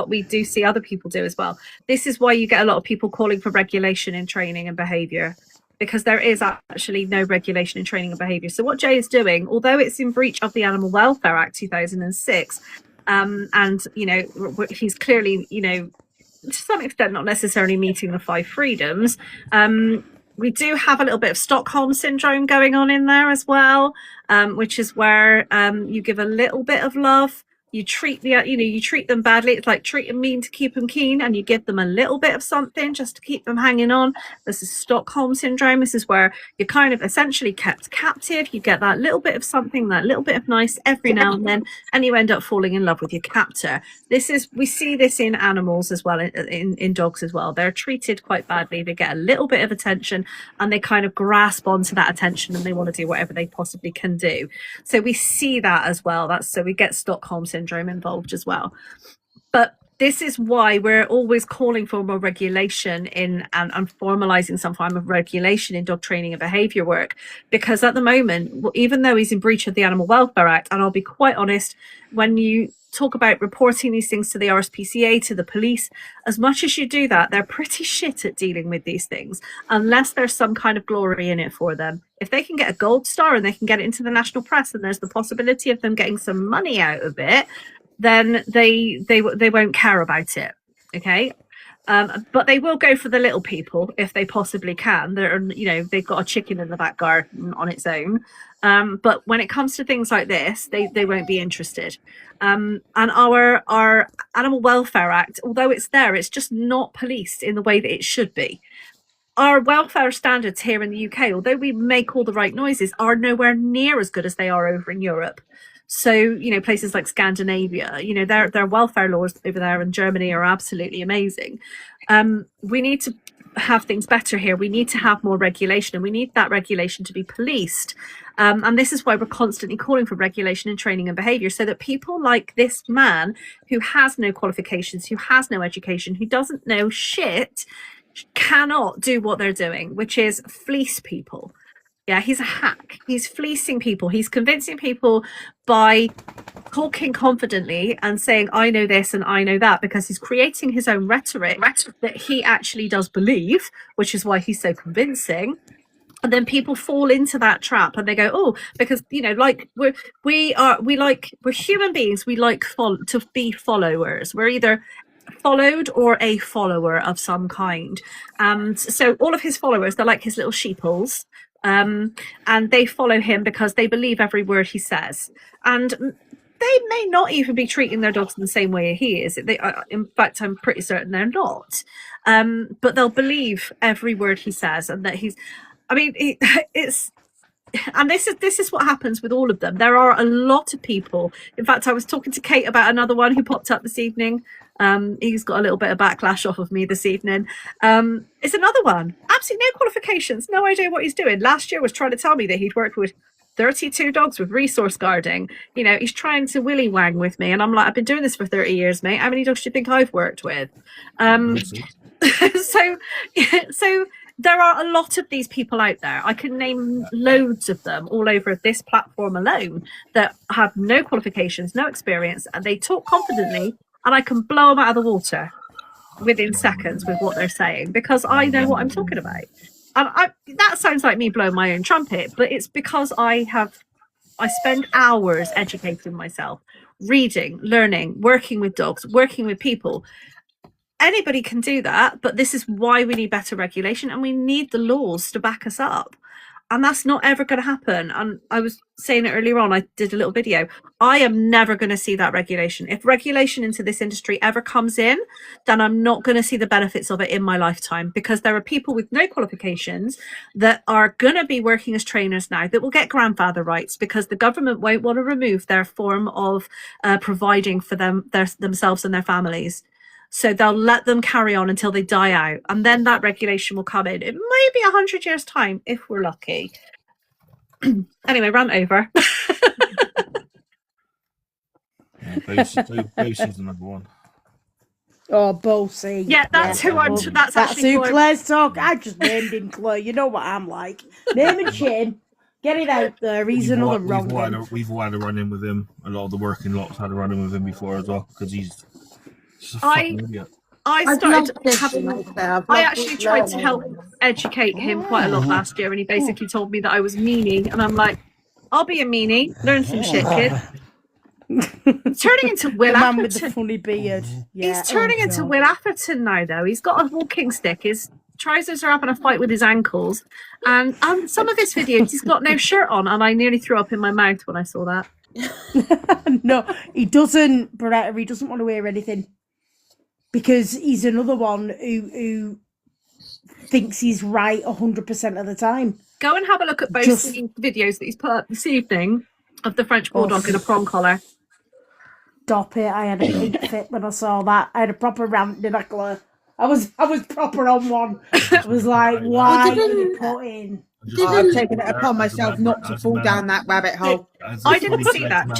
we do see other people do as well, this is why you get a lot of people calling for regulation in training and behavior, because there is actually no regulation in training and behavior. So what Jay is doing, although it's in breach of the Animal Welfare Act 2006, and he's clearly, to some extent not necessarily meeting the 5 freedoms, we do have a little bit of Stockholm syndrome going on in there as well, which is where you give a little bit of love, you treat you treat them badly. It's like treat them mean to keep them keen, and you give them a little bit of something just to keep them hanging on. This is Stockholm syndrome. This is where you're kind of essentially kept captive. You get that little bit of something, that little bit of nice every now and then, and you end up falling in love with your captor. We see this in animals as well, in dogs as well. They're treated quite badly. They get a little bit of attention, and they kind of grasp onto that attention, and they want to do whatever they possibly can do. So we see that as well. So we get Stockholm syndrome involved as well. But this is why we're always calling for more regulation and formalizing some form of regulation in dog training and behavior work, because at the moment, even though he's in breach of the Animal Welfare Act, and I'll be quite honest, when you talk about reporting these things to the RSPCA, to the police, as much as you do that, they're pretty shit at dealing with these things, unless there's some kind of glory in it for them. If they can get a gold star and they can get it into the national press, and there's the possibility of them getting some money out of it, then they won't care about it. Okay. But they will go for the little people if they possibly can. They've got a chicken in the back garden on its own. But when it comes to things like this, they won't be interested. And our Animal Welfare Act, although it's there, it's just not policed in the way that it should be. Our welfare standards here in the UK, although we make all the right noises, are nowhere near as good as they are over in Europe. So, places like Scandinavia, their welfare laws over there in Germany are absolutely amazing. We need to have things better here. We need to have more regulation, and we need that regulation to be policed. And this is why we're constantly calling for regulation in training and behavior, so that people like this man, who has no qualifications, who has no education, who doesn't know shit, cannot do what they're doing, which is fleece people. Yeah, he's a hack. He's fleecing people. He's convincing people by talking confidently and saying, I know this and I know that, because he's creating his own rhetoric that he actually does believe, which is why he's so convincing. And then people fall into that trap, and they go, oh, because we're human beings. We like to be followers. We're either followed or a follower of some kind. And so all of his followers, they're like his little sheeples. And they follow him because they believe every word he says. And they may not even be treating their dogs in the same way he is. In fact, I'm pretty certain they're not. But they'll believe every word he says, and that and this is what happens with all of them. There are a lot of people. In fact, I was talking to Kate about another one who popped up this evening. He's got a little bit of backlash off of me this evening. It's another one. Absolutely no qualifications, no idea what he's doing. Last year was trying to tell me that he'd worked with 32 dogs with resource guarding. He's trying to willy wang with me, and I'm like, I've been doing this for 30 years, mate. How many dogs do you think I've worked with? So there are a lot of these people out there. I can name loads of them all over this platform alone that have no qualifications, no experience, and they talk confidently, and I can blow them out of the water within seconds with what they're saying, because I know what I'm talking about. And that sounds like me blowing my own trumpet, but it's because I spend hours educating myself, reading, learning, working with dogs, working with people. Anybody can do that, but this is why we need better regulation, and we need the laws to back us up. And that's not ever going to happen. And I was saying it earlier on, I did a little video. I am never going to see that regulation. If regulation into this industry ever comes in, then I'm not going to see the benefits of it in my lifetime, because there are people with no qualifications that are going to be working as trainers now that will get grandfather rights, because the government won't want to remove their form of providing for themselves and their families. So they'll let them carry on until they die out. And then that regulation will come in. It may be 100 years' time, if we're lucky. Anyway, rant over. Boots is the number one. Or Bossy. Yeah, that's who I'm. Well, That's actually who who I'm. Claire's talking. I just named him Claire. You know what I'm like. Name and shame. Get it out there. He's another wrong one. We've all had a run in with him. A lot of the working lots had a run in with him before as well because he's just a fucking idiot. I started having. I actually tried to help educate him quite a lot last year, and he basically told me that I was a meanie, and I'm like, I'll be a meanie. Learn some shit, kid. He's turning into Will The man Atherton. with the funny beard. Yeah. He's turning into Will Atherton now, though. He's got a walking stick. His trousers are having a fight with his ankles, and some of his videos he's got no shirt on, and I nearly threw up in my mouth when I saw that. No, he doesn't, Beretta. He doesn't want to wear anything because he's another one who thinks he's right 100% of the time. Go and have a look at both the videos that he's put up this evening of the French Bulldog in a prong collar. Stop it. I had a pink fit when I saw that. I had a proper rant, didn't I, Claire? I was proper on one. I was like, why are you putting... I've taken it upon myself not to fall down that rabbit hole. I didn't see that.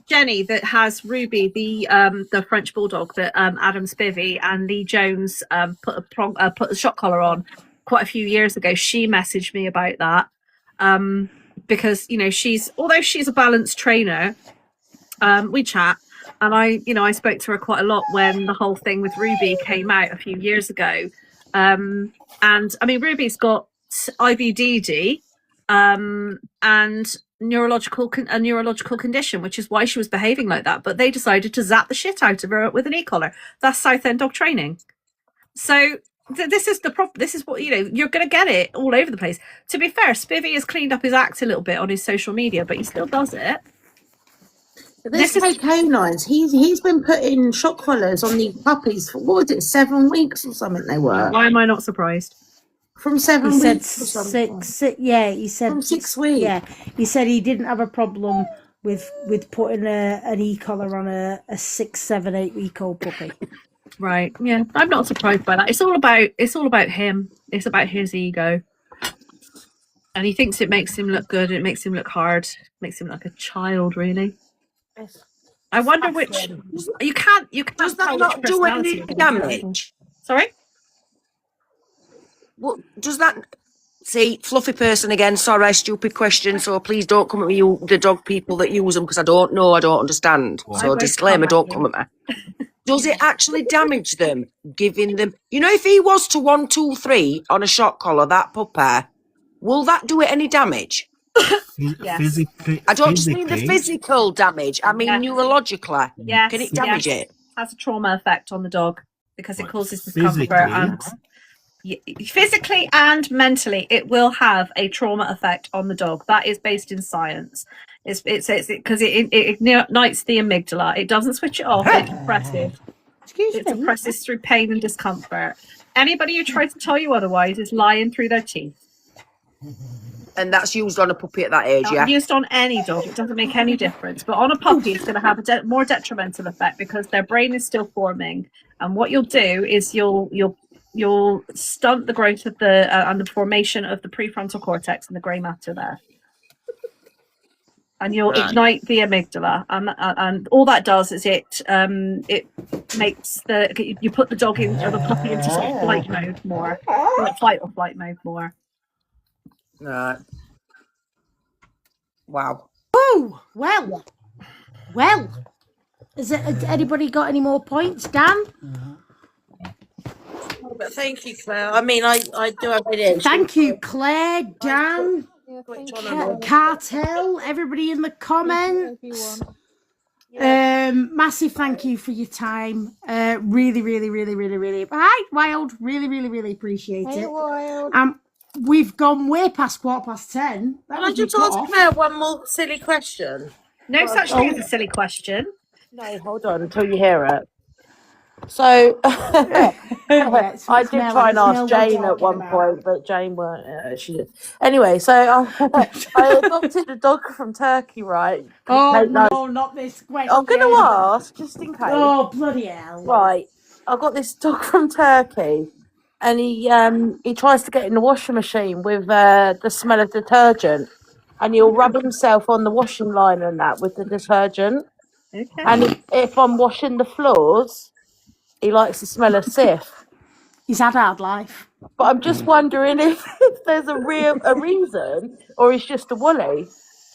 Jenny that has Ruby, the French Bulldog that Adam Spivey and Lee Jones put a shock collar on quite a few years ago. She messaged me about that because, you know, although she's a balanced trainer, we chat, and I spoke to her quite a lot when the whole thing with Ruby came out a few years ago. And I mean, Ruby's got IBDD and a neurological condition, which is why she was behaving like that. But they decided to zap the shit out of her with an e-collar. That's Southend dog training. So this is the problem. This is what, you know, you're going to get it all over the place. To be fair, Spivey has cleaned up his act a little bit on his social media, but he still does it. This kk9s, he's been putting shock collars on these puppies for, what was it, 7 weeks or something they were? Why am I not surprised? From 7 He said weeks or something. yeah, he said From 6 weeks. Yeah, he said he didn't have a problem with putting an e-collar on a 6, 7, 8 week old puppy. Right. Yeah, I'm not surprised by that. It's all about him. It's about his ego. And he thinks it makes him look good, it makes him look hard, makes him look like a child, really. I wonder which you can't Does that tell not which do personality any you're gonna go. damage? Sorry? Well, does that... See, fluffy person again, sorry, stupid question, so please don't come at me, you, the dog people that use them, because I don't know, I don't understand. So disclaimer, don't come at me. Does it actually damage them, giving them... You know, if he was to 1, 2, 3 on a shock collar, that puppy, will that do it any damage? Yes. Physically, I don't just mean the physical damage, I mean neurologically. Yes. Can it damage it? Has a trauma effect on the dog because it causes discomfort and physically and mentally it will have a trauma effect on the dog. That is based in science. It's because it ignites the amygdala. It doesn't switch it off. It's oppressive. It suppresses through pain and discomfort. Anybody who tries to tell you otherwise is lying through their teeth. And that's used on a puppy at that age, yeah? Used on any dog, it doesn't make any difference. But on a puppy, it's going to have a more detrimental effect because their brain is still forming. And what you'll do is you'll stunt the growth of and the formation of the prefrontal cortex and the grey matter there. And you'll ignite the amygdala, and all that does is it makes you put the dog in or the puppy into sort of flight mode more, like fight or flight mode more. Right. Wow. Oh, well. Has anybody got any more points, Dan? But thank you, Claire. I mean, I do have videos. Thank you, Claire, Dan, Cartel, everybody in the comments. Massive thank you for your time. Really. Hi, Wild. Really appreciate it. Wild. We've gone way past 10:15. Can I just ask Claire one more silly question? No such thing as a silly question. No, hold on until you hear it. So, I did try and ask Jane at one point, but Jane weren't. She did. Anyway, so I adopted a dog from Turkey, right? Oh no, not this question. I'm going to ask just in case. Oh bloody hell! Right, I got this dog from Turkey, and he tries to get in the washing machine with the smell of detergent, and he'll rub himself on the washing line and that with the detergent. Okay. And if I'm washing the floors, He likes the smell of Sif. He's had a hard life. But I'm just wondering if there's a reason, or he's just a woolly.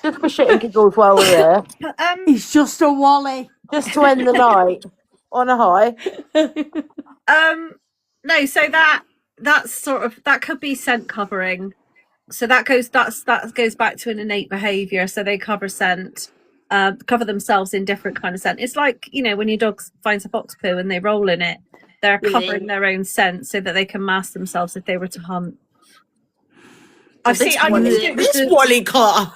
Just for shit and giggles while we're here. He's just a wally. Just to end the night on a high. No, so that's sort of, that could be scent covering. So that goes back to an innate behaviour. So they cover scent, cover themselves in different kind of scent. It's like, you know, when your dog finds a fox poo and they roll in it, they're covering their own scent so that they can mask themselves if they were to hunt. This wally car.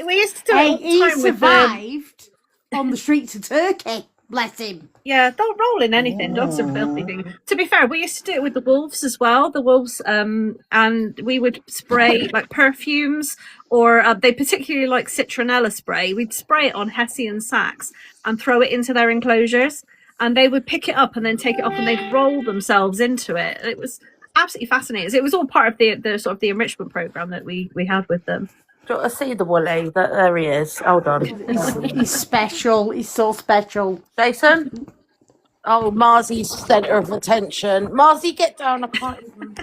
We used to do it all the He time with survived on the streets of Turkey. Bless him. Yeah, don't roll in anything. Dogs are filthy things. To be fair, we used to do it with the wolves as well. The wolves, and we would spray like perfumes, or they particularly like citronella spray. We'd spray it on Hessian sacks and throw it into their enclosures, and they would pick it up and then take it off and they'd roll themselves into it. It was absolutely fascinating. It was all part of the sort of the enrichment program that we had with them. Do you want to see the woolly? There he is. Hold on. He's special. He's so special. Jason? Oh, Marzy's centre of attention. Marzy, get down. I can't even.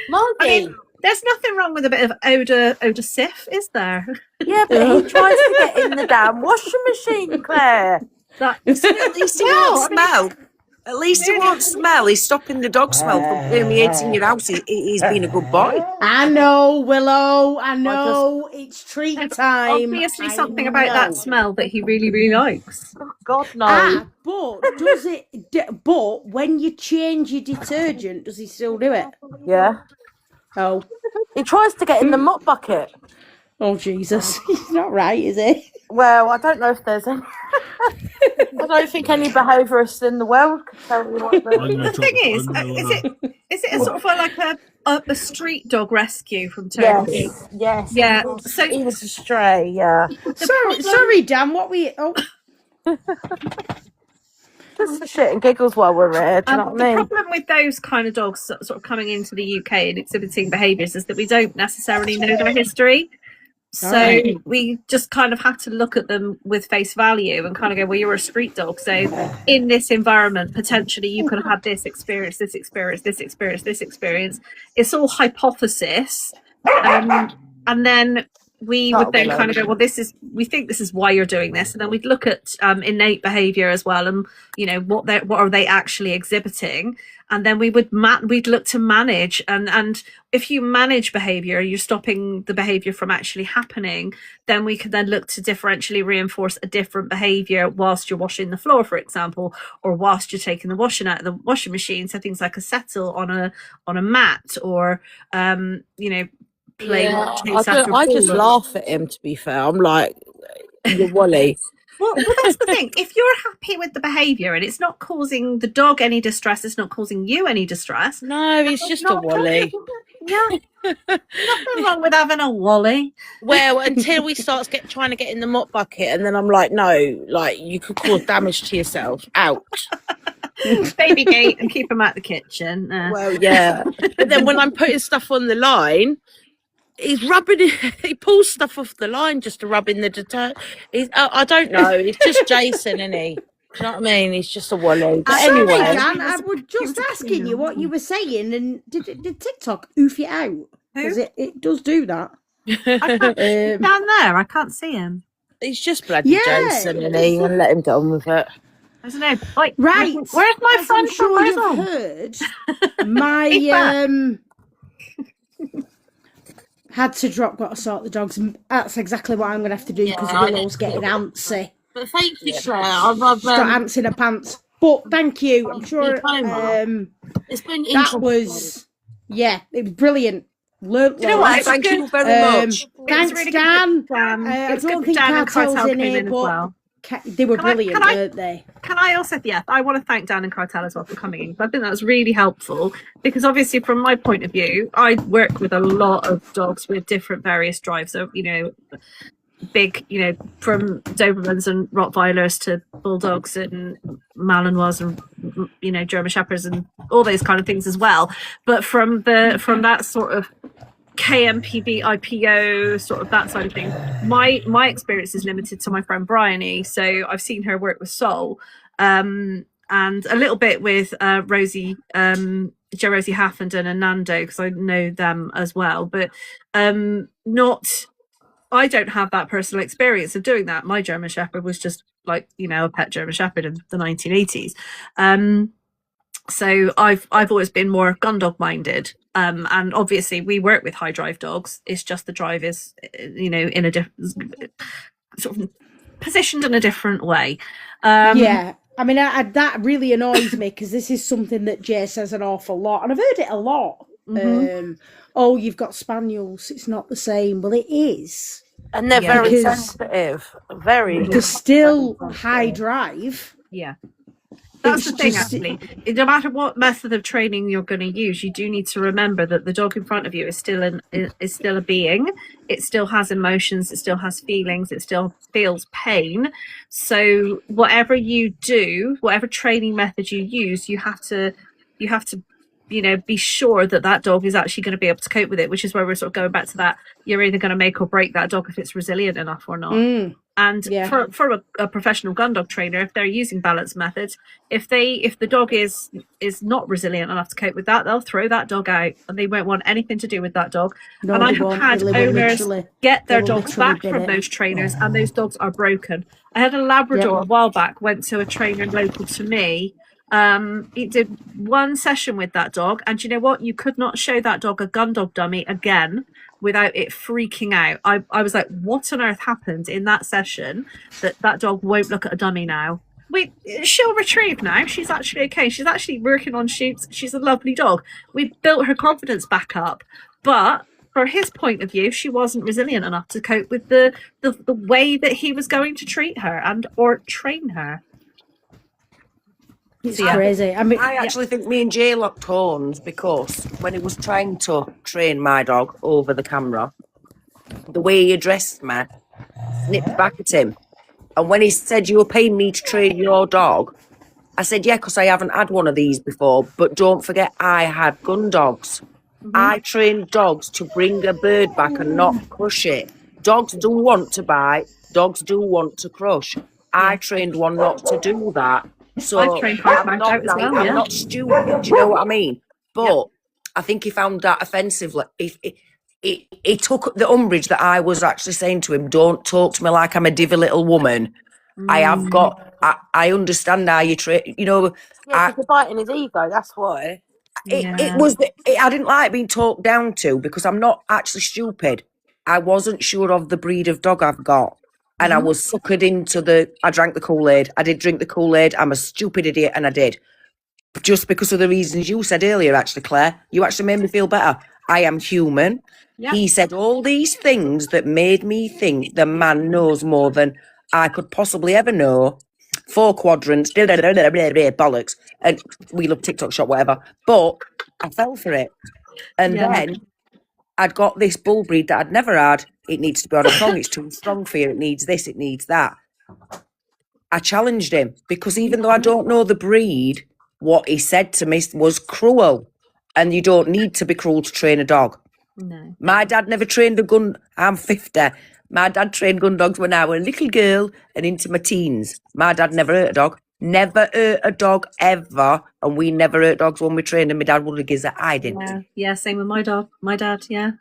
Marzy! I mean, there's nothing wrong with a bit of Oda Sif, is there? Yeah, but he tries to get in the damn washing machine, Claire. At least he won't smell. At least he won't smell. He's stopping the dog smell from permeating your house. He's been a good boy. I know, Willow. I know. It's treat time. Obviously, something about that smell that he really, really likes. Oh, God, no. But does it? But when you change your detergent, does he still do it? Yeah. Oh. He tries to get in the mop bucket. Oh, Jesus. He's not right, is he? Well, I don't know if there's any. I don't think any behaviourists in the world can tell me what The thing is it a sort of like a street dog rescue from Turkey? Yes. Yeah. So he was a stray. Yeah. Sorry, Dan. What we? Oh. Just for shit and giggles while we're here. Do you know what I mean? The problem with those kind of dogs sort of coming into the UK and exhibiting behaviours is that we don't necessarily know their history. So we just kind of have to look at them with face value and kind of go, well, you're a street dog. So in this environment, potentially you could have had this experience, this experience, this experience, this experience. It's all hypothesis. And then we would then kind of go, well, we think this is why you're doing this. And then we'd look at innate behaviour as well. And, you know, what are they actually exhibiting? And then we'd look to manage. And if you manage behaviour, you're stopping the behaviour from actually happening, then we could then look to differentially reinforce a different behaviour whilst you're washing the floor, for example, or whilst you're taking the washing out of the washing machine. So things like a settle on a mat, or, you know, playing. I just laugh at him, to be fair. I'm like, you're Wally. Well, that's the thing. If you're happy with the behaviour and it's not causing the dog any distress, it's not causing you any distress. No, he's just a Wally. Yeah. Nothing wrong with having a Wally. Well, until we start trying to get in the mop bucket, and then I'm like, no, like you could cause damage to yourself. Out. Baby gate and keep him out the kitchen. Well, yeah. But then when I'm putting stuff on the line, he's rubbing it. He pulls stuff off the line just to rub in the detergent. I don't know. It's just Jason, isn't he? Do you know what I mean? He's just a Wally. But anyway, Dan, I was just asking you what you were saying, and did TikTok oof you out? Because it does do that. Down there, I can't see him. He's just bloody Jason, isn't he? And let him get on with it. I don't know. Like, right. Where's my friend? I'm sure you've heard. My had to drop, got to sort the dogs, and that's exactly what I'm going to have to do because Willow's getting antsy. But thank you, Claire. I've got ants in her pants. But thank you. I'm sure it's been interesting. That was, it was brilliant. Learned you know what? Thank you very much. Thanks, really Dan. I don't think Cartel's in here, but they were brilliant, weren't they? Can I also, I want to thank Dan and Cartel as well for coming in. I think that was really helpful because obviously from my point of view, I work with a lot of dogs with different various drives. So, you know, big, you know, from Dobermans and Rottweilers to Bulldogs and Malinois and, you know, German Shepherds and all those kind of things as well. But from that sort of KMPB, IPO, sort of that side of things, my experience is limited to my friend Bryony. So I've seen her work with Sol. And and a little bit with Rosie, Jo Rosie Haffenden and Nando, because I know them as well, but not. I don't have that personal experience of doing that. My German Shepherd was just like, you know, a pet German Shepherd in the 1980s. So I've always been more gun dog minded. And obviously we work with high drive dogs. It's just the drive is, you know, in a different sort of positioned in a different way. Yeah. I mean, that really annoys me, because this is something that Jay says an awful lot, and I've heard it a lot. Oh, you've got spaniels, it's not the same. Well, it is. And they're Yeah. very Because sensitive. Very. they're still high drive. Yeah. That's the It's thing, just- actually. No matter what method of training you're going to use, you do need to remember that the dog in front of you is still a being. It still has emotions. It still has feelings. It still feels pain. So whatever you do, whatever training method you use, you have to, you know, be sure that that dog is actually going to be able to cope with it. Which is where we're sort of going back to that. You're either going to make or break that dog if it's resilient enough or not. And for a professional gun dog trainer, if they're using balanced methods, if the dog is not resilient enough to cope with that, they'll throw that dog out, and they won't want anything to do with that dog. No, and I they have won't. had They will owners literally- get their they will dogs literally back bin from it. those trainers, and those dogs are broken. I had a Labrador a while back, went to a trainer local to me. He did one session with that dog, and you know what? You could not show that dog a gun dog dummy again without it freaking out. I was like, what on earth happened in that session that dog won't look at a dummy now? She'll retrieve now. She's actually okay. She's actually working on shoots. She's a lovely dog. We built her confidence back up, but from his point of view, she wasn't resilient enough to cope with the way that he was going to treat her and or train her. It's crazy. I mean, I actually think me and Jay locked horns because when he was trying to train my dog over the camera, the way he addressed me, snipped back at him. And when he said, "You're paying me to train your dog," I said, "Yeah, because I haven't had one of these before. But don't forget, I had gun dogs. I trained dogs to bring a bird back and not crush it. Dogs do want to bite. Dogs do want to crush. I trained one not to do that. So I've trained hard mouth out as well, I'm not stupid. Do you know what I mean? But I think he found that offensive. Like, he took the umbrage that I was actually saying to him, "Don't talk to me like I'm a divvy little woman. I have got. I understand how you train. You know, Yeah, because you're biting his ego. That's why. I didn't like being talked down to because I'm not actually stupid. I wasn't sure of the breed of dog I've got. And I was suckered into I drank the Kool-Aid. I did drink the Kool-Aid. I'm a stupid idiot, and I did. Just because of the reasons you said earlier, actually, Claire. You actually made me feel better. I am human. Yep. He said all these things that made me think the man knows more than I could possibly ever know. 4 quadrants, bollocks. And we love TikTok shop, whatever. But I fell for it. And then I'd got this bull breed that I'd never had. It needs to be on a prong. It's too strong for you. It needs this. It needs that. I challenged him because even though I don't know the breed, what he said to me was cruel. And you don't need to be cruel to train a dog. No. My dad never trained a gun. I'm 50. My dad trained gun dogs when I was a little girl and into my teens. My dad never hurt a dog. Never hurt a dog ever. And we never hurt dogs when we trained them. My dad would have given that. I didn't. Yeah, same with my dog. My dad, yeah.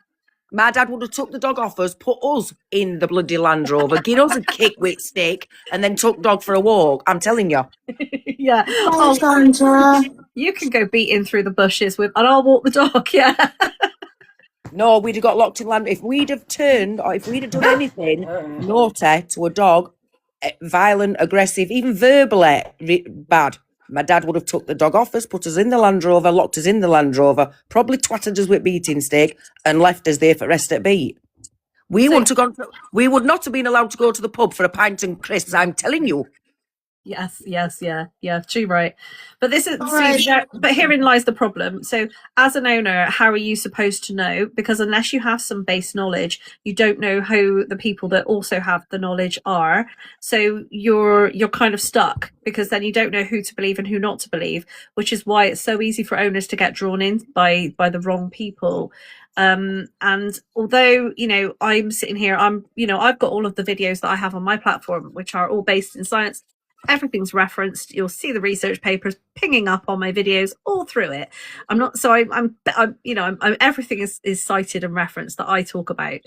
My dad would have took the dog off us, put us in the bloody Land Rover, give us a kick with stick, and then took dog for a walk. I'm telling you. Yeah. You can go beating through the bushes and I'll walk the dog, yeah. No, we'd have got locked in land. If we'd have turned, or if we'd have done anything naughty to a dog, violent, aggressive, even verbally bad, my dad would have took the dog off us, put us in the Land Rover, locked us in the Land Rover, probably twatted us with beating stick, and left us there for rest at beat. We would not have been allowed to go to the pub for a pint and crisps, I'm telling you. Yes, yeah, true, right. But but herein lies the problem. So as an owner, how are you supposed to know? Because unless you have some base knowledge, you don't know who the people that also have the knowledge are. So you're kind of stuck because then you don't know who to believe and who not to believe, which is why it's so easy for owners to get drawn in by the wrong people. And although, I'm sitting here, I've got all of the videos that I have on my platform, which are all based in science Everything's referenced. You'll see the research papers pinging up on my videos all through it. I'm not, so I'm you know, everything is cited and referenced that I talk about.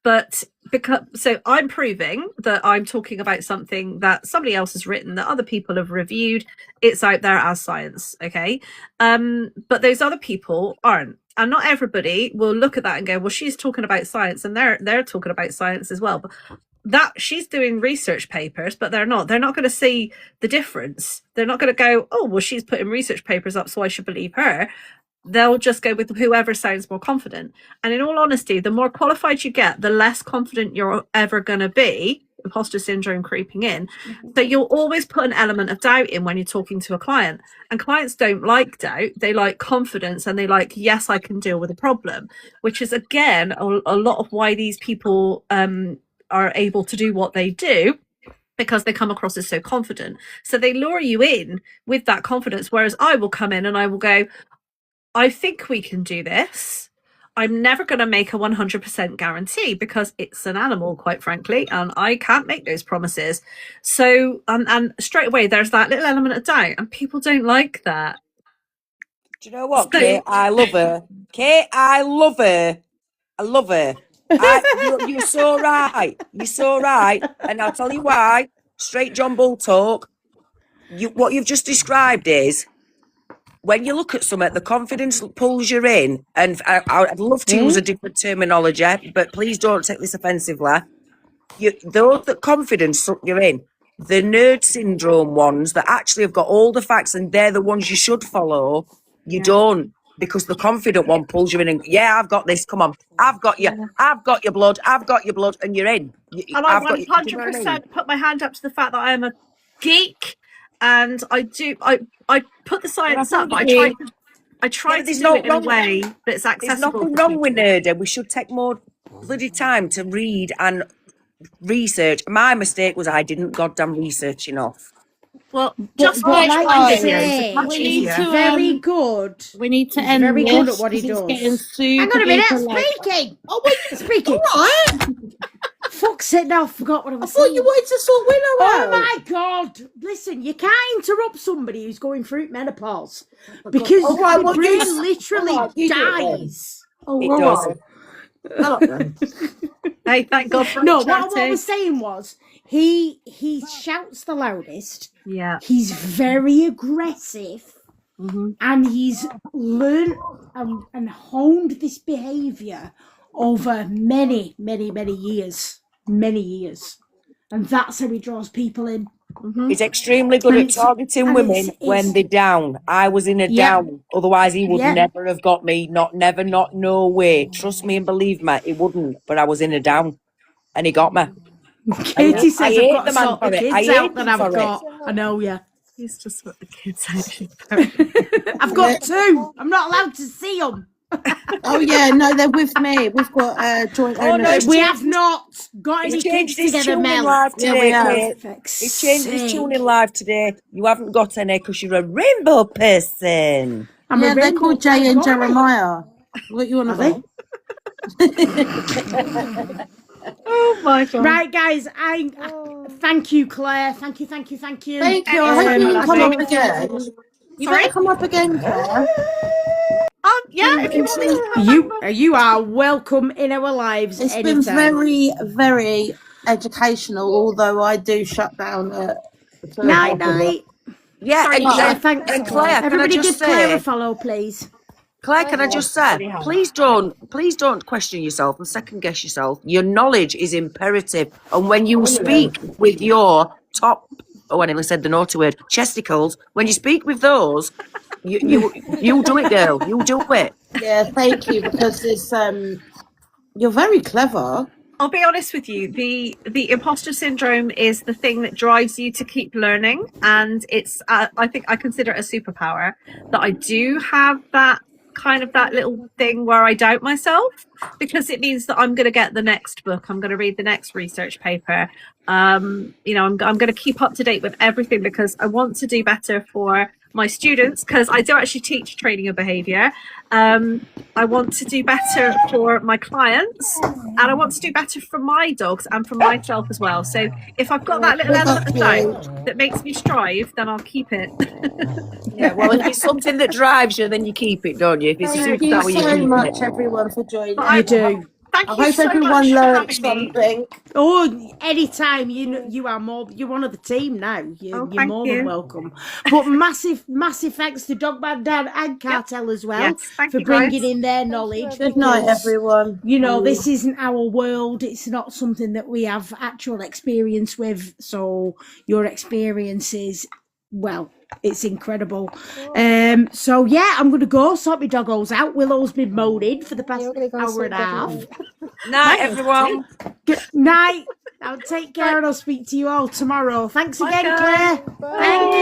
But because, so I'm proving that I'm talking about something that somebody else has written, that other people have reviewed. It's out there as science, okay? But those other people aren't. And not everybody will look at that and go, well, she's talking about science, and they're talking about science as well. But that she's doing research papers, but they're not going to see the difference. They're not going to go, oh, well, she's putting research papers up, so I should believe her. They'll just go with whoever sounds more confident. And in all honesty, the more qualified you get, the less confident you're ever going to be. Imposter syndrome creeping in. So you'll always put an element of doubt in when you're talking to a client. And clients don't like doubt. They like confidence, and they like, yes, I can deal with a problem, which is, again, a lot of why these people are able to do what they do, because they come across as so confident. So they lure you in with that confidence, whereas I will come in and I will go, I think we can do this. I'm never going to make a 100% guarantee, because it's an animal, quite frankly, and I can't make those promises. So, and straight away, there's that little element of doubt, and people don't like that. Do you know what, Kate? I love her. Kate, I love her. I love her. You're so right. You're so right. And I'll tell you why. Straight John Bull talk. What you've just described is, when you look at something, the confidence pulls you in. And I'd love to use a different terminology, but please don't take this offensively. Those that confidence suck you in. The nerd syndrome ones that actually have got all the facts and they're the ones you should follow, you don't. Because the confident one pulls you in and, yeah, I've got this, come on. I've got you. I've got your blood. I've got your blood, and you're in. And I 100% put my hand up to the fact that I am a geek, and I put the science up, but I try to do it in a way that's accessible. There's nothing wrong with nerd. We should take more bloody time to read and research. My mistake was I didn't goddamn research enough. Well, just like watch say, videos. We need to, very good. We need to He's end very this, good at what he 'cause it's does. getting super Hang on a minute, duper late. speaking. Oh, wait, speaking. All right. Fuck's it, now I forgot what I was saying. thought you wanted to sort Willow Oh out. my God. Listen, you can't interrupt somebody who's going through menopause, because All right, the well, brain you- literally all right, you do it then. dies. Oh, It all does. right. Hello then. Hey, thank God for No, it, what I Charity. was saying was, he shouts the loudest. Yeah. He's very aggressive, and he's learned and honed this behaviour over many, many, many years. Many years. And that's how he draws people in. He's extremely good And at targeting and women it's- when they're down. I was in a Yeah. down. Otherwise, he would Yeah. never have got me. Not no way. Trust me and believe me, he wouldn't. But I was in a down, and he got me. Katie says, I I've hate got the to man sort for the it. I kids hate out that him I've for it. got. I know, yeah. He's just what the kids actually. I've got two. I'm not allowed to see them. Oh yeah, no, they're with me. We've got joint Oh, no, ownership. We have not got any He's kids changed his together, tuning Mel. live Yeah, today, we have. Kate. Fuck's He's changed his sake. tuning live today. You haven't got any because you're a rainbow person. I'm a Yeah, they're rainbow called Jay and boy. Jeremiah. What you want Are about? Oh my God. Right, guys. I thank you, Claire. Thank you. Thank you. I hope you can come up again. You better come up again, Claire. Yeah, if you want me to come back. You are welcome in our lives. It's anytime. been very, very educational, although I do shut down at Night. Yeah, Sorry, and Thanks. and Claire, can I Everybody just give Claire a say, follow, please. Claire, can I just say, please don't question yourself and second guess yourself. Your knowledge is imperative, and when you speak with your top, oh, I nearly said the naughty word, chesticles. When you speak with those, you do it, girl. You do it. Yeah, thank you, because it's you're very clever. I'll be honest with you. The imposter syndrome is the thing that drives you to keep learning, and it's I think I consider it a superpower that I do have that kind of that little thing where I doubt myself, because it means that I'm going to get the next book, I'm going to read the next research paper. I'm going to keep up to date with everything, because I want to do better for my students, because I do actually teach training of behaviour. I want to do better for my clients, and I want to do better for my dogs and for myself as well. So if I've got that little element of doubt that makes me strive, then I'll keep it. Yeah, well, if it's something that drives you, then you keep it, don't you? If it's Thank you so much, everyone, for joining. You do. Thank I you hope so everyone much for learned having me. something. Oh, anytime. You are more. You're one of the team now. You're thank more you. than welcome. But massive thanks to Dogman Dan and Cartel as well Thank for you, bringing guys. in their knowledge. Good night, because, everyone. You know, this isn't our world. It's not something that we have actual experience with. So your experiences, well, it's incredible. So yeah, I'm gonna go sort my doggos out. Willow's been moaning for the past hour and a half. Night, everyone. Good night. I'll take care and I'll speak to you all tomorrow. Thanks again, Claire. Thank